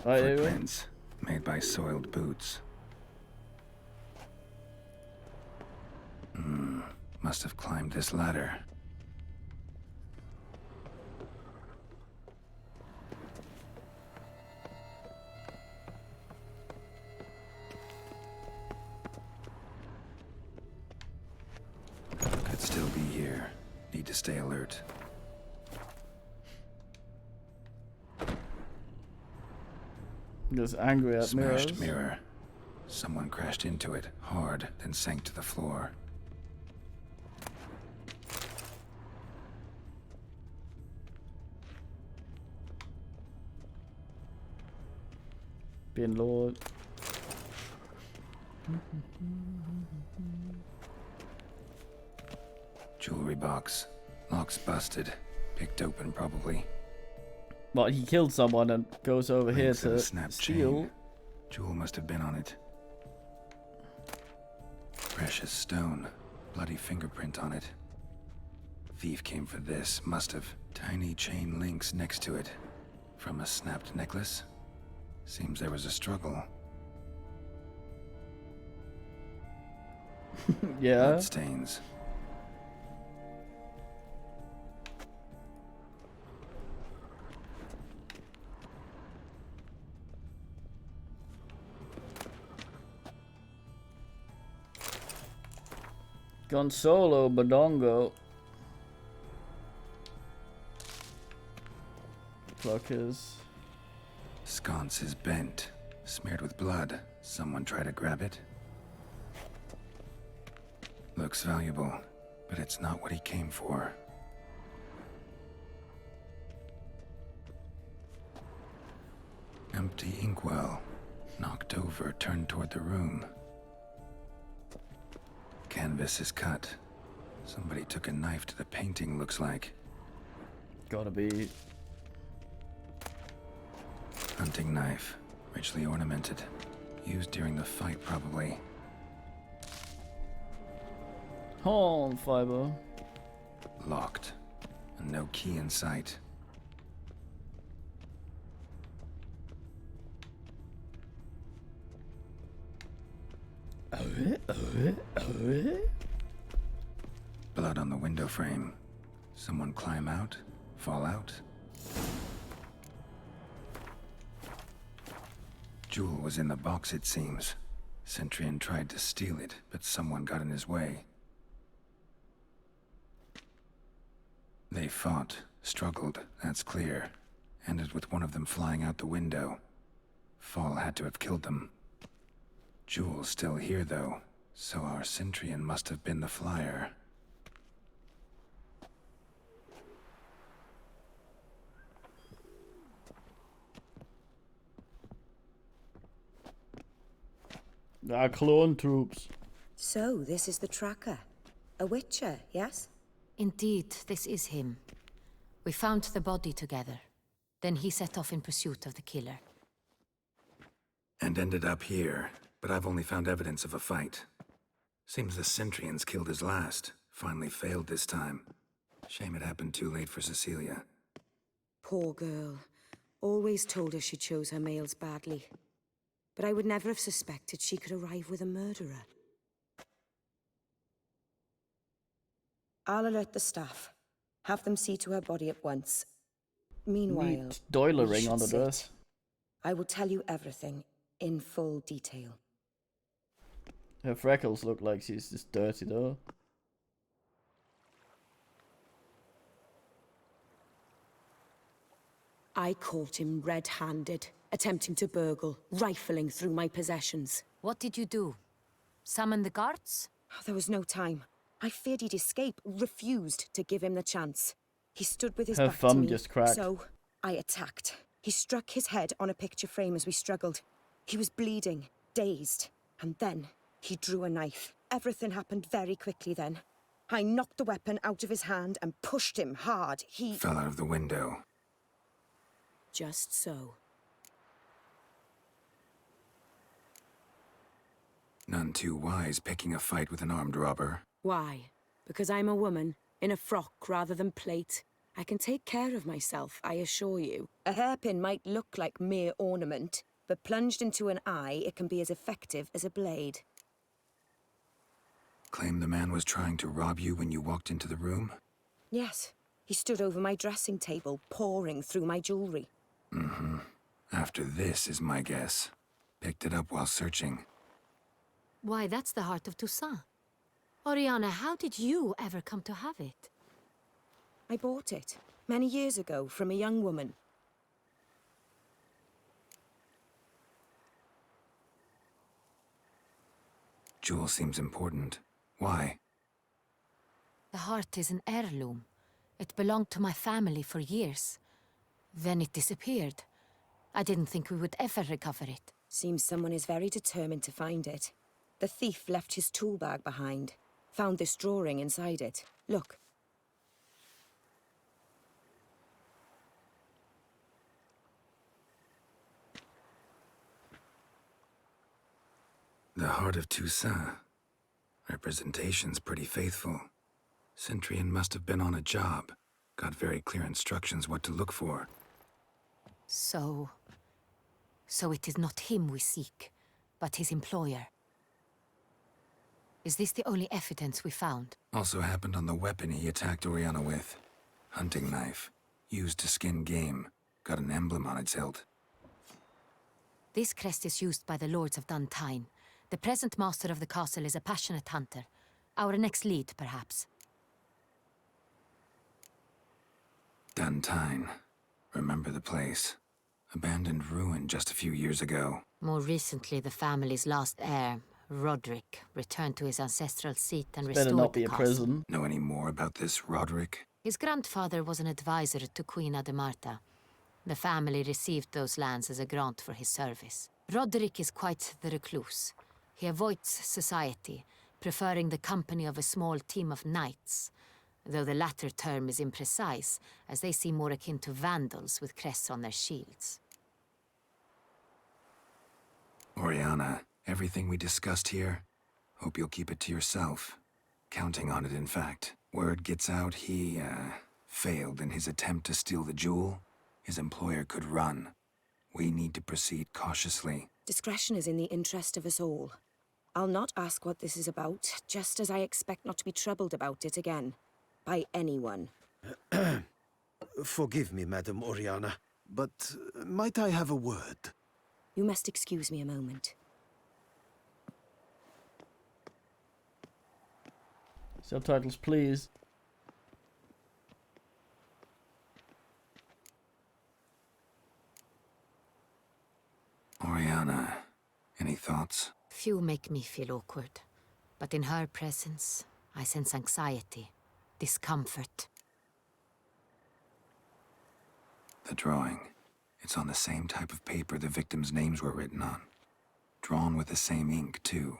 Right, there we go. Footprints made by soiled boots. Must have climbed this ladder. Could still be here. Need to stay alert. Just angry at Smashed mirrors. mirror. Someone crashed into it hard, then sank to the floor. Being Lord. Jewelry box. Lock's busted. Picked open, probably. Well, he killed someone and goes over here Links of to a snap steal. chain. Jewel must have been on it. Precious stone. Bloody fingerprint on it. Thief came for this. Must have. Tiny chain links next to it. From a snapped necklace? Seems there was a struggle. Yeah. Bloodstains. Gonzalo Badongo. Fuckers. Sconce is bent. Smeared with blood. Someone try to grab it? Looks valuable, but it's not what he came for. Empty inkwell. Knocked over, turned toward the room. Canvas is cut. Somebody took a knife to the painting, looks like. Gotta be. Hunting knife. Richly ornamented. Used during the fight, probably. Horn fiber. Locked. And no key in sight. Blood on the window frame. Someone climb out? Fall out? Jewel was in the box, it seems. Centurion tried to steal it, but someone got in his way. They fought, struggled, that's clear. Ended with one of them flying out the window. Fall had to have killed them. Jewel's still here, though, so our Centurion must have been the flyer. Our clone troops. So, this is the tracker. A witcher, yes? Indeed, this is him. We found the body together. Then he set off in pursuit of the killer. And ended up here, but I've only found evidence of a fight. Seems the Centurions killed his last. Finally failed this time. Shame it happened too late for Cecilia. Poor girl. Always told her she chose her males badly. But I would never have suspected she could arrive with a murderer. I'll alert the staff. Have them see to her body at once. Meanwhile, Neat Doiler you ring should on the sit. dress. I will tell you everything in full detail. Her freckles look like she's just dirty though. I caught him red-handed, attempting to burgle, rifling through my possessions. What did you do? Summon the guards? There was no time. I feared he'd escape, refused to give him the chance. He stood with his Her back to thumb me, just cracked. so I attacked. He struck his head on a picture frame as we struggled. He was bleeding, dazed, and then he drew a knife. Everything happened very quickly then. I knocked the weapon out of his hand and pushed him hard. He fell out of the window. Just so. None too wise picking a fight with an armed robber. Why? Because I'm a woman, in a frock rather than plate. I can take care of myself, I assure you. A hairpin might look like mere ornament, but plunged into an eye, it can be as effective as a blade. Claim the man was trying to rob you when you walked into the room? Yes. He stood over my dressing table, pouring through my jewelry. Mm-hmm. After this is my guess. Picked it up while searching. Why, that's the heart of Toussaint. Oriana, how did you ever come to have it? I bought it, many years ago, from a young woman. Jewel seems important. Why? The heart is an heirloom. It belonged to my family for years. Then it disappeared. I didn't think we would ever recover it. Seems someone is very determined to find it. The thief left his tool bag behind. Found this drawing inside it. Look. The heart of Toussaint. Representation's pretty faithful. Centurion must have been on a job. Got very clear instructions what to look for. So it is not him we seek, but his employer. Is this the only evidence we found? Also happened on the weapon he attacked Oriana with. Hunting knife. Used to skin game. Got an emblem on its hilt. This crest is used by the Lords of Duntine. The present master of the castle is a passionate hunter. Our next lead, perhaps. Duntine. Remember the place. Abandoned ruin just a few years ago. More recently, the family's last heir, Roderick, returned to his ancestral seat and Better restored not be the a castle. prison. Know any more about this Roderick? His grandfather was an advisor to Queen Ademarta. The family received those lands as a grant for his service. Roderick is quite the recluse. He avoids society, preferring the company of a small team of knights, though the latter term is imprecise, as they seem more akin to vandals with crests on their shields. Oriana, everything we discussed here, hope you'll keep it to yourself. Counting on it, in fact. Word gets out he, failed in his attempt to steal the jewel. His employer could run. We need to proceed cautiously. Discretion is in the interest of us all. I'll not ask what this is about, just as I expect not to be troubled about it again. By anyone. Forgive me, Madam Oriana, but might I have a word? You must excuse me a moment. Subtitles, please. Oriana, any thoughts? Few make me feel awkward, but in her presence, I sense anxiety, discomfort. The drawing. It's on the same type of paper the victims' names were written on. Drawn with the same ink, too.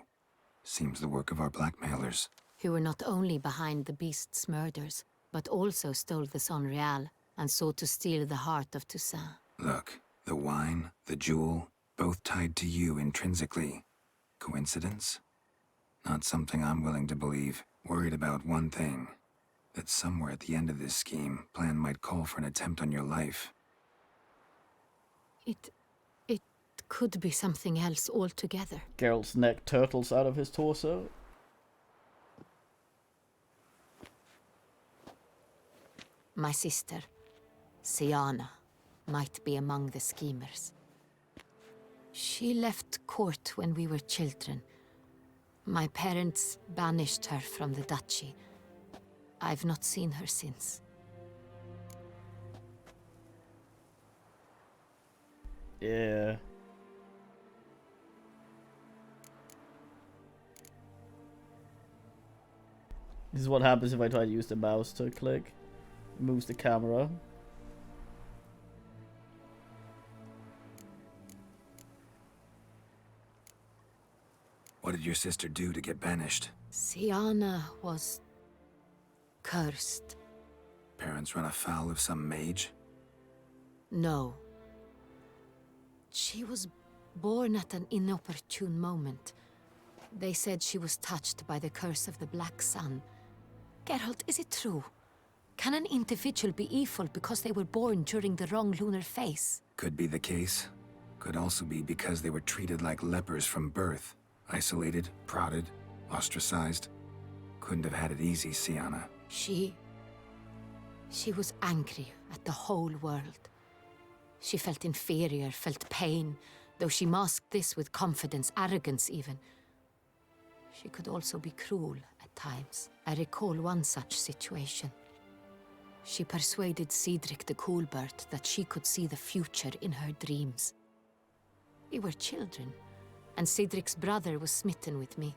Seems the work of our blackmailers. Who were not only behind the beast's murders, but also stole the Son Real and sought to steal the heart of Toussaint. Look, the wine, the jewel, both tied to you intrinsically. Coincidence? Not something I'm willing to believe. Worried about one thing. That somewhere at the end of this scheme, plan might call for an attempt on your life. It could be something else altogether. Geralt's neck turtles out of his torso. My sister, Siana, might be among the schemers. She left court when we were children. My parents banished her from the duchy. I've not seen her since. Yeah. This is what happens if I try to use the mouse to click. It moves the camera. What did your sister do to get banished? Siana was cursed. Parents run afoul of some mage? No. She was born at an inopportune moment. They said she was touched by the curse of the Black Sun. Geralt, is it true? Can an individual be evil because they were born during the wrong lunar phase? Could be the case. Could also be because they were treated like lepers from birth. Isolated, prodded, ostracized. Couldn't have had it easy, Siana. She was angry at the whole world. She felt inferior, felt pain, though she masked this with confidence, arrogance even. She could also be cruel at times. I recall one such situation. She persuaded Cedric the Coolbird that she could see the future in her dreams. We were children, and Cedric's brother was smitten with me.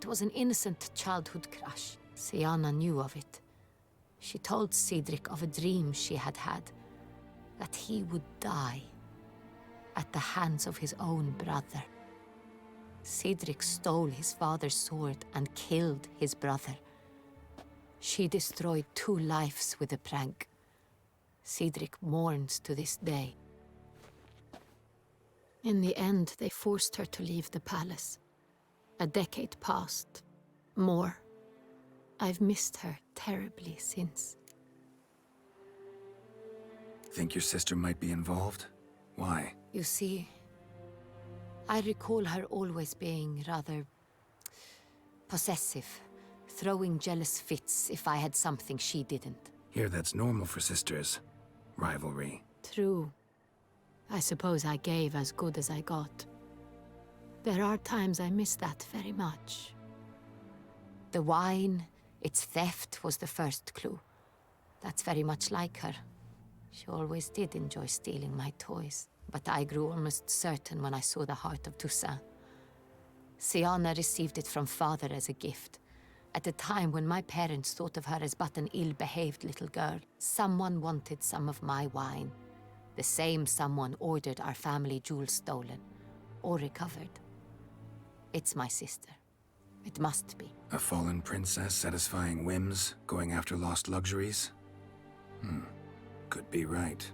It was an innocent childhood crush. Siana knew of it. She told Cedric of a dream she had had, that he would die at the hands of his own brother. Cedric stole his father's sword and killed his brother. She destroyed 2 lives with a prank. Cedric mourns to this day. In the end, they forced her to leave the palace. A decade passed. More. I've missed her terribly since. Think your sister might be involved? Why? You see, I recall her always being rather possessive, throwing jealous fits if I had something she didn't. Here, that's normal for sisters. Rivalry. True. I suppose I gave as good as I got. There are times I miss that very much. The wine, its theft, was the first clue. That's very much like her. She always did enjoy stealing my toys, but I grew almost certain when I saw the heart of Toussaint. Siana received it from father as a gift. At a time when my parents thought of her as but an ill-behaved little girl, someone wanted some of my wine. The same someone ordered our family jewels stolen, or recovered. It's my sister. It must be. A fallen princess satisfying whims, going after lost luxuries? Could be right.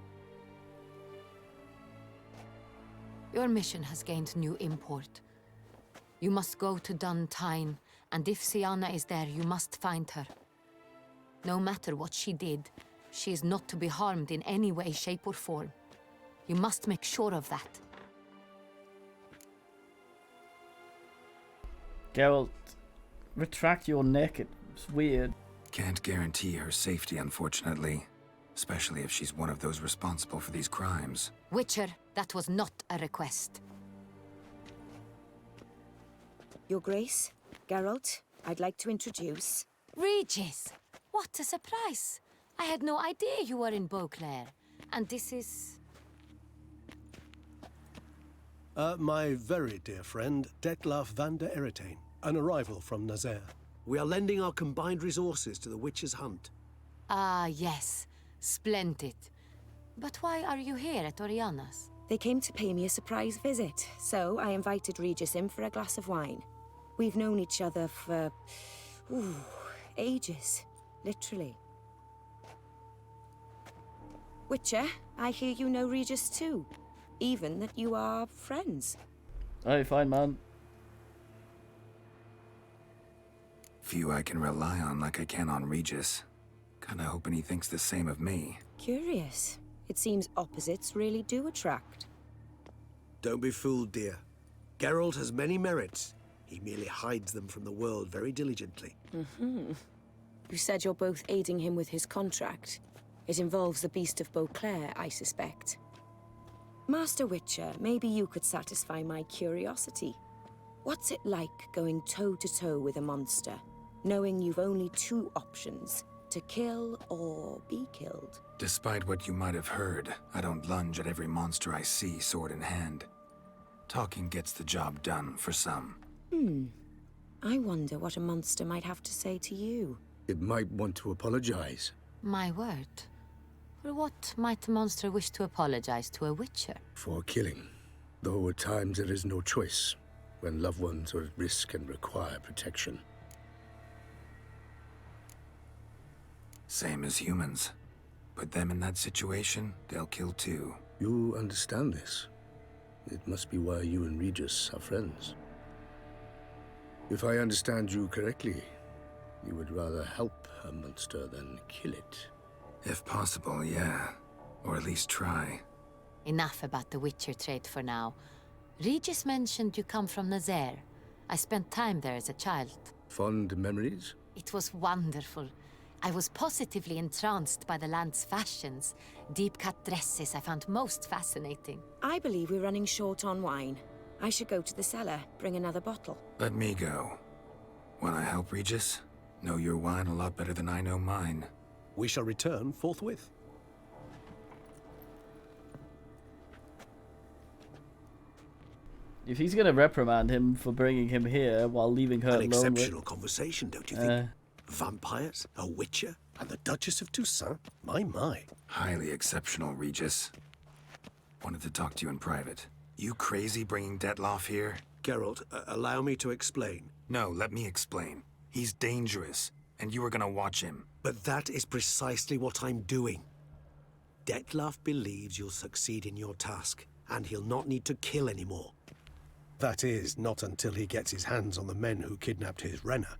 Your mission has gained new import. You must go to Dun Tine, and if Siana is there, you must find her. No matter what she did, she is not to be harmed in any way, shape, or form. You must make sure of that. Geralt, retract your neck. It's weird. Can't guarantee her safety, unfortunately. Especially if she's one of those responsible for these crimes. Witcher, that was not a request. Your Grace, Geralt, I'd like to introduce... Regis! What a surprise! I had no idea you were in Beauclair. And this is... My very dear friend, Detlaf van der Eretain, an arrival from Nazaire. We are lending our combined resources to the Witcher's hunt. Ah, yes. Splendid. But why are you here at Oriana's? They came to pay me a surprise visit, so I invited Regis in for a glass of wine. We've known each other for... ages. Literally. Witcher, I hear you know Regis too. Even that you are friends. Hey, fine, man. Few I can rely on like I can on Regis. Kinda hoping he thinks the same of me. Curious. It seems opposites really do attract. Don't be fooled, dear. Geralt has many merits. He merely hides them from the world very diligently. You said you're both aiding him with his contract. It involves the Beast of Beauclair, I suspect. Master Witcher, maybe you could satisfy my curiosity. What's it like going toe-to-toe with a monster, knowing you've only 2 options, to kill or be killed? Despite what you might have heard, I don't lunge at every monster I see sword in hand. Talking gets the job done for some. I wonder what a monster might have to say to you. It might want to apologize. My word. For what might a monster wish to apologize to a witcher? For killing. Though at times there is no choice, when loved ones are at risk and require protection. Same as humans. Put them in that situation, they'll kill too. You understand this. It must be why you and Regis are friends. If I understand you correctly, you would rather help a monster than kill it. If possible, yeah. Or at least try. Enough about the witcher trade for now. Regis mentioned you come from Nazaire. I spent time there as a child. Fond memories? It was wonderful. I was positively entranced by the land's fashions. Deep-cut dresses I found most fascinating. I believe we're running short on wine. I should go to the cellar, bring another bottle. Let me go. Wanna help, Regis? Know your wine a lot better than I know mine. We shall return forthwith. If he's gonna reprimand him for bringing him here while leaving her An alone exceptional with... conversation, don't you think? Vampires, a witcher, and the Duchess of Toussaint? My. Highly exceptional, Regis. Wanted to talk to you in private. You crazy bringing Detloff here? Geralt, allow me to explain. No, let me explain. He's dangerous, and you were gonna watch him. But that is precisely what I'm doing. Detlaff believes you'll succeed in your task, and he'll not need to kill anymore. That is, not until he gets his hands on the men who kidnapped his Renna.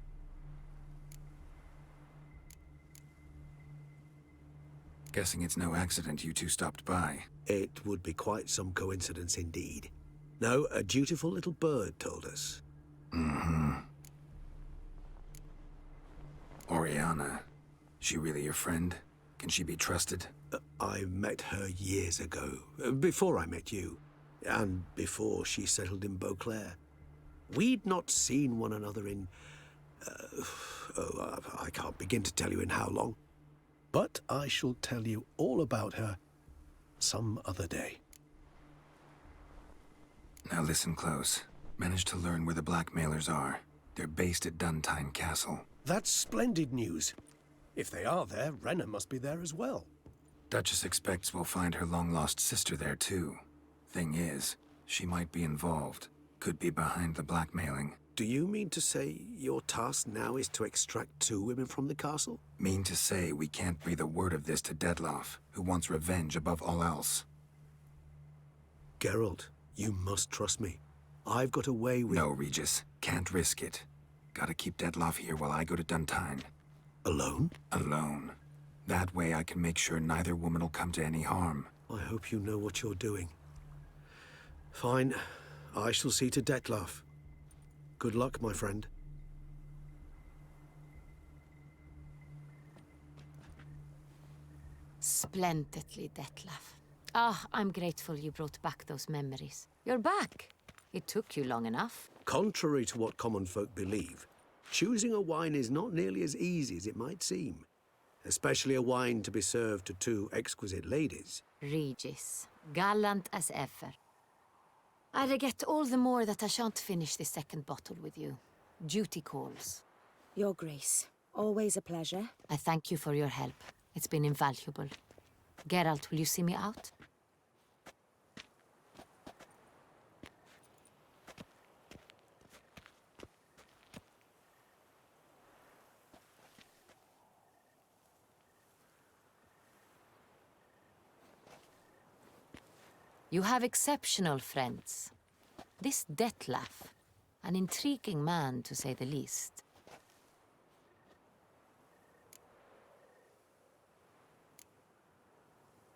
Guessing it's no accident you two stopped by. It would be quite some coincidence indeed. No, a dutiful little bird told us. Oriana. She really your friend? Can she be trusted? I met her years ago, before I met you, and before she settled in Beauclair. We'd not seen one another in... I can't begin to tell you in how long. But I shall tell you all about her some other day. Now listen close. Managed to learn where the blackmailers are. They're based at Duntine Castle. That's splendid news. If they are there, Renna must be there as well. Duchess expects we'll find her long-lost sister there, too. Thing is, she might be involved. Could be behind the blackmailing. Do you mean to say your task now is to extract 2 women from the castle? Mean to say we can't breathe a word of this to Detloff, who wants revenge above all else. Geralt, you must trust me. I've got a way with... No, Regis. Can't risk it. Gotta keep Detloff here while I go to Duntine. Alone? Alone. That way I can make sure neither woman will come to any harm. I hope you know what you're doing. Fine. I shall see to Detloff. Good luck, my friend. Splendidly, Detlaff. Ah, I'm grateful you brought back those memories. You're back. It took you long enough. Contrary to what common folk believe, choosing a wine is not nearly as easy as it might seem. Especially a wine to be served to 2 exquisite ladies. Regis, gallant as ever. I regret all the more that I shan't finish the second bottle with you. Duty calls. Your Grace, always a pleasure. I thank you for your help. It's been invaluable. Geralt, will you see me out? You have exceptional friends. This Detlaff, an intriguing man to say the least.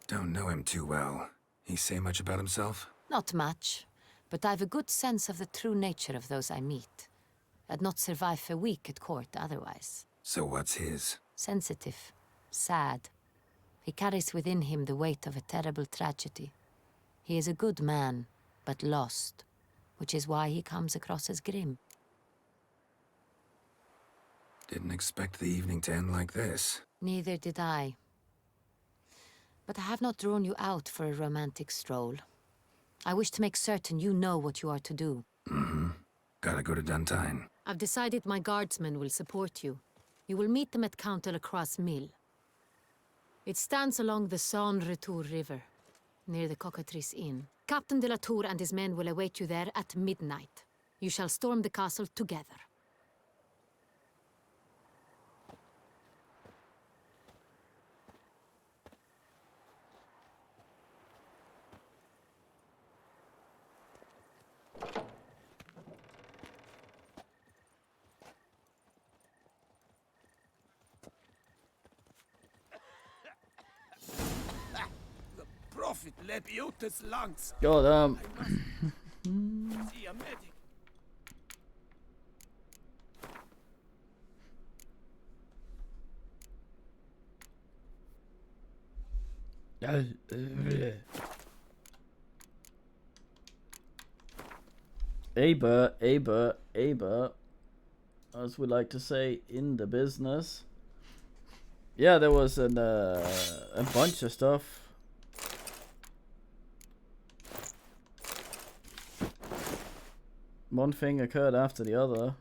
Don't know him too well. He say much about himself? Not much, but I've a good sense of the true nature of those I meet. I'd not survive a week at court otherwise. So what's his? Sensitive, sad. He carries within him the weight of a terrible tragedy. He is a good man, but lost, which is why he comes across as grim. Didn't expect the evening to end like this. Neither did I. But I have not drawn you out for a romantic stroll. I wish to make certain you know what you are to do. Mm-hmm. Gotta go to Duntine. I've decided my guardsmen will support you. You will meet them at Count Delacroix' mill. It stands along the Saône-Retour River, near the Cockatrice Inn. Captain de la Tour and his men will await you there at midnight. You shall storm the castle together. Prophet Lebiotus lungs. God, See a medic. Aber, as we like to say in the business. Yeah, there was a bunch of stuff. One thing occurred after the other.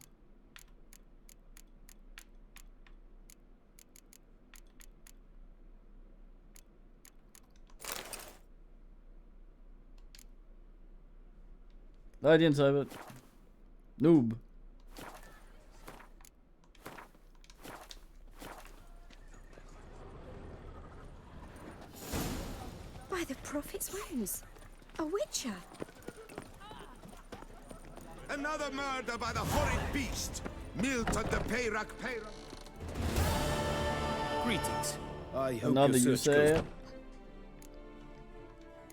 I didn't say it. Noob. By the prophet's wounds. A witcher. Another murder by the horrid beast, Milton the Peyrac. Greetings. I hope Another your you search say goes it.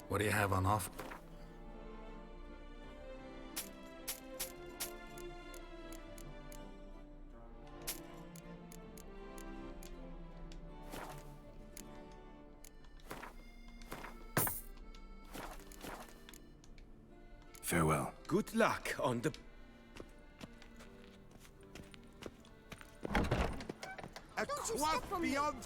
What do you have on offer? Farewell. Good luck on the... A quaff beyond...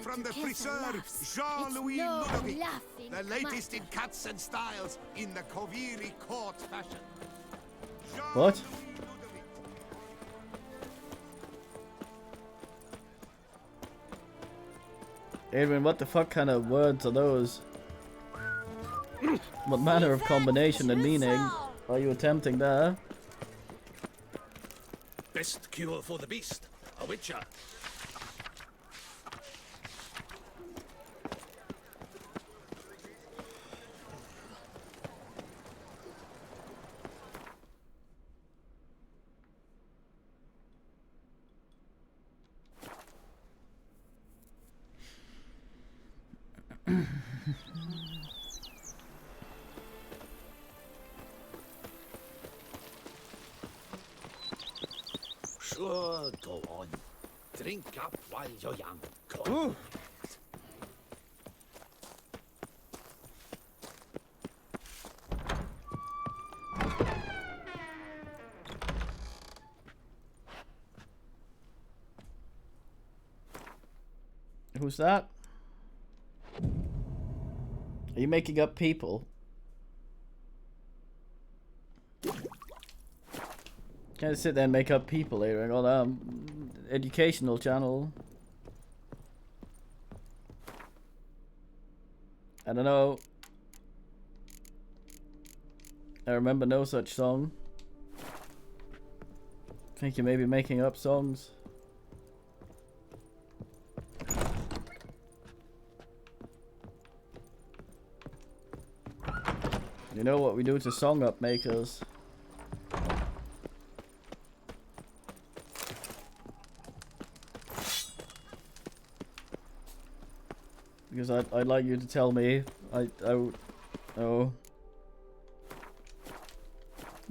From the friseur, Jean-Louis Ludovic, the latest in cuts and styles in the Koviri court fashion. What? Adrian, what the fuck kind of words are those? What manner of combination and meaning are you attempting there? Best cure for the beast, a witcher. Sure, go on. Drink up while you're young. Go on. Who's that? Are you making up people? Can't sit there and make up people here on educational channel. I don't know. I remember no such song. Think you may be making up songs. You know what we do to song up makers. Because I'd like you to tell me. Oh. Well,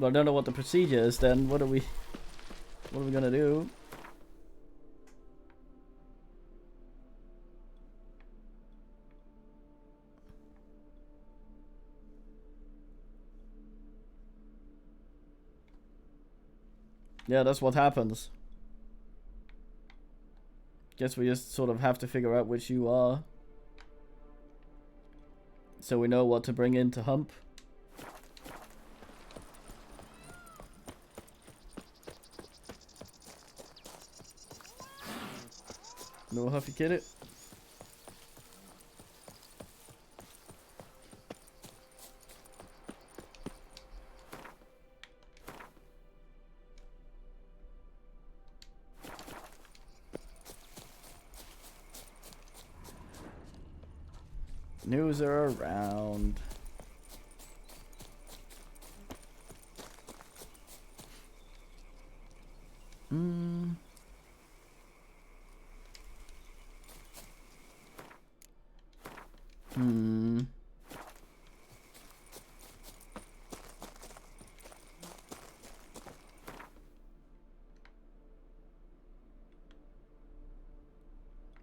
I don't know what the procedure is then. What are we gonna do? Yeah, that's what happens. Guess we just sort of have to figure out which you are. So we know what to bring in to Hump. No Huffy Kid it. News are around.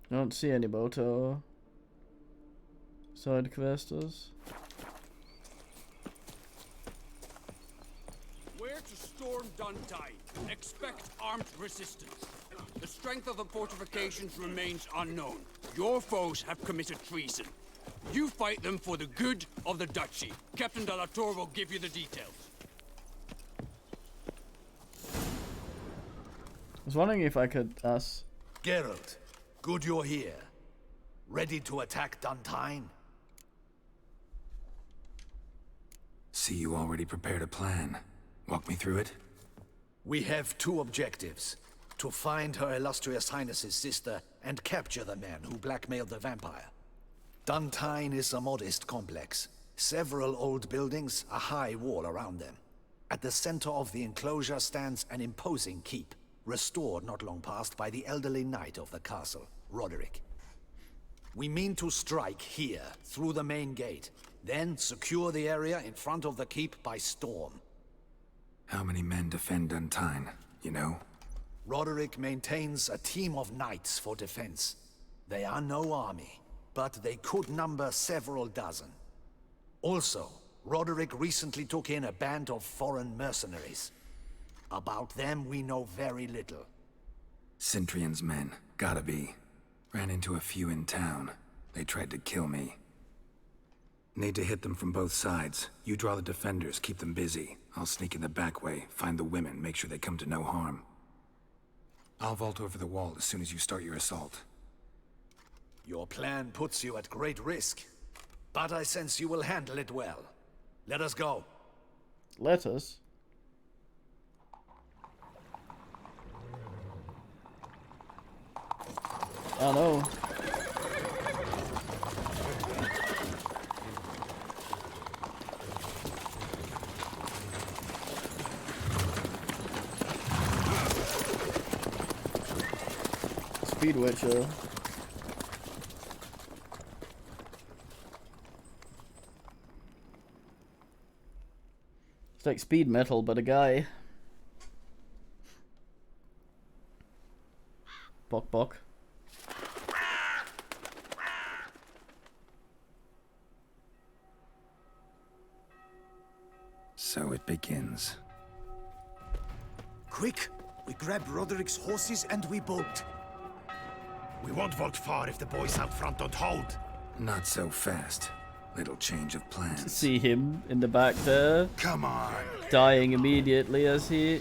Don't see any Boto side questers. Where to storm Duntine? Expect armed resistance. The strength of the fortifications remains unknown. Your foes have committed treason. You fight them for the good of the Duchy. Captain de la Tour will give you the details. I was wondering if I could ask. Geralt, good you're here. Ready to attack Duntine? See, you already prepared a plan. Walk me through it. We have two objectives. To find Her Illustrious Highness's sister and capture the man who blackmailed the vampire. Duntine is a modest complex. Several old buildings, a high wall around them. At the center of the enclosure stands an imposing keep, restored not long past by the elderly knight of the castle, Roderick. We mean to strike here, through the main gate, then secure the area in front of the keep by storm. How many men defend Duntine, you know? Roderick maintains a team of knights for defense. They are no army, but they could number several dozen. Also, Roderick recently took in a band of foreign mercenaries. About them we know very little. Cintrian's men, gotta be. Ran into a few in town. They tried to kill me. Need to hit them from both sides. You draw the defenders, keep them busy. I'll sneak in the back way, find the women, make sure they come to no harm. I'll vault over the wall as soon as you start your assault. Your plan puts you at great risk, but I sense you will handle it well. Let us go. Let us? Oh no. Speed Witcher. It's like speed metal, but a guy. Bok bok. So it begins. Quick! We grab Roderick's horses and we bolt. We won't vault far if the boys out front don't hold. Not so fast. Little change of plans. See him in the back there. Come on. Dying immediately as he...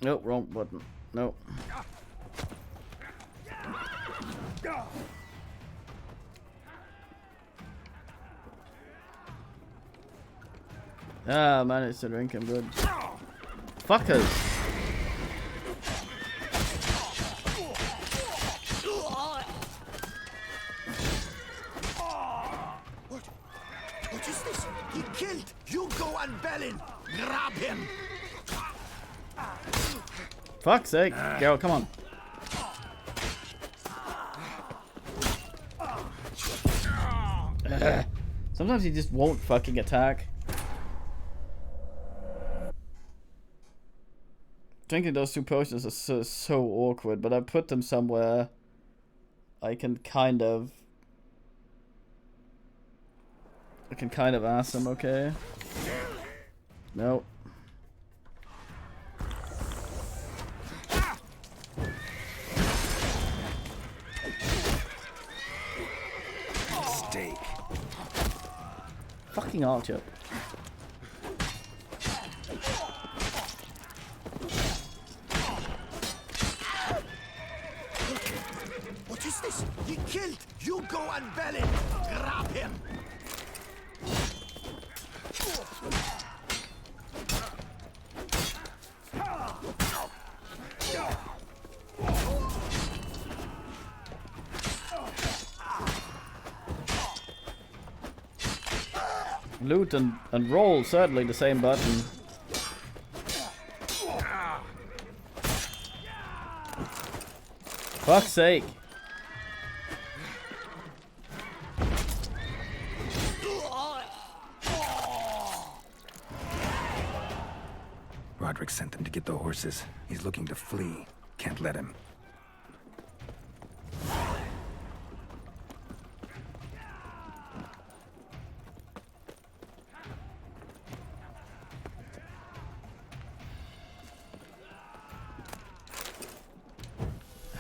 Nope, wrong button. Nope. Ah, managed to drink him good. Fuckers! What is this? He killed! You go and Balin! Grab him! Fuck's sake! Geralt, come on. Ugh. Sometimes he just won't fucking attack. Drinking those two potions is so awkward, but I put them somewhere I can kind of ask them, okay? No. Steak. Fucking archer. What is this? He killed! You go and bell him! Grab him! Loot and roll, certainly the same button. Fuck's sake. Roderick sent them to get the horses. He's looking to flee. Can't let him.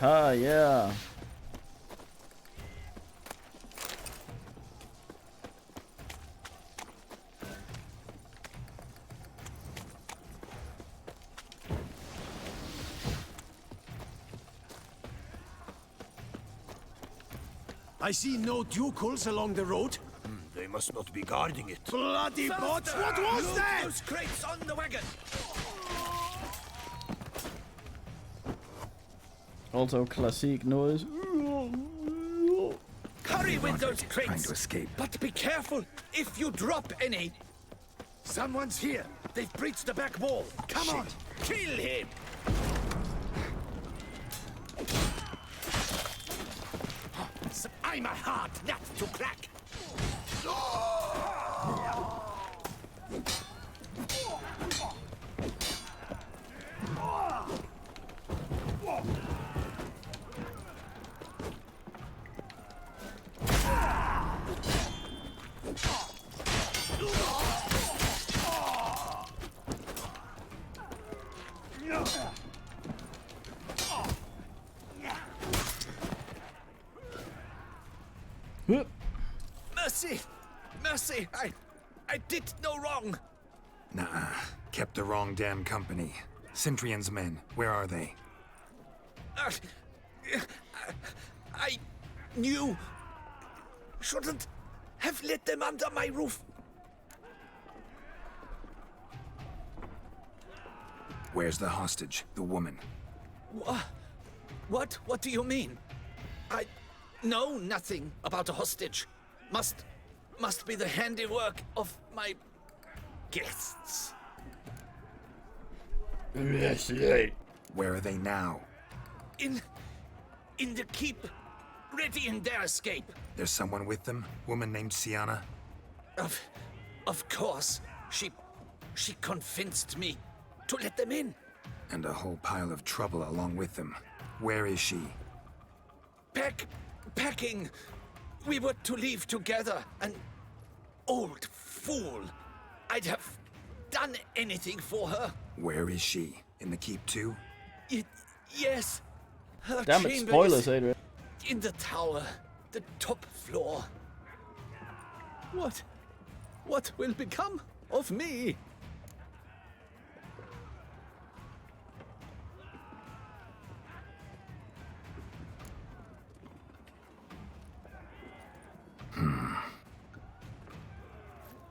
Ah, yeah. I see no ducals along the road. They must not be guarding it. Bloody bots! What was Loot that? those crates on the wagon! Also classic noise. Hurry with those Trying crates! to escape. But be careful if you drop any. Someone's here. They've breached the back wall. Come on, kill him! I'm a hard nut to crack. Mercy! Mercy! I did no wrong! Nuh-uh. Kept the wrong damn company. Centrion's men, where are they? I knew. Shouldn't have let them under my roof. Where's the hostage, the woman? What? What do you mean? I know nothing about a hostage. Must be the handiwork of my guests. Where are they now? In the keep, ready in their escape. There's someone with them? Woman named Sienna? Of course. She convinced me to let them in. And a whole pile of trouble along with them. Where is she? Packing. We were to leave together. An old fool. I'd have done anything for her. Where is she? In the keep too? Yes. Her Damn it, chamber spoilers, is Adrian. in the tower, the top floor. What will become of me?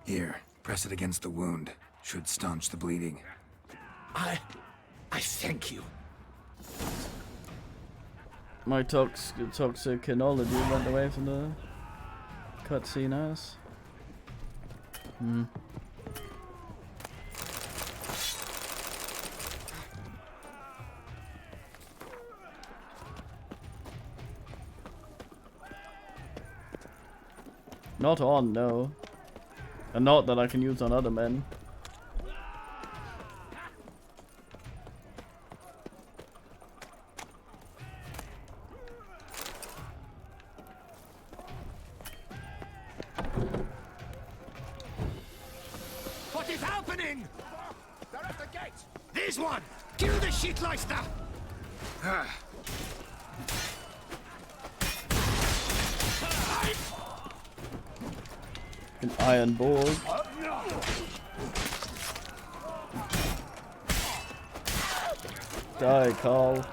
Here, press it against the wound. Should staunch the bleeding. I thank you. My toxic canola went away from the cutscene ass. Not on, no. And not that I can use on other men. What is happening? Here's one! Kill the shitleister! An iron board. Die, Carl.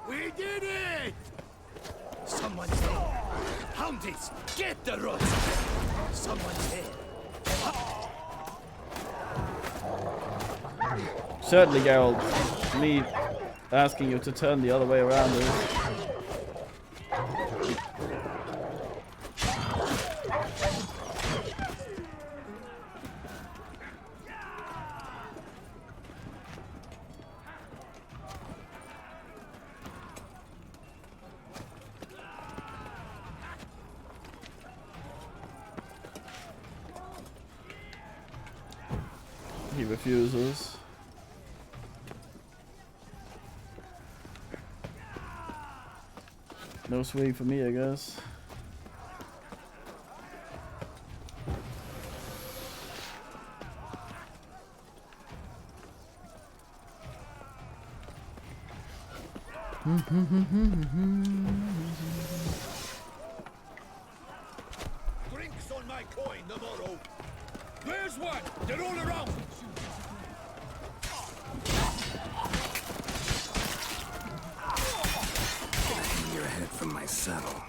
We did it! Someone's there. Houndies, get the rods! Someone's there. Certainly, Geralt. Me asking you to turn the other way around is... He refuses. No swing for me, I guess. Drinks on my coin tomorrow. There's one! They're all around! Hang your head from my saddle.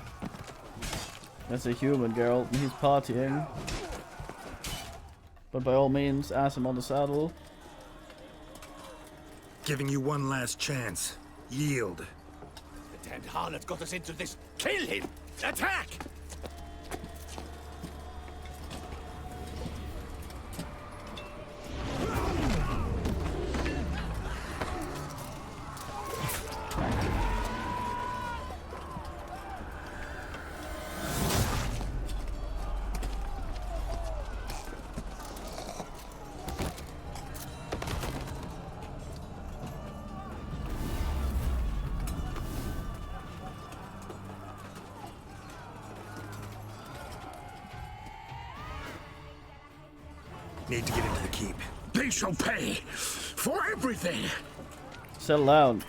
That's a human, Geralt, and he's partying. But by all means, ask him on the saddle. Giving you one last chance. Yield. The damned harlot got us into this. Kill him! Attack! Need to get into the keep. They shall pay for everything! Settle down.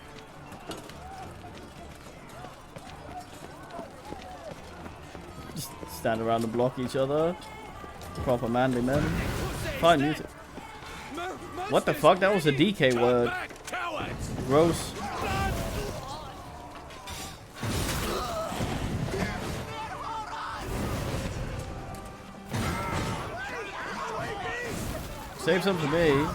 Just stand around and block each other. Proper manly men. Fine music. What the fuck? That was a DK word. Gross. Save some for me.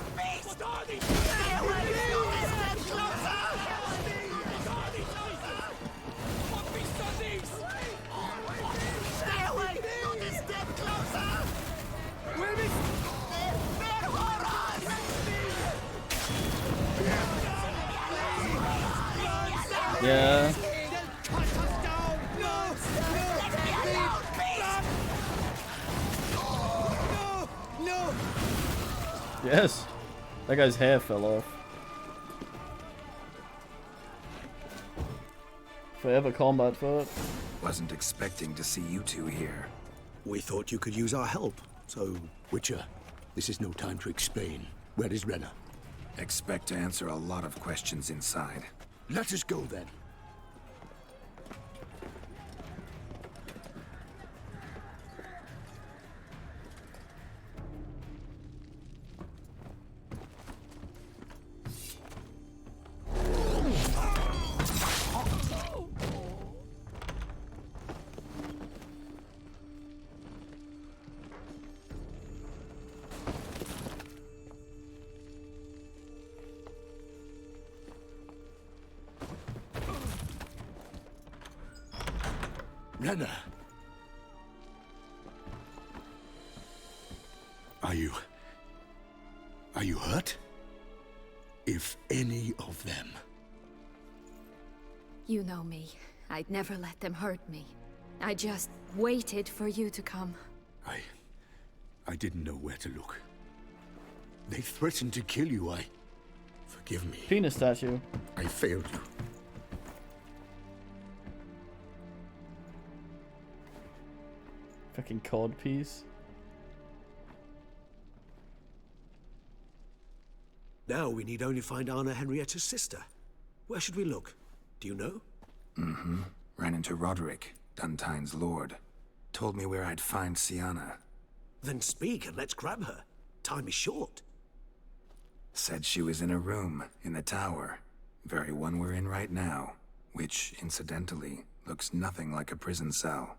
Yeah. Yes. That guy's hair fell off. Forever combat foot. Wasn't expecting to see you two here. We thought you could use our help, so... Witcher, this is no time to explain. Where is Renna? Expect to answer a lot of questions inside. Let us go then. Renna! Are you hurt? If any of them. You know me. I'd never let them hurt me. I just waited for you to come. I didn't know where to look. They threatened to kill you. Forgive me. Penis statue. I failed you. Fucking cod piece. Now we need only find Anna Henrietta's sister. Where should we look? Do you know? Mm-hmm. Ran into Roderick, Duntine's lord. Told me where I'd find Sienna. Then speak and let's grab her. Time is short. Said she was in a room in the tower. Very one we're in right now. Which, incidentally, looks nothing like a prison cell.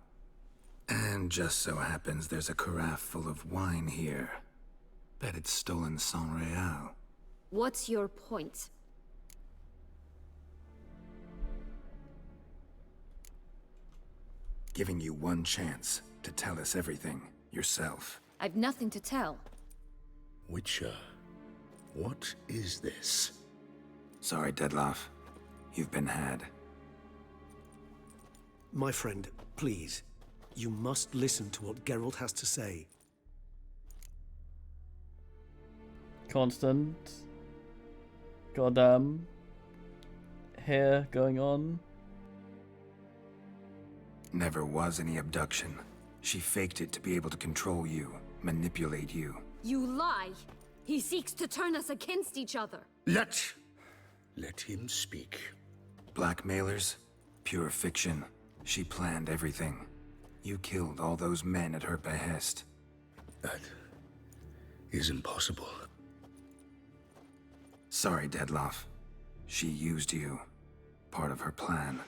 And just so happens there's a carafe full of wine here. Bet it's stolen San Real. What's your point? Giving you one chance to tell us everything yourself. I've nothing to tell. Witcher, what is this? Sorry, Dettlaff. You've been had. My friend, please. You must listen to what Geralt has to say. Constant. Goddamn. Hair going on. Never was any abduction. She faked it to be able to control you, manipulate you. You lie! He seeks to turn us against each other. Let him speak. Blackmailers? Pure fiction. She planned everything. You killed all those men at her behest. That is impossible. Sorry, Dettlaff. She used you. Part of her plan.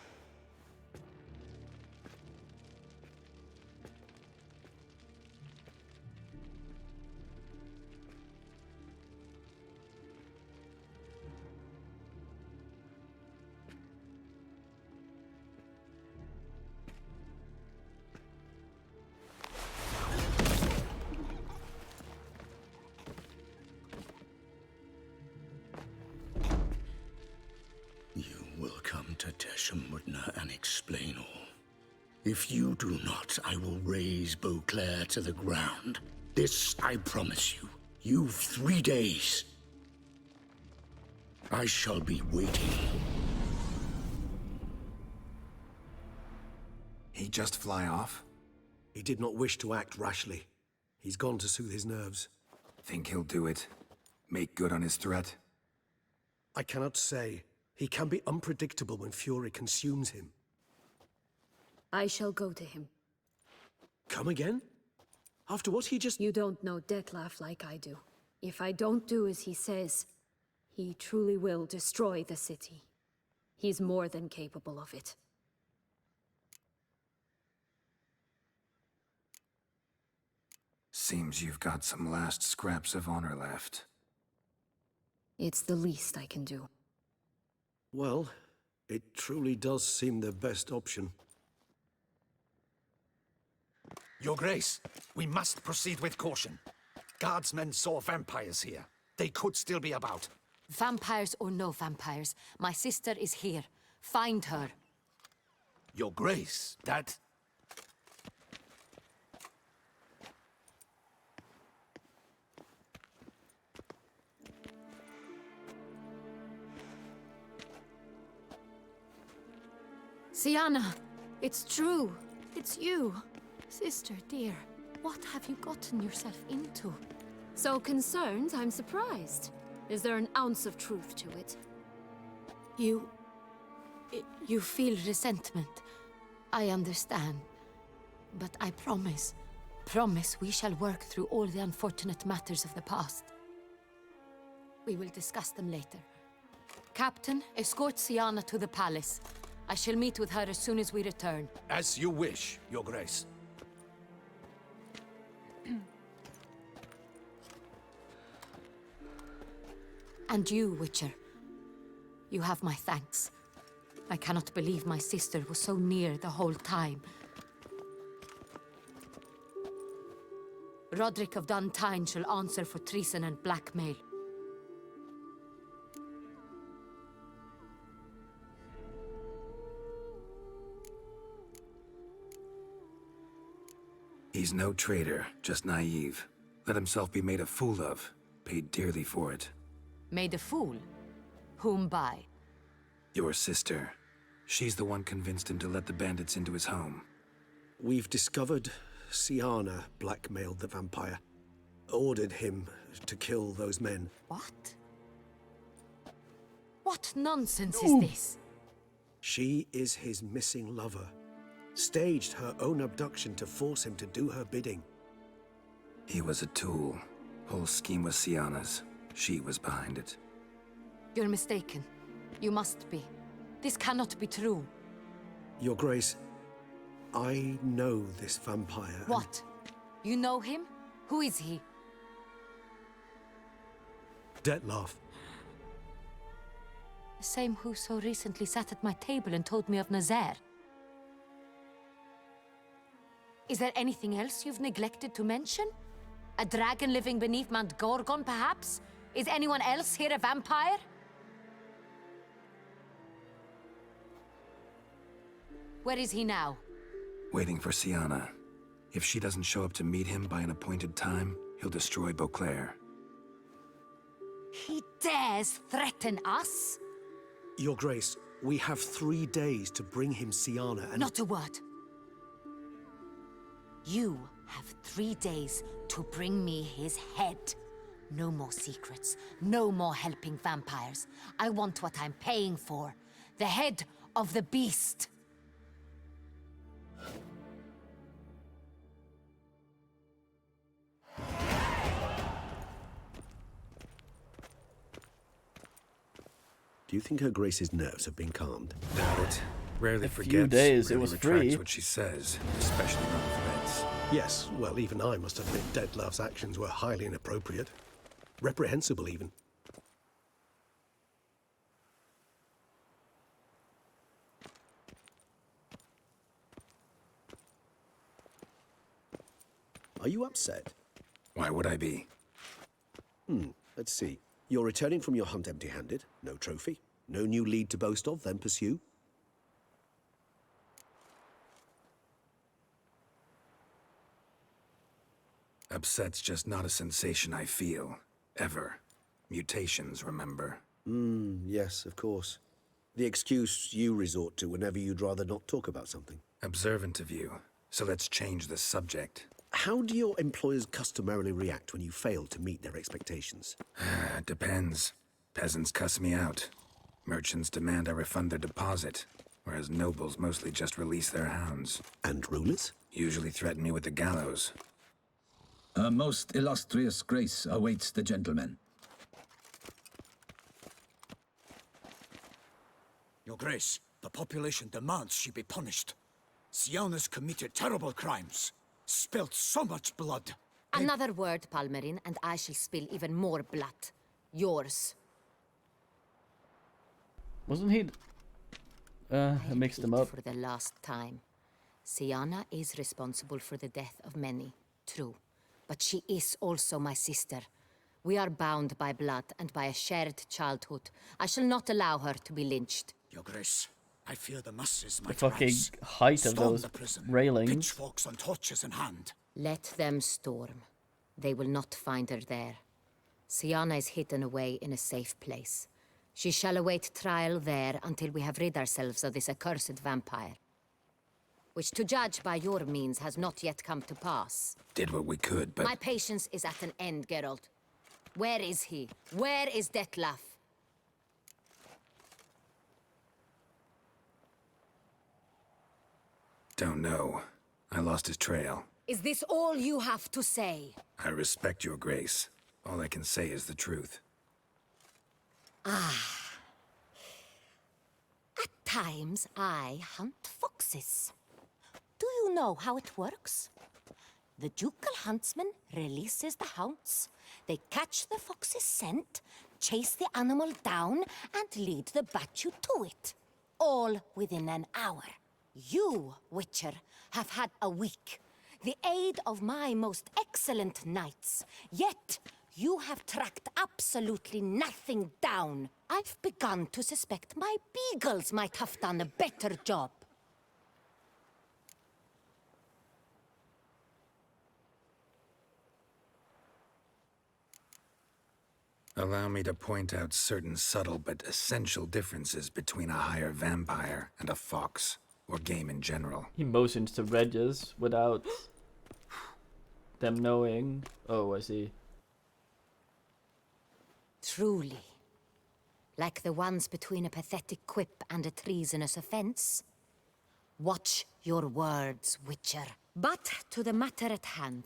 And explain all. If you do not, I will raze Beauclair to the ground. This I promise you. You've 3 days. I shall be waiting. He just fly off? He did not wish to act rashly. He's gone to soothe his nerves. Think he'll do it? Make good on his threat? I cannot say. He can be unpredictable when fury consumes him. I shall go to him. Come again? After what he just... You don't know Dettlaff like I do. If I don't do as he says, he truly will destroy the city. He's more than capable of it. Seems you've got some last scraps of honor left. It's the least I can do. Well, it truly does seem the best option. Your Grace, we must proceed with caution. Guardsmen saw vampires here. They could still be about. Vampires or no vampires, my sister is here. Find her. Your Grace, that... Sienna, it's true. It's you. Sister, dear, what have you gotten yourself into? So concerned, I'm surprised. Is there an ounce of truth to it? You feel resentment. I understand. But I promise we shall work through all the unfortunate matters of the past. We will discuss them later. Captain, escort Sienna to the palace. I shall meet with her as soon as we return. As you wish, Your Grace. And you, Witcher. You have my thanks. I cannot believe my sister was so near the whole time. Roderick of Duntine shall answer for treason and blackmail. He's no traitor, just naive. Let himself be made a fool of. Paid dearly for it. Made a fool? Whom by? Your sister. She's the one convinced him to let the bandits into his home. We've discovered Siana blackmailed the vampire. Ordered him to kill those men. What? What nonsense is this? She is his missing lover. Staged her own abduction to force him to do her bidding. He was a tool. Whole scheme was Siana's. She was behind it. You're mistaken. You must be. This cannot be true. Your Grace, I know this vampire. What? You know him? Who is he? Dettlaff. The same who so recently sat at my table and told me of Nazaire. Is there anything else you've neglected to mention? A dragon living beneath Mount Gorgon, perhaps? Is anyone else here a vampire? Where is he now? Waiting for Siana. If she doesn't show up to meet him by an appointed time, he'll destroy Beauclair. He dares threaten us? Your Grace, we have 3 days to bring him Siana and— Not a word. You have 3 days to bring me his head. No more secrets. No more helping vampires. I want what I'm paying for. The head of the beast. Do you think Her Grace's nerves have been calmed? Doubt it. Rarely A few forgets. days, it rarely was retracts free. what she says, especially around threats. Yes, well, even I must admit Dettlaff's actions were highly inappropriate. Reprehensible, even. Are you upset? Why would I be? Let's see. You're returning from your hunt empty-handed. No trophy. No new lead to boast of, then pursue. Upset's just not a sensation I feel. Ever. Mutations, remember? Yes, of course. The excuse you resort to whenever you'd rather not talk about something. Observant of you. So let's change the subject. How do your employers customarily react when you fail to meet their expectations? Depends. Peasants cuss me out. Merchants demand I refund their deposit, whereas nobles mostly just release their hounds. And rulers? Usually threaten me with the gallows. A most illustrious grace awaits the gentleman. Your Grace, the population demands she be punished. Siana's committed terrible crimes. Spilt so much blood. Another word, Palmerin, and I shall spill even more blood. Yours. Wasn't he? I mixed them up. For the last time. Siana is responsible for the death of many, true. But she is also my sister. We are bound by blood and by a shared childhood. I shall not allow her to be lynched. Your Grace, I fear the masses The might fucking rise. height of Storm those the prison, railings. pitchforks and torches in hand. Let them storm. They will not find her there. Siana is hidden away in a safe place. She shall await trial there until we have rid ourselves of this accursed vampire. Which, to judge by your means, has not yet come to pass. Did what we could, but... My patience is at an end, Geralt. Where is he? Where is Dettlaff? Don't know. I lost his trail. Is this all you have to say? I respect your grace. All I can say is the truth. Ah. At times, I hunt foxes. Do you know how it works? The ducal huntsman releases the hounds. They catch the fox's scent, chase the animal down, and lead the battue to it. All within an hour. You, Witcher, have had a week. The aid of my most excellent knights. Yet, you have tracked absolutely nothing down. I've begun to suspect my beagles might have done a better job. Allow me to point out certain subtle but essential differences between a higher vampire and a fox, or game in general. He motions to Regis without them knowing. Oh, I see. Truly. Like the ones between a pathetic quip and a treasonous offense. Watch your words, Witcher. But to the matter at hand.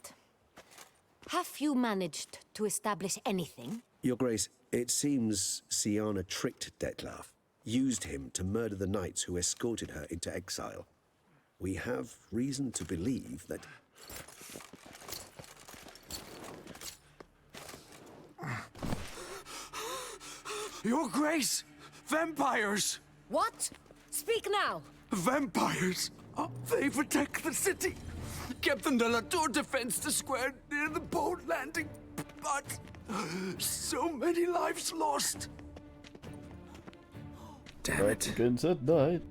Have you managed to establish anything? Your Grace, it seems Syanna tricked Dettlaff, used him to murder the knights who escorted her into exile. We have reason to believe that... Your Grace! Vampires! What? Speak now! Vampires! They protect the city! Captain de la Tour defends the square near the boat landing, but so many lives lost. Damn it. Begins at night.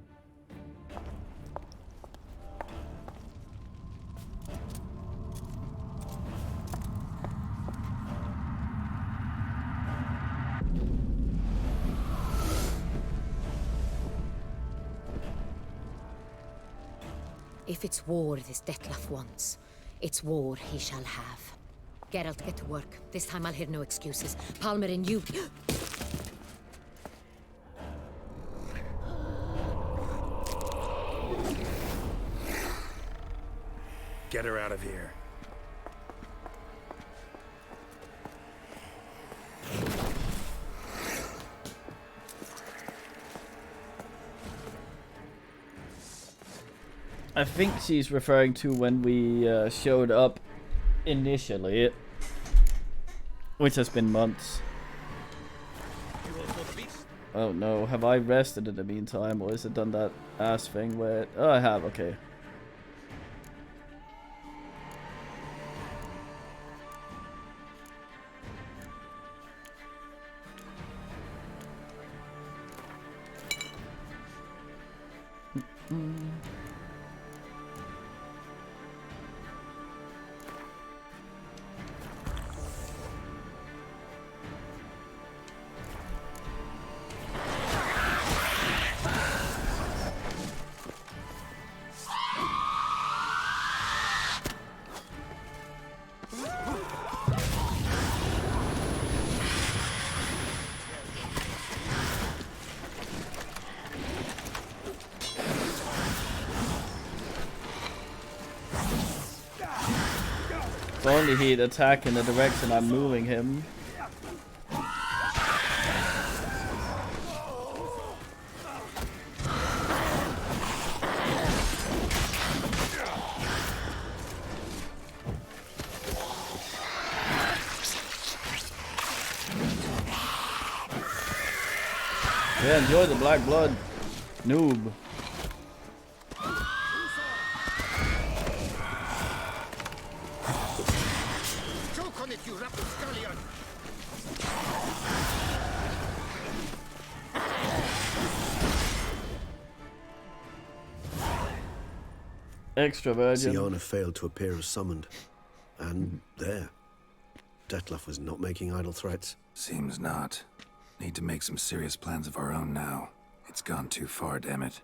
If it's war this Dettlaff wants, it's war he shall have. Geralt, get to work. This time I'll hear no excuses. Palmer and you... Get her out of here. I think she's referring to when we showed up initially, which has been months. Oh no, have I rested in the meantime, or has it done that ass thing where... Oh, I have, okay. If only he'd attack in the direction I'm moving him. Yeah, enjoy the black blood, noob. Extra virgin. Syanna failed to appear as summoned. And there. Dettlaff was not making idle threats. Seems not. Need to make some serious plans of our own now. It's gone too far, damn it.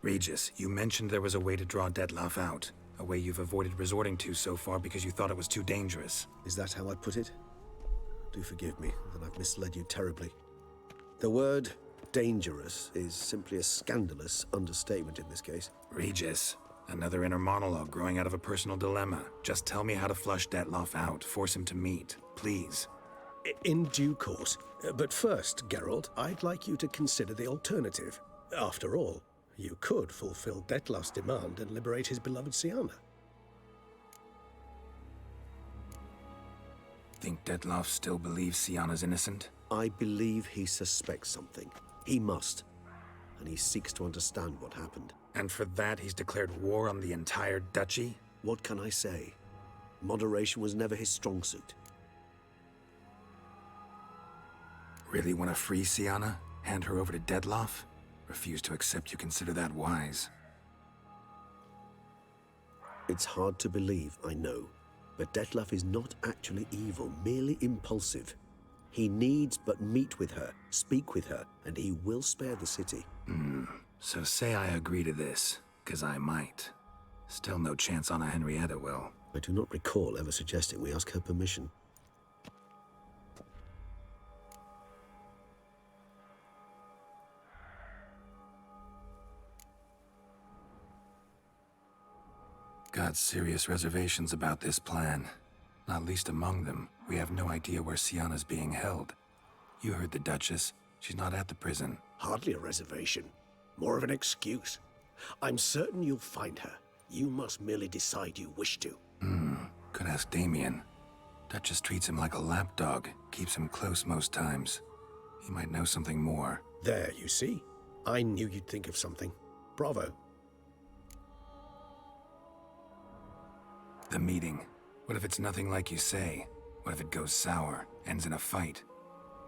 Regis, you mentioned there was a way to draw Dettlaff out. A way you've avoided resorting to so far because you thought it was too dangerous. Is that how I put it? Do forgive me that I've misled you terribly. The word dangerous is simply a scandalous understatement in this case. Regis, another inner monologue growing out of a personal dilemma. Just tell me how to flush Dettlaff out, force him to meet, please. In due course. But first, Geralt, I'd like you to consider the alternative. After all, you could fulfill Dettlaff's demand and liberate his beloved Syanna. Think Dettlaff still believes Syanna's innocent? I believe he suspects something. He must. And he seeks to understand what happened. And for that, he's declared war on the entire duchy? What can I say? Moderation was never his strong suit. Really want to free Syanna? Hand her over to Dettlaff? Refuse to accept you consider that wise. It's hard to believe, I know. But Dettlaff is not actually evil, merely impulsive. He needs but meet with her, speak with her, and he will spare the city. So say I agree to this, 'cause I might. Still no chance Anna Henrietta will. I do not recall ever suggesting we ask her permission. Got serious reservations about this plan. Not least among them, we have no idea where Sienna's being held. You heard the Duchess. She's not at the prison. Hardly a reservation. More of an excuse. I'm certain you'll find her. You must merely decide you wish to. Could ask Damien. Duchess treats him like a lapdog, keeps him close most times. He might know something more. There, you see? I knew you'd think of something. Bravo. The meeting. What if it's nothing like you say? What if it goes sour, ends in a fight?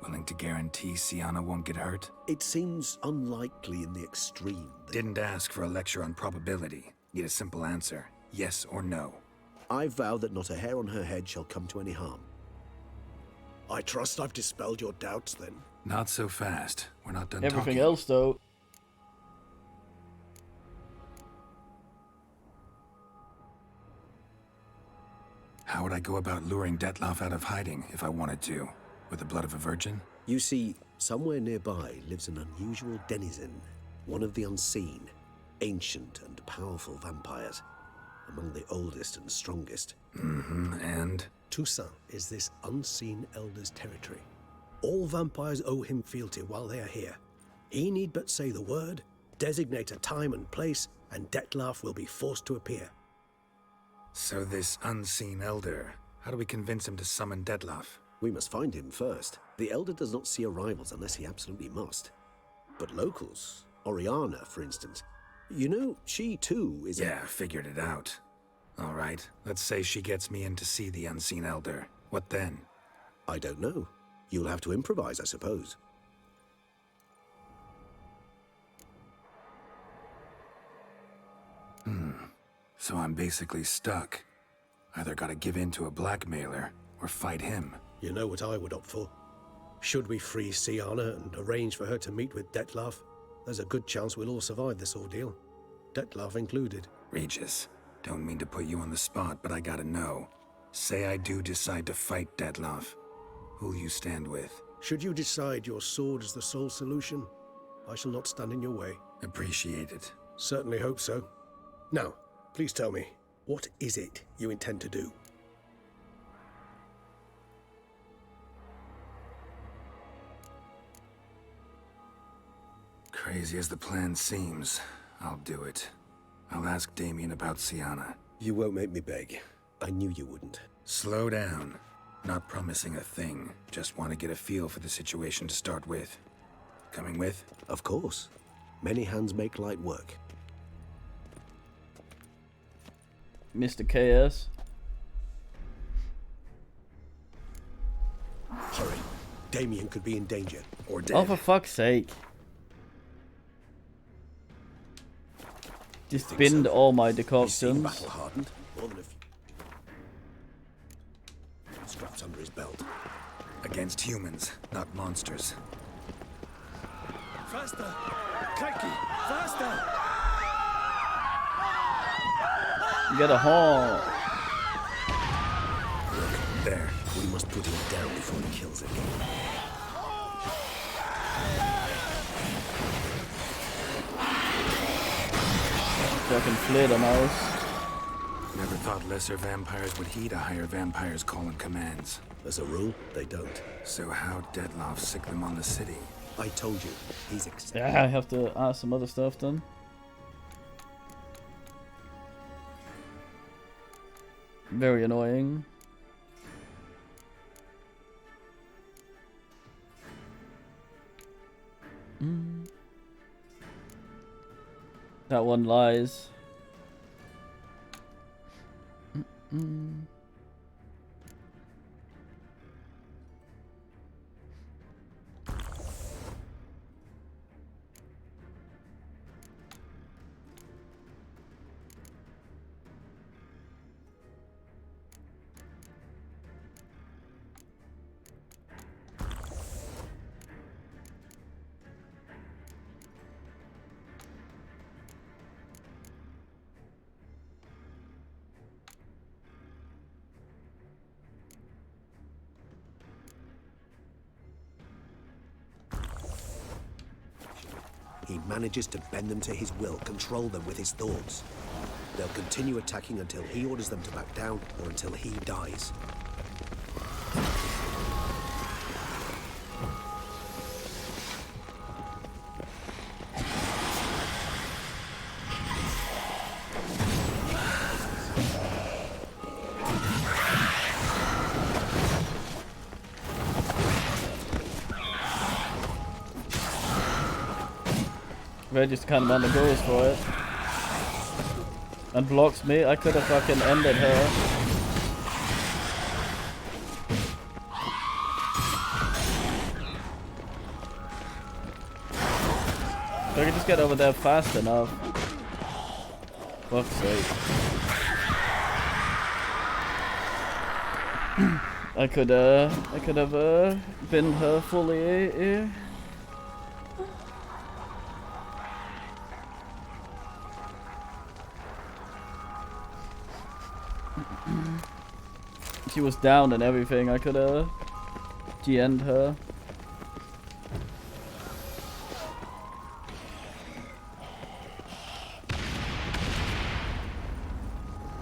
Willing to guarantee Sienna won't get hurt? It seems unlikely in the extreme. Didn't ask for a lecture on probability. Need a simple answer. Yes or no. I vow that not a hair on her head shall come to any harm. I trust I've dispelled your doubts, then. Not so fast. We're not done Everything talking. else, though. How would I go about luring Detloff out of hiding if I wanted to? With the blood of a virgin? You see, somewhere nearby lives an unusual denizen, one of the unseen, ancient and powerful vampires, among the oldest and strongest. And? Toussaint is this unseen elder's territory. All vampires owe him fealty while they are here. He need but say the word, designate a time and place, and Detloff will be forced to appear. So this unseen elder, how do we convince him to summon Detloff? We must find him first. The elder does not see arrivals unless he absolutely must. But locals, Oriana, for instance, you know, she too is Yeah, figured it out. All right, let's say she gets me in to see the unseen elder. What then? I don't know. You'll have to improvise, I suppose. So I'm basically stuck. Either gotta give in to a blackmailer, or fight him. You know what I would opt for. Should we free Sienna and arrange for her to meet with Detloff, there's a good chance we'll all survive this ordeal. Detloff included. Regis, don't mean to put you on the spot, but I gotta know. Say I do decide to fight Detloff. Who'll you stand with? Should you decide your sword is the sole solution, I shall not stand in your way. Appreciate it. Certainly hope so. Now, please tell me, what is it you intend to do? Crazy as the plan seems, I'll do it. I'll ask Damien about Sienna. You won't make me beg. I knew you wouldn't. Slow down. Not promising a thing. Just want to get a feel for the situation to start with. Coming with? Of course. Many hands make light work. Mr. KS. Hurry. Damien could be in danger. Or dead. Oh, for fuck's sake. Just binned all my decoctions. Battle hardened. More than a few. Scraps under his belt. Against humans, not monsters. Faster! Crikey! Faster! Get a horn. There. We must put him down before he kills it. Fucking Fledermaus. Never thought lesser vampires would heed a higher vampire's call and commands. As a rule, they don't. So how'd Detloff sick them on the city? I told you, he's Yeah, I have to ask some other stuff then. Very annoying. That one lies. he manages to bend them to his will, control them with his thoughts. They'll continue attacking until he orders them to back down or until he dies. Red just kind of on the goes for it. And blocks me. I could have fucking ended her. If I could just get over there fast enough. Fuck's sake. I could have been her fully. She was down and everything. I could have GN'd her.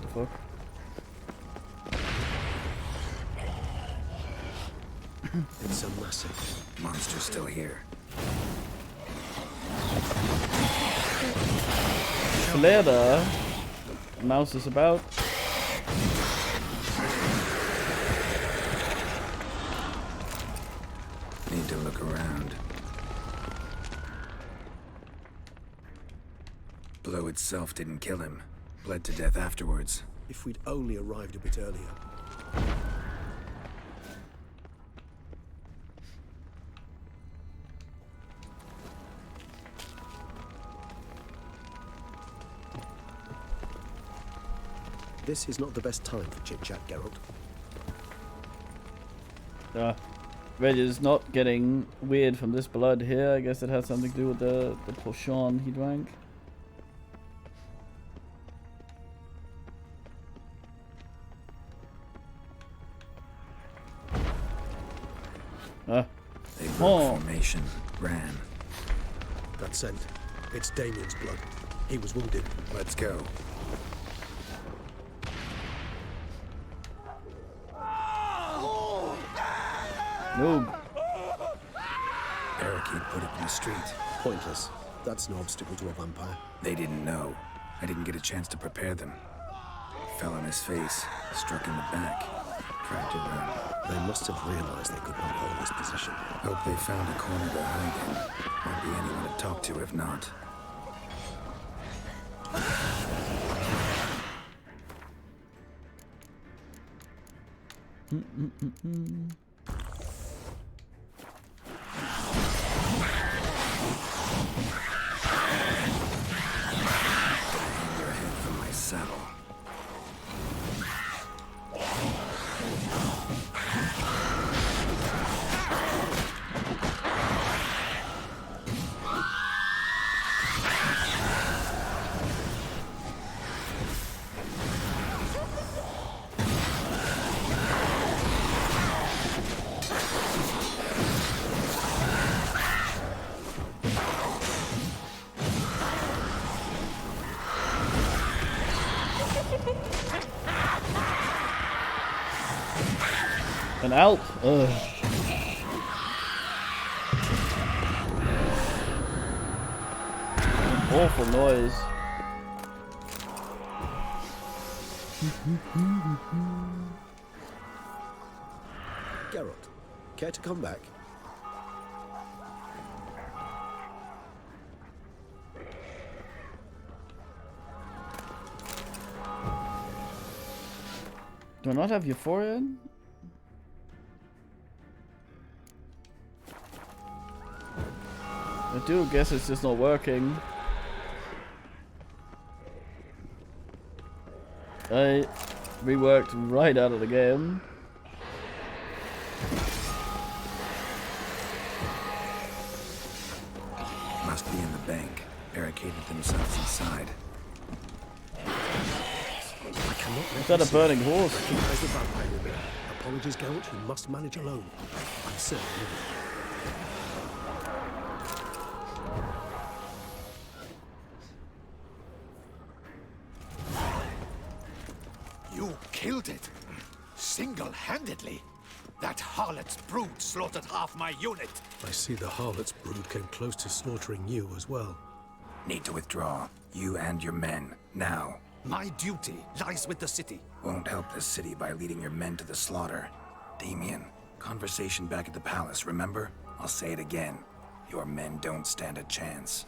The fuck? It's a massive monster still here. Later, mouse is about. Need to look around. Blow itself didn't kill him. Bled to death afterwards. If we'd only arrived a bit earlier. This is not the best time for chit-chat, Geralt. Red is not getting weird from this blood here. I guess it has something to do with the potion he drank. They broke formation, ran. That scent. It's Damien's blood. He was wounded. Let's go. No. Barricade put it in the street. Pointless. That's no obstacle to a vampire. They didn't know. I didn't get a chance to prepare them. Fell on his face, struck in the back, tried to run. They must have realized they could not hold this position. Hope they found a corner to hide in. Won't be anyone to talk to if not. Saddle. An Alp. Ugh. An awful noise. Geralt, care to come back? Do I not have Euphoria in? I do guess it's just not working. I reworked right out of the game. Must be in the bank. Barricaded themselves inside. I cannot let Is that a burning horse? Recognize the vampire in me. Apologies, Geralt. You must manage alone. I'm certain of it. killed it. Single-handedly. That harlot's brood slaughtered half my unit. I see the harlot's brood came close to slaughtering you as well. Need to withdraw. You and your men. Now. My duty lies with the city. Won't help the city by leading your men to the slaughter. Damien, conversation back at the palace, remember? I'll say it again. Your men don't stand a chance.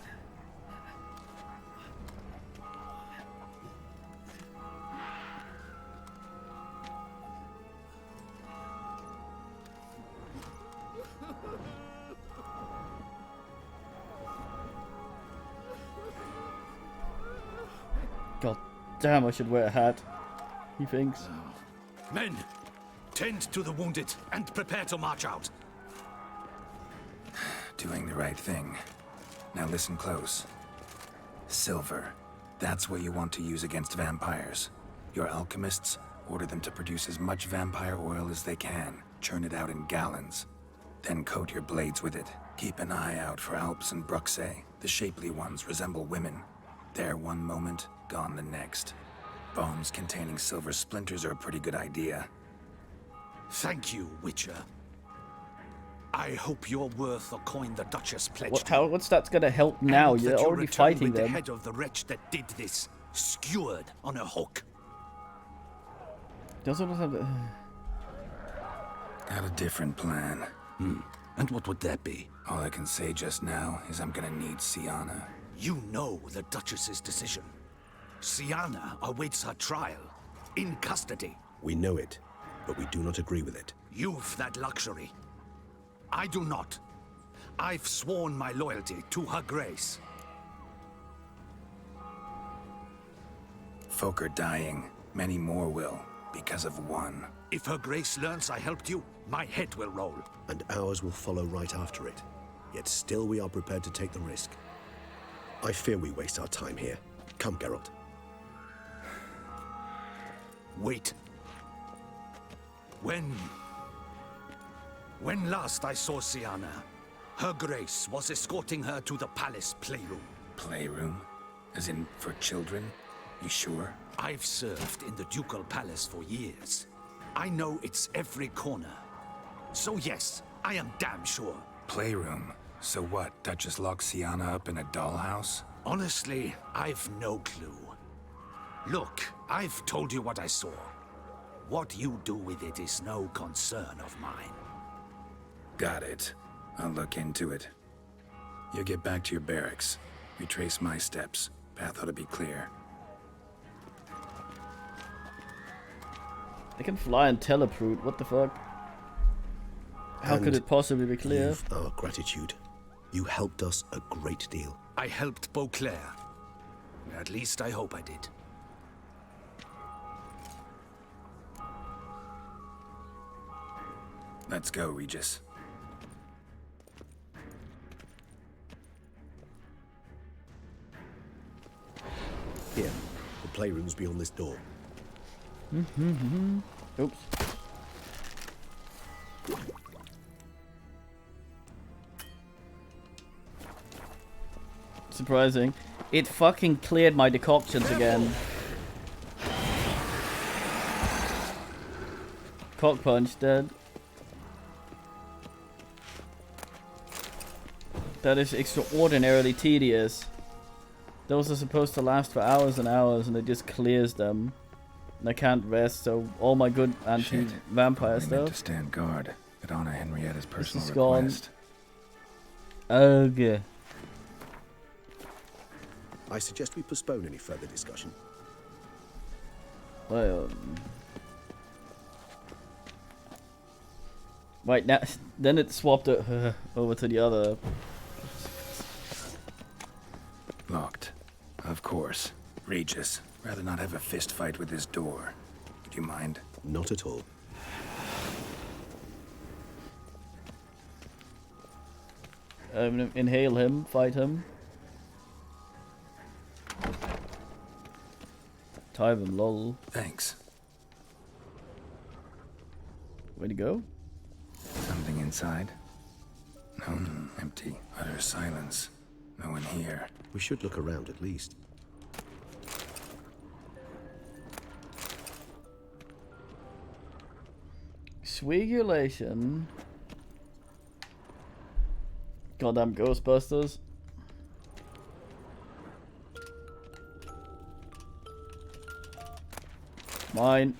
God damn, I should wear a hat. He thinks. Men, tend to the wounded and prepare to march out. Doing the right thing. Now listen close. Silver. That's what you want to use against vampires. Your alchemists, order them to produce as much vampire oil as they can. Churn it out in gallons. Then coat your blades with it. Keep an eye out for Alps and Bruxae. The shapely ones resemble women. There one moment, gone the next. Bombs containing silver splinters are a pretty good idea. Thank you, Witcher. I hope you're worth a coin the Duchess pledged. What's that's gonna help now? And You're that you already return fighting with them. the head of the wretch that did this, skewered on a hook. Doesn't have the... Got a different plan. And what would that be? All I can say just now is I'm gonna need Siana. You know the Duchess's decision. Siana awaits her trial, in custody. We know it, but we do not agree with it. You've that luxury. I do not. I've sworn my loyalty to her grace. Folk are dying. Many more will, because of one. If her grace learns I helped you, my head will roll. And ours will follow right after it. Yet still we are prepared to take the risk. I fear we waste our time here. Come, Geralt. Wait. When last I saw Siana, her grace was escorting her to the palace playroom. Playroom? As in, for children? You sure? I've served in the ducal palace for years. I know its every corner. So yes, I am damn sure. Playroom? So what, Duchess locks Siana up in a dollhouse? Honestly, I've no clue. Look, I've told you what I saw. What you do with it is no concern of mine. Got it. I'll look into it. You get back to your barracks. Retrace my steps. Path ought to be clear. They can fly and teleportate. What the fuck? How could it possibly be clear? You've our gratitude. You helped us a great deal. I helped Beauclair. At least I hope I did. Let's go, Regis. Here, the playroom's beyond this door. Oops. Surprising. It fucking cleared my decoctions again. Cock punch dead. That is extraordinarily tedious. Those are supposed to last for hours and hours, and it just clears them. And I can't rest, so all my good anti-vampire I meant stuff. to stand guard at Anna Henrietta's personal is gone. request. Okay. I suggest we postpone any further discussion. Well, right now, then it swapped it over to the other. Locked. Of course. Regis, rather not have a fist fight with this door. Do you mind? Not at all. Inhale him, fight him. Tie them, lol. Thanks. Way to go. Something inside? No, empty. Utter silence. No one here. We should look around at least. Swigulation. Goddamn Ghostbusters. Mine.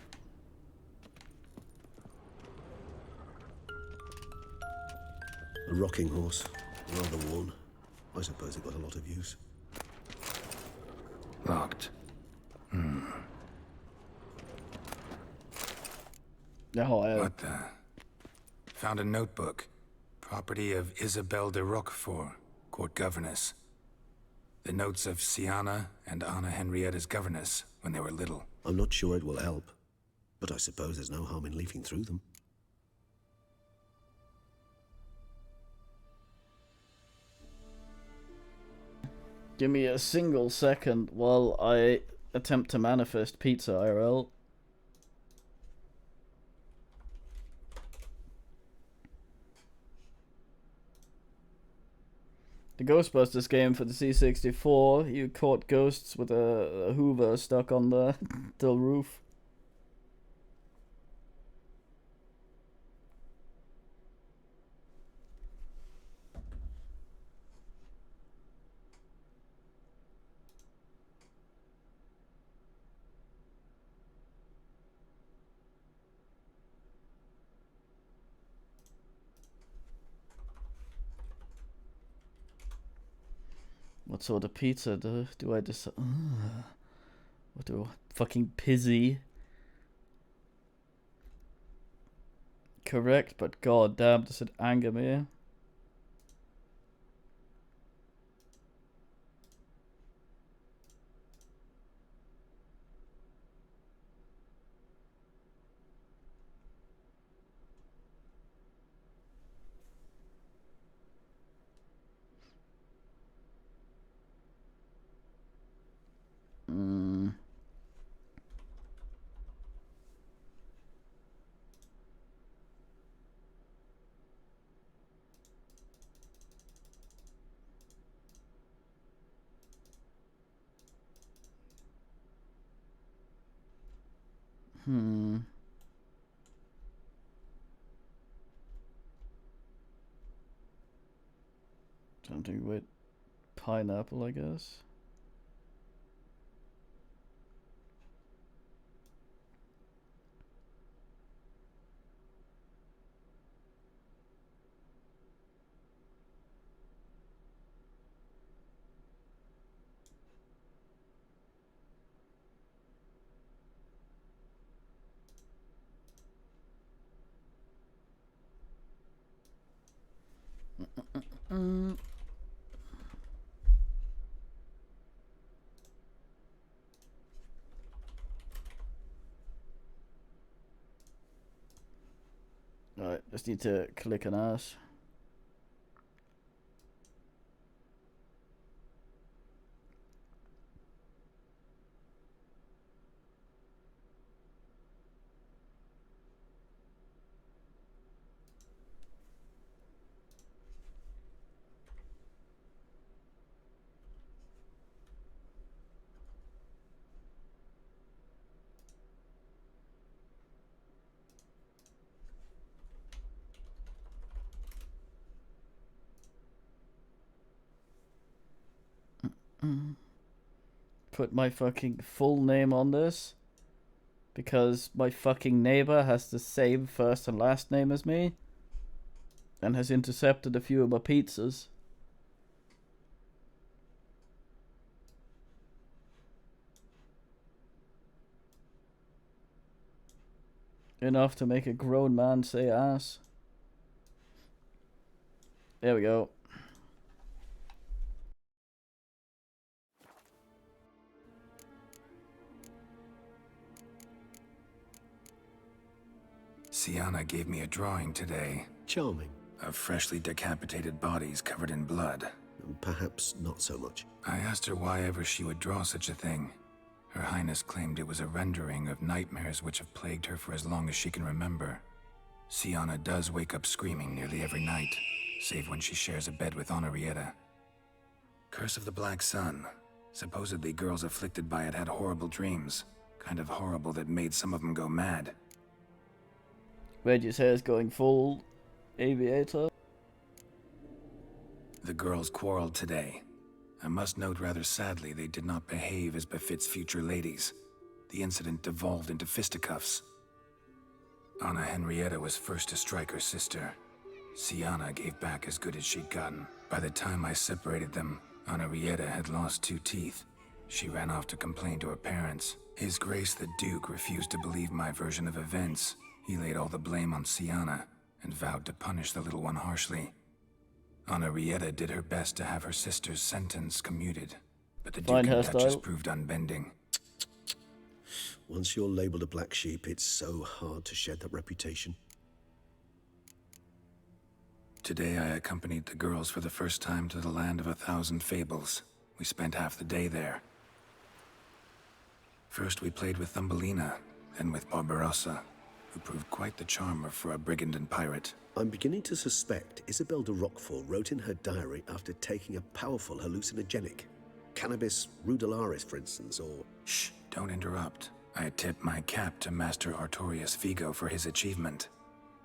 A rocking horse, rather worn. I suppose it got a lot of use. Locked. What the? Found a notebook. Property of Isabelle de Roquefort, court governess. The notes of Sienna and Anna Henrietta's governess when they were little. I'm not sure it will help, but I suppose there's no harm in leafing through them. Give me a single second while I attempt to manifest pizza IRL. The Ghostbusters game for the C64, you caught ghosts with a Hoover stuck on the roof. What sort of pizza do I decide? What do fucking pizzy? Correct, but god damn, does it anger me? Something with pineapple, I guess. Alright, just need to click an ass. Put my fucking full name on this because my fucking neighbor has the same first and last name as me and has intercepted a few of my pizzas. Enough to make a grown man say ass. There we go. Sienna gave me a drawing today. Charming. Of freshly decapitated bodies covered in blood. Perhaps not so much. I asked her why ever she would draw such a thing. Her Highness claimed it was a rendering of nightmares which have plagued her for as long as she can remember. Sienna does wake up screaming nearly every night, save when she shares a bed with Henrietta. Curse of the Black Sun. Supposedly girls afflicted by it had horrible dreams. Kind of horrible that made some of them go mad. Reggie's hair is going full aviator. The girls quarreled today. I must note rather sadly they did not behave as befits future ladies. The incident devolved into fisticuffs. Anna Henrietta was first to strike her sister. Siana gave back as good as she'd gotten. By the time I separated them, Anna Henrietta had lost 2 teeth. She ran off to complain to her parents. His Grace the Duke refused to believe my version of events. He laid all the blame on Siana and vowed to punish the little one harshly. Anna Henrietta did her best to have her sister's sentence commuted, but the Duke and Duchess proved unbending. Once you're labeled a black sheep, it's so hard to shed that reputation. Today I accompanied the girls for the first time to the land of 1,000 fables. We spent half the day there. First we played with Thumbelina, then with Barbarossa, who proved quite the charmer for a brigand and pirate. I'm beginning to suspect Isabel de Roquefort wrote in her diary after taking a powerful hallucinogenic. Cannabis rudelaris, for instance, or... Shh, don't interrupt. I tip my cap to Master Artorius Vigo for his achievement.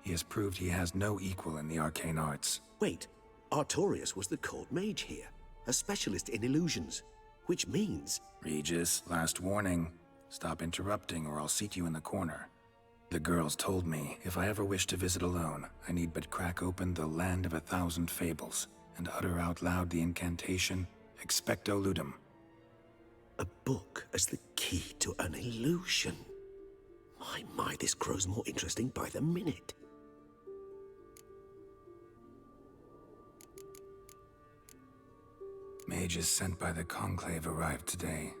He has proved he has no equal in the arcane arts. Wait, Artorius was the court mage here, a specialist in illusions, which means... Regis, last warning. Stop interrupting or I'll seat you in the corner. The girls told me if I ever wish to visit alone, I need but crack open the Land of 1,000 Fables and utter out loud the incantation, Expecto Ludum. A book as the key to an illusion. My, this grows more interesting by the minute. Mages sent by the Conclave arrived today.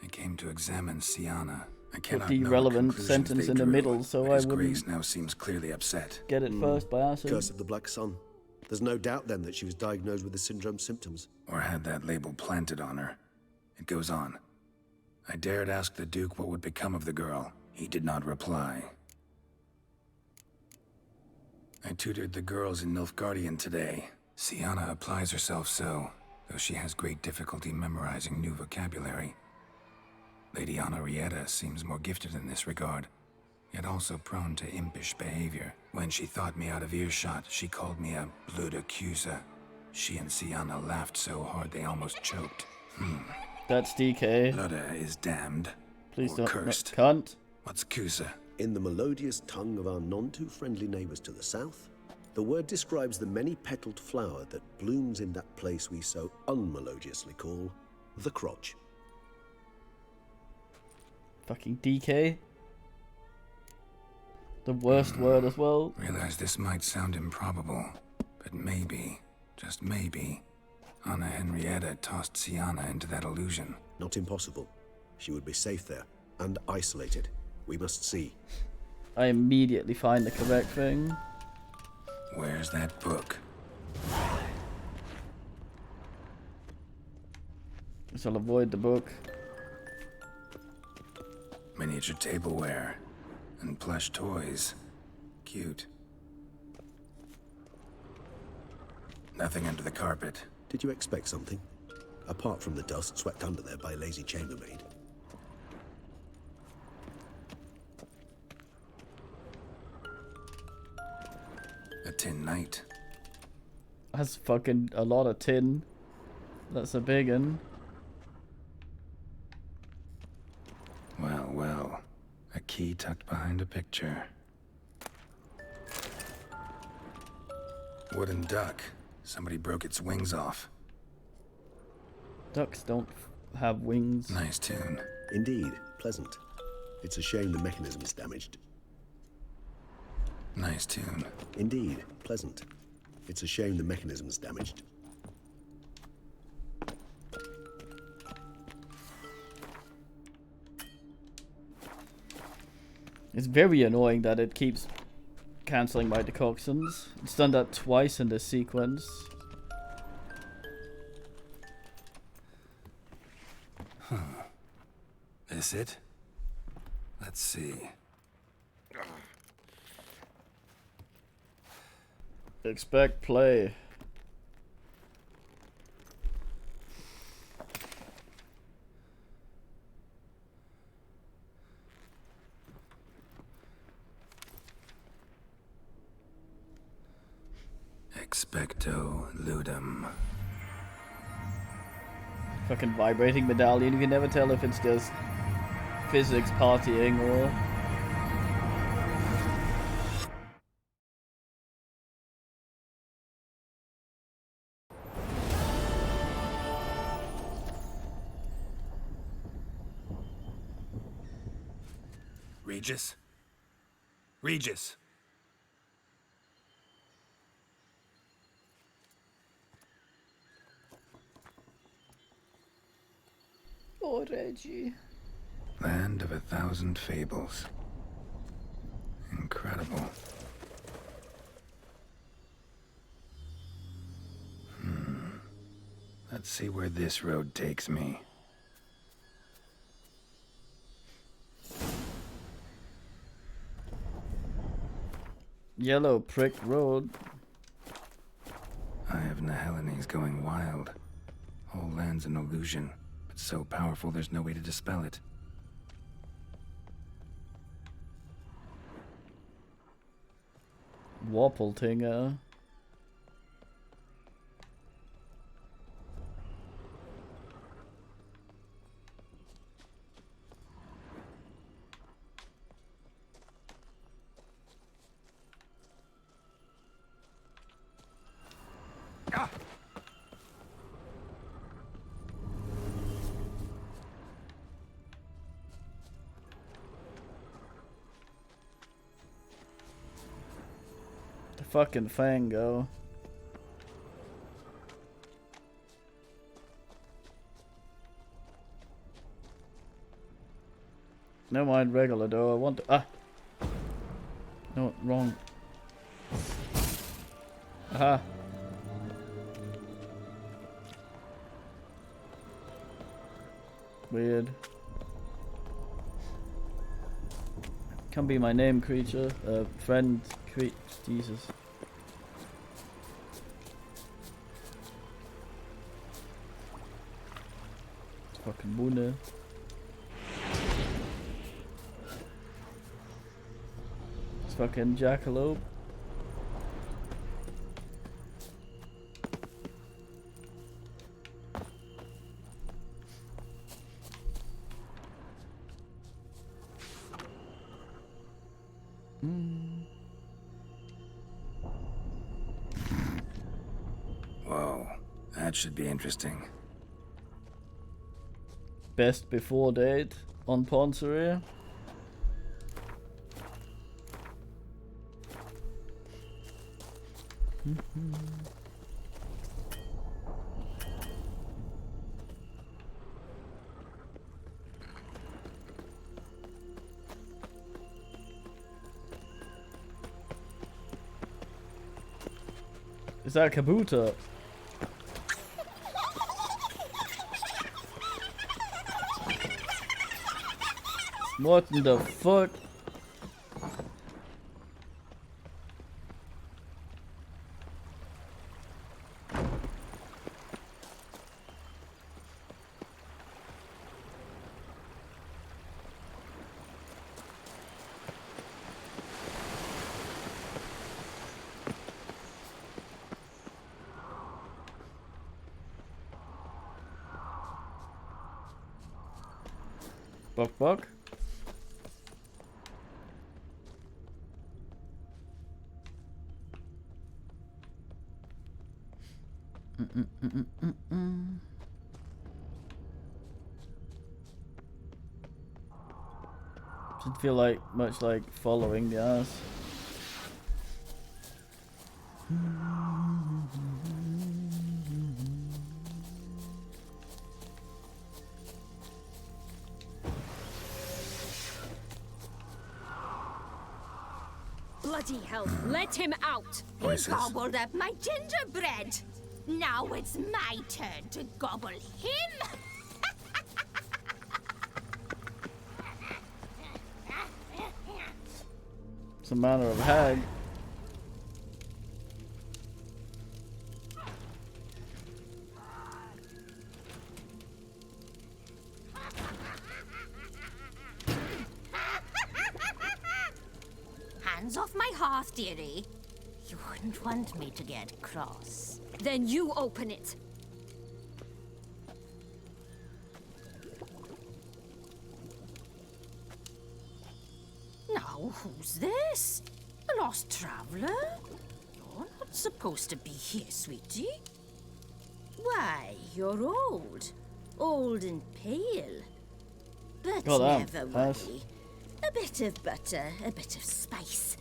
I came to examine Siana. I cannot Put the know what relevant conclusions sentence they in the drew, middle, so but I His wouldn't Grace now seems clearly upset. get it first by acid. Curse of the Black Sun. There's no doubt then that she was diagnosed with the syndrome symptoms. Or had that label planted on her. It goes on. I dared ask the Duke what would become of the girl. He did not reply. I tutored the girls in Nilfgaardian today. Siana applies herself so, though she has great difficulty memorizing new vocabulary. Lady Anna Henrietta seems more gifted in this regard, yet also prone to impish behavior. When she thought me out of earshot, she called me a blood accuser. She and Siana laughed so hard they almost choked. That's DK. Blood is damned. Please or don't. cursed. Cunt. What's Cusa? In the melodious tongue of our none-too-friendly neighbors to the south, the word describes the many-petaled flower that blooms in that place we so unmelodiously call the crotch. Fucking DK. The worst word as well. Realize this might sound improbable, but maybe, just maybe, Anna Henrietta tossed Siana into that illusion. Not impossible. She would be safe there, and isolated. We must see. I immediately find the correct thing. Where's that book? So I'll avoid the book. Miniature tableware and plush toys. Cute. Nothing under the carpet. Did you expect something? Apart from the dust swept under there by a lazy chambermaid. A tin knight. That's fucking a lot of tin. That's a big one. Well, well. A key tucked behind a picture. Wooden duck. Somebody broke its wings off. Ducks don't have wings. Nice tune. Indeed, pleasant. It's a shame the mechanism is damaged. Nice tune. Indeed, pleasant. It's a shame the mechanism's damaged. It's very annoying that it keeps cancelling my decoctions. It's done that twice in this sequence. Is it? Let's see. Expect play. Expecto ludum. Fucking vibrating medallion. You can never tell if it's just physics partying or. Regis? Regis! Oh, Reggie. Land of 1,000 fables. Incredible. Let's see where this road takes me. Yellow Prick Road. Eye of Nehelines going wild. Whole land's an illusion, but so powerful there's no way to dispel it. Wappletinger. The fucking Fango. Never mind regular though, I want to no, wrong. Aha. Weird. Can be my name, creature. Friend, Jesus. Fucking Bunde. It's fucking Jackalope. Whoa, that should be interesting. Best before date on Ponceria. Is that Kabuto? What in the fuck? Buck buck. Should feel like much like following the ass. Bloody hell, let him out! Voices. He gobbled up my gingerbread. Now it's my turn to gobble him. It's a manner of hag. Hands off my hearth, dearie. You wouldn't want me to get cross. Then you open it. Now, who's this? A lost traveler? You're not supposed to be here, sweetie. Why, you're old. Old and pale. But never worry. A bit of butter, a bit of spice,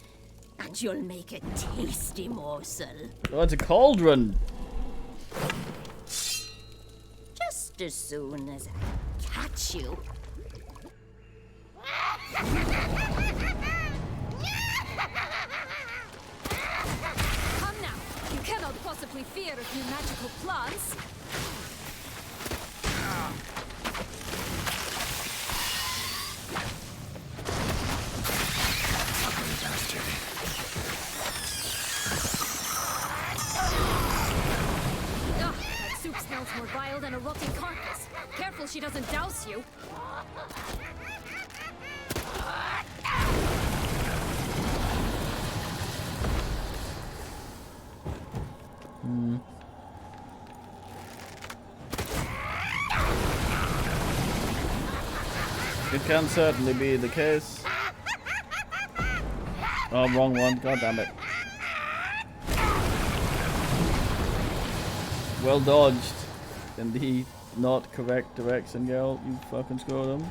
and you'll make a tasty morsel. Oh, it's a cauldron. Just as soon as I catch you. Come now. You cannot possibly fear a few magical plants. Ugh, that soup smells more vile than a rotting carcass. Careful she doesn't douse you. It can certainly be the case. Oh, wrong one. God damn it. Well dodged. In the not correct direction, girl. You fucking screwed him.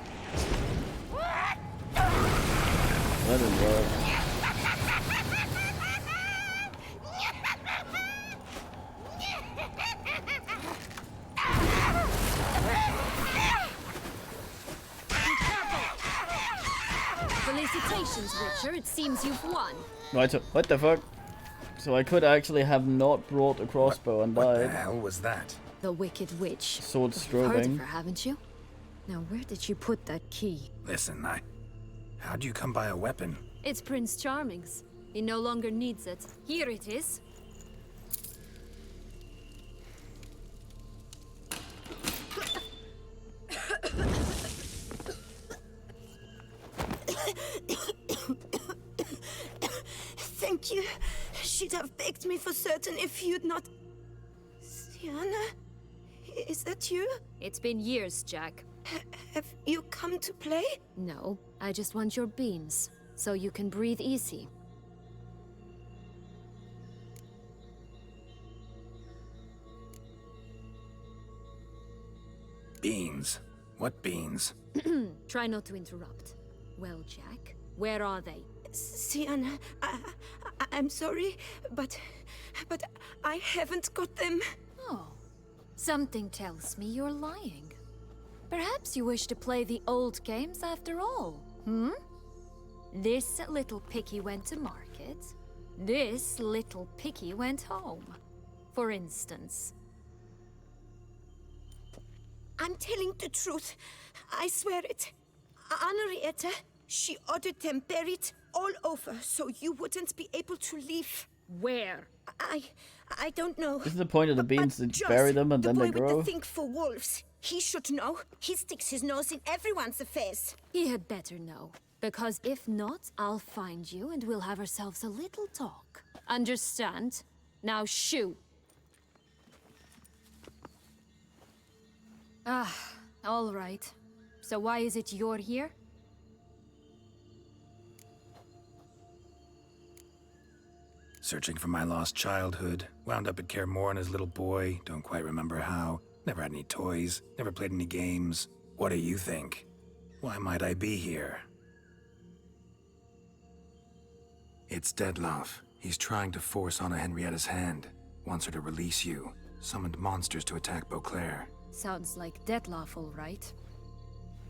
That didn't work. Felicitations, Witcher. It seems you've won. Right, so what the fuck? So I could actually have not brought a crossbow and died. What the hell was that? The Wicked Witch. Sword You've heard of strobing. her, haven't you? Now, where did you put that key? Listen, how'd you come by a weapon? It's Prince Charming's. He no longer needs it. Here it is. Thank you. She'd have begged me for certain if you'd not... Sienna? Is that you? It's been years, Jack. Have you come to play? No, I just want your beans, so you can breathe easy. Beans. What beans? Try not to interrupt. Well, Jack, where are they? Sienna, I'm sorry, but I haven't got them. Oh, something tells me you're lying. Perhaps you wish to play the old games after all, hmm? This little picky went to market. This little picky went home. For instance. I'm telling the truth. I swear it. Henrietta, she ordered them buried all over so you wouldn't be able to leave. Where? I don't know. Isn't the point of the beans to Just bury them and then the they boy with grow? the thing for wolves. He should know. He sticks his nose in everyone's affairs. He had better know. Because if not, I'll find you and we'll have ourselves a little talk. Understand? Now shoo. Ah, all right. So why is it you're here? Searching for my lost childhood. Wound up at Kaer Morhen as a little boy. Don't quite remember how. Never had any toys. Never played any games. What do you think? Why might I be here? It's Dettlaff. He's trying to force Anna Henrietta's hand. Wants her to release you. Summoned monsters to attack Beauclair. Sounds like Dettlaff, all right.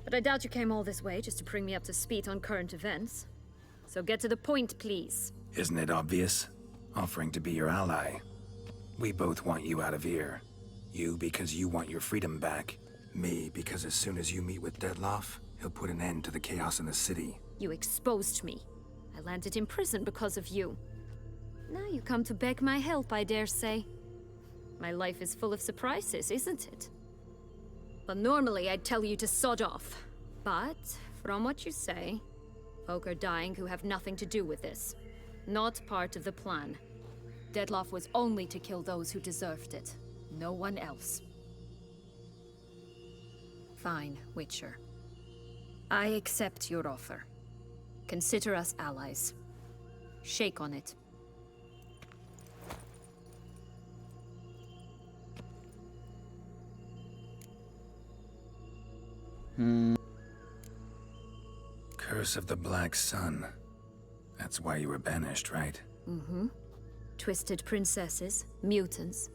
But I doubt you came all this way just to bring me up to speed on current events. So get to the point, please. Isn't it obvious? Offering to be your ally. We both want you out of here. You because you want your freedom back. Me because as soon as you meet with Dettlaff, he'll put an end to the chaos in the city. You exposed me. I landed in prison because of you. Now you come to beg my help, I dare say. My life is full of surprises, isn't it? But normally I'd tell you to sod off. But, from what you say, folk are dying who have nothing to do with this. Not part of the plan. Dettlaff was only to kill those who deserved it. No one else. Fine, Witcher. I accept your offer. Consider us allies. Shake on it. Curse of the Black Sun. That's why you were banished, right? Mm-hmm. Twisted princesses, mutants.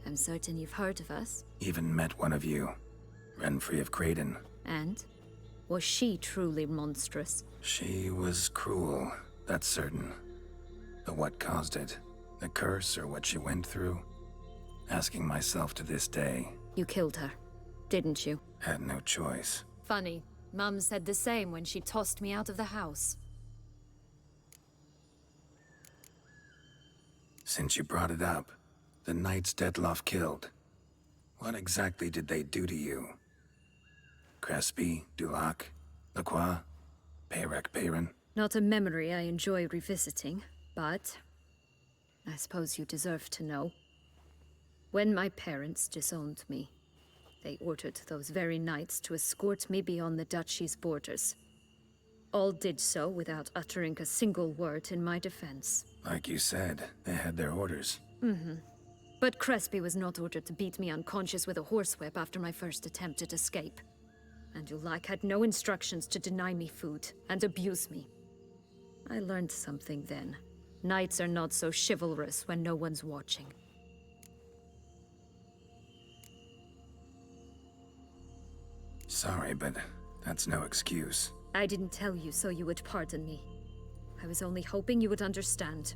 I'm certain you've heard of us. Even met one of you. Renfri of Kraden. And? Was she truly monstrous? She was cruel, that's certain. But what caused it? The curse or what she went through? Asking myself to this day. You killed her, didn't you? Had no choice. Funny. Mum said the same when she tossed me out of the house. Since you brought it up, the knights Dettlaff killed. What exactly did they do to you? Crespi, Dulac, Lacroix, Peyrac Peyran? Not a memory I enjoy revisiting, but I suppose you deserve to know. When my parents disowned me, they ordered those very knights to escort me beyond the duchy's borders. All did so without uttering a single word in my defense. Like you said, they had their orders. Mm-hmm. But Crespi was not ordered to beat me unconscious with a horsewhip after my first attempt at escape. And Dulac had no instructions to deny me food and abuse me. I learned something then. Knights are not so chivalrous when no one's watching. Sorry, but that's no excuse. I didn't tell you so you would pardon me. I was only hoping you would understand.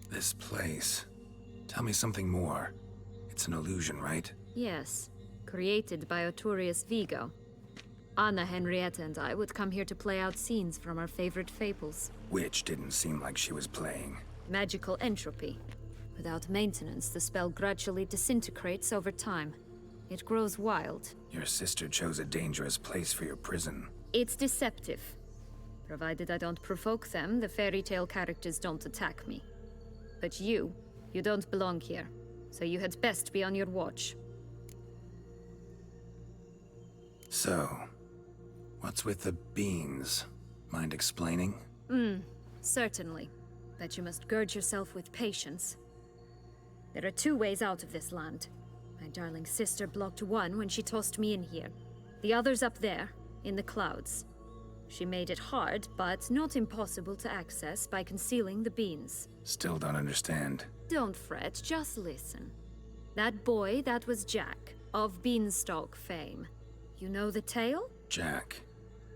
This place. Tell me something more. It's an illusion, right? Yes, created by Arturius Vigo. Anna, Henrietta, and I would come here to play out scenes from our favorite fables. Which didn't seem like she was playing. Magical entropy. Without maintenance, the spell gradually disintegrates over time. It grows wild. Your sister chose a dangerous place for your prison. It's deceptive. Provided I don't provoke them, the fairy tale characters don't attack me. But you don't belong here. So you had best be on your watch. So, what's with the beans? Mind explaining? Certainly. But you must gird yourself with patience. There are two ways out of this land. My darling sister blocked one when she tossed me in here. The other's up there, in the clouds. She made it hard, but not impossible to access by concealing the beans. Still don't understand. Don't fret, just listen. That boy, that was Jack, of Beanstalk fame. You know the tale? Jack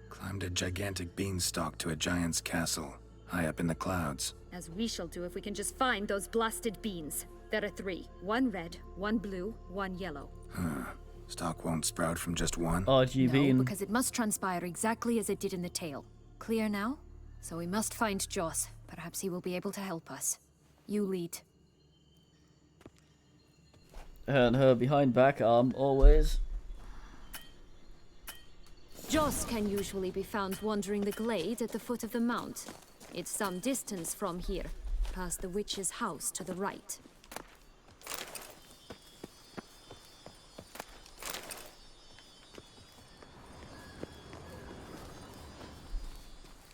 climbed a gigantic beanstalk to a giant's castle, high up in the clouds. As we shall do if we can just find those blasted beans. There are 3. 1 red, 1 blue, 1 yellow. Huh. Stalk won't sprout from just one? No, because it must transpire exactly as it did in the tale. Clear now? So we must find Joss. Perhaps he will be able to help us. You lead. And her behind back arm, always. Joss can usually be found wandering the glade at the foot of the mount. It's some distance from here, past the witch's house to the right.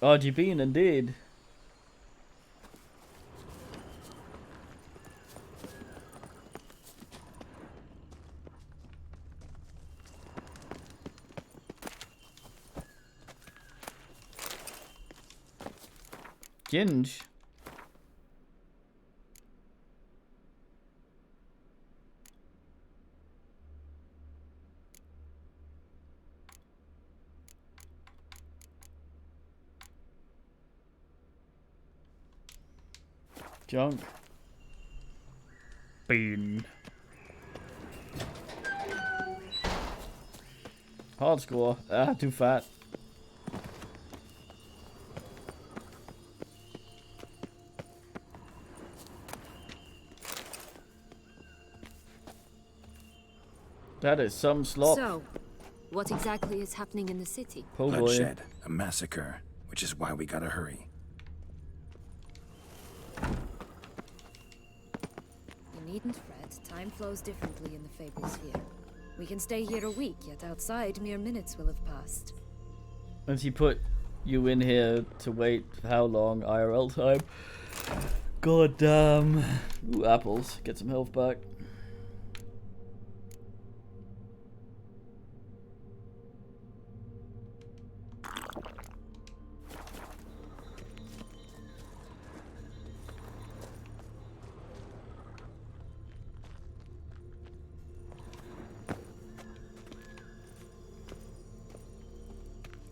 RGB indeed. Ginge. Junk. Bean. Hard score. Ah, too fat. That is some slop. So, what exactly is happening in the city? Oh boy. Bloodshed, a massacre, which is why we gotta hurry. needn't fret. Time flows differently in the Fable Sphere. We can stay here a week, yet outside mere minutes will have passed. And he put you in here to wait for how long? IRL time? God damn. Ooh, apples. Get some health back.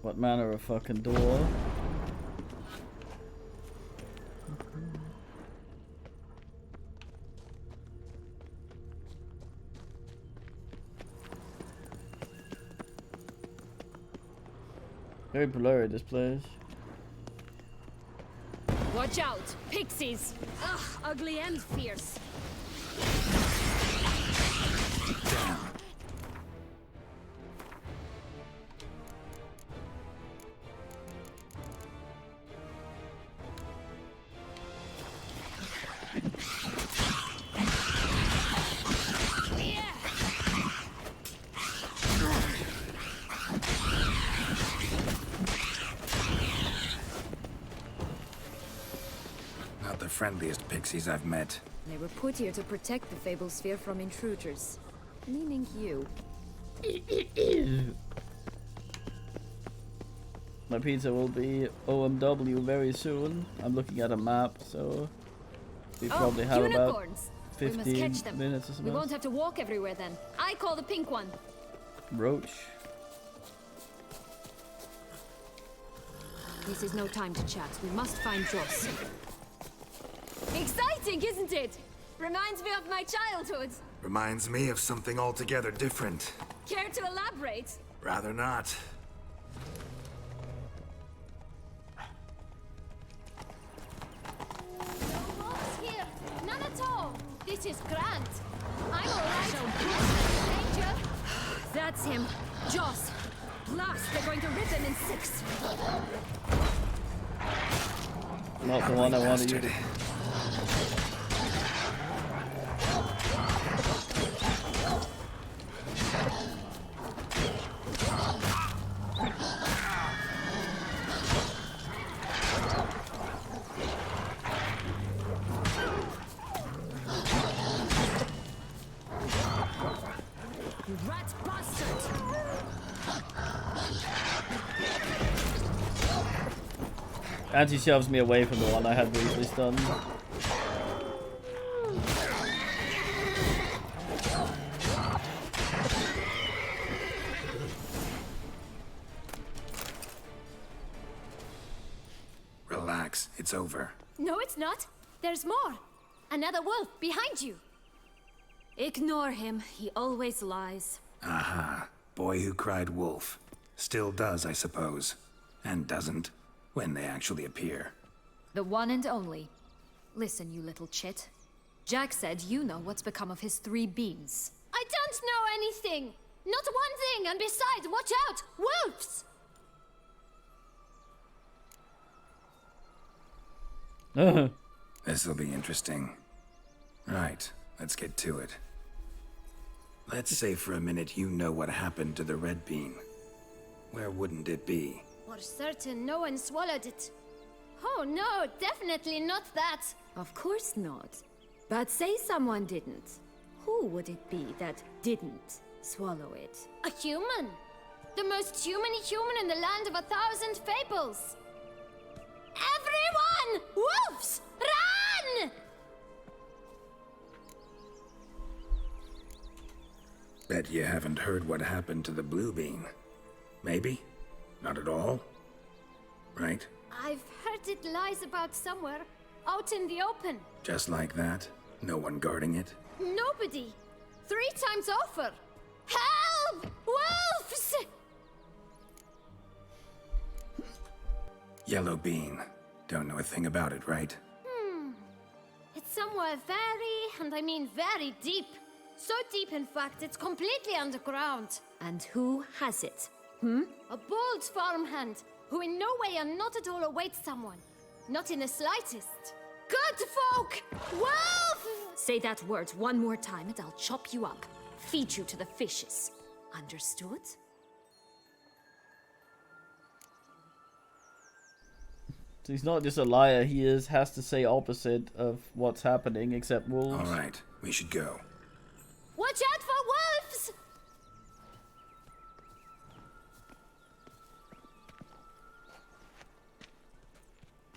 What manner of fucking door? Very blurry, this place. Watch out! Pixies! Ugh, ugly and fierce. Not the friendliest pixies I've met. They were put here to protect the Fable Sphere from intruders. Meaning you. My pizza will be OMW very soon. I'm looking at a map, so we probably have unicorns! about We must 15 catch them. minutes or We something. won't have to walk everywhere then. I call the pink one. Roach. This is no time to chat. We must find Joss. Exciting, isn't it? Reminds me of my childhood. Reminds me of something altogether different. Care to elaborate? Rather not. No walls here. None at all. This is grand. I'm all right. Danger. That's him. Joss. Blast, they're going to rip him in 6. Not the one I wanted you to. Rat bastard! And he shoves me away from the one I had briefly stunned. Relax, it's over. No, it's not. There's more. Another wolf behind you. Ignore him. He always lies. Aha. Boy who cried wolf. Still does, I suppose. And doesn't, when they actually appear. The one and only. Listen, you little chit. Jack said you know what's become of his 3 beans. I don't know anything. Not one thing. And besides, watch out. Wolves. This'll be interesting. Right, let's get to it. Let's say for a minute you know what happened to the red bean. Where wouldn't it be? For certain, no one swallowed it. Oh no, definitely not that. Of course not. But say someone didn't. Who would it be that didn't swallow it? A human. The most human-y human in the land of 1,000 fables. Everyone! Wolves! Run! Bet you haven't heard what happened to the blue bean. Maybe? Not at all? Right? I've heard it lies about somewhere, out in the open. Just like that? No one guarding it? Nobody. 3 times over. Help! Wolves! Yellow bean. Don't know a thing about it, right? It's somewhere very, and I mean very deep. So deep, in fact, it's completely underground. And who has it? A bold farmhand, who in no way and not at all awaits someone. Not in the slightest. Good folk! Wolves! Say that word one more time and I'll chop you up. Feed you to the fishes. Understood? So he's not just a liar, he has to say opposite of what's happening, except wolves. All right, we should go. Watch out for wolves!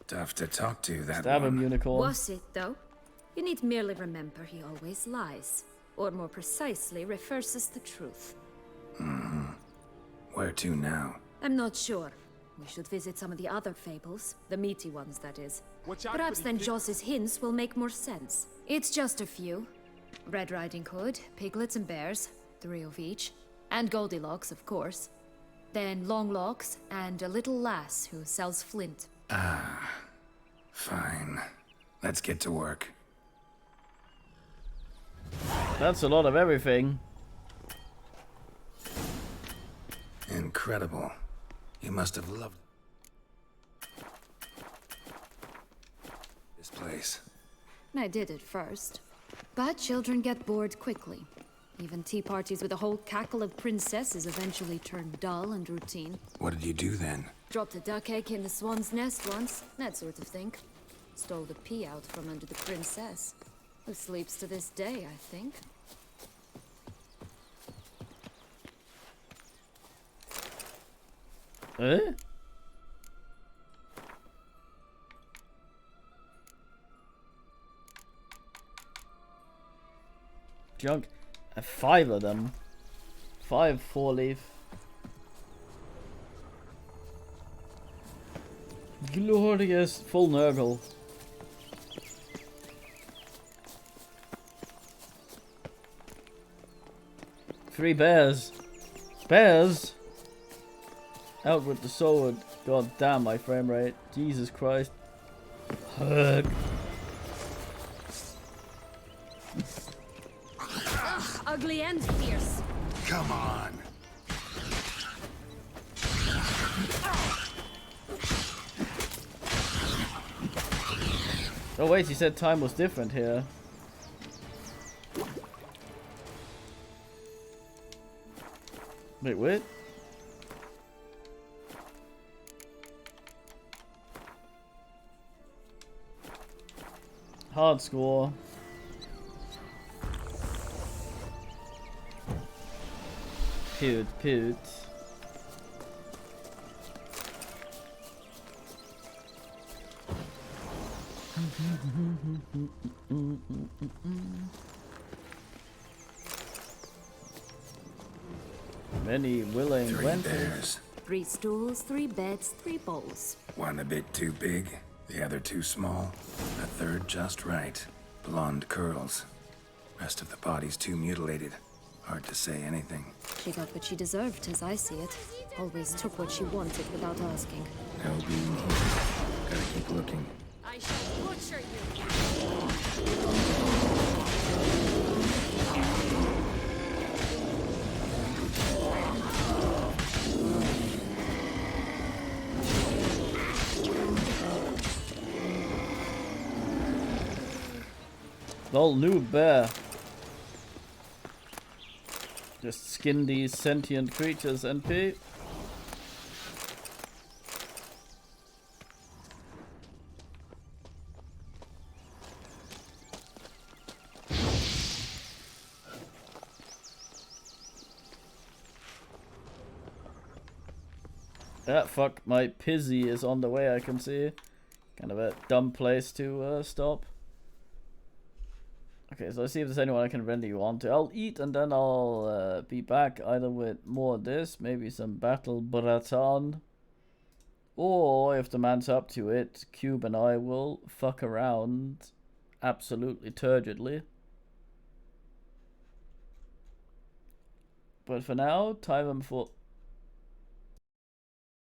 Tough to talk to, that Stab one. him, unicorn. Was it, though? You need merely remember he always lies. Or more precisely, reverses the truth. Mm-hmm. Where to now? I'm not sure. We should visit some of the other fables. The meaty ones, that is. Perhaps then Joss's hints will make more sense. It's just a few. Red Riding Hood, Piglets and Bears, 3 of each. And Goldilocks, of course. Then Longlocks, and a little lass who sells flint. Ah, fine. Let's get to work. That's a lot of everything. Incredible. You must have loved this place. I did at first. But children get bored quickly. Even tea parties with a whole cackle of princesses eventually turn dull and routine. What did you do then? Dropped a duck egg in the swan's nest once, that sort of thing. Stole the pea out from under the princess, who sleeps to this day, I think. Eh? Junk. 5 of them. 5 4-leaf. Glorious. Full Nurgle. Three bears. Bears? Out with the sword. God damn my frame rate. Jesus Christ. Hug. Ugh, ugly and fierce. Come on. Oh wait, he said time was different here. Wait, what? Hard score. Poot. Many willing 3 wenches. bears. 3 stools, 3 beds, 3 bowls. One a bit too big, the other too small, a third just right. Blonde curls. Rest of the body's too mutilated. Hard to say anything. She got what she deserved, as I see it. Always took what she wanted without asking. No being here. Gotta keep looking. I shall butcher you. Lol, new bear. Just skin these sentient creatures, NP. Ah, fuck, my Pizzy is on the way, I can see. Kind of a dumb place to stop. Okay, so let's see if there's anyone I can render you onto. I'll eat and then I'll be back either with more of this, maybe some Battle Breton. Or if the man's up to it, Cube and I will fuck around absolutely turgidly. But for now, time for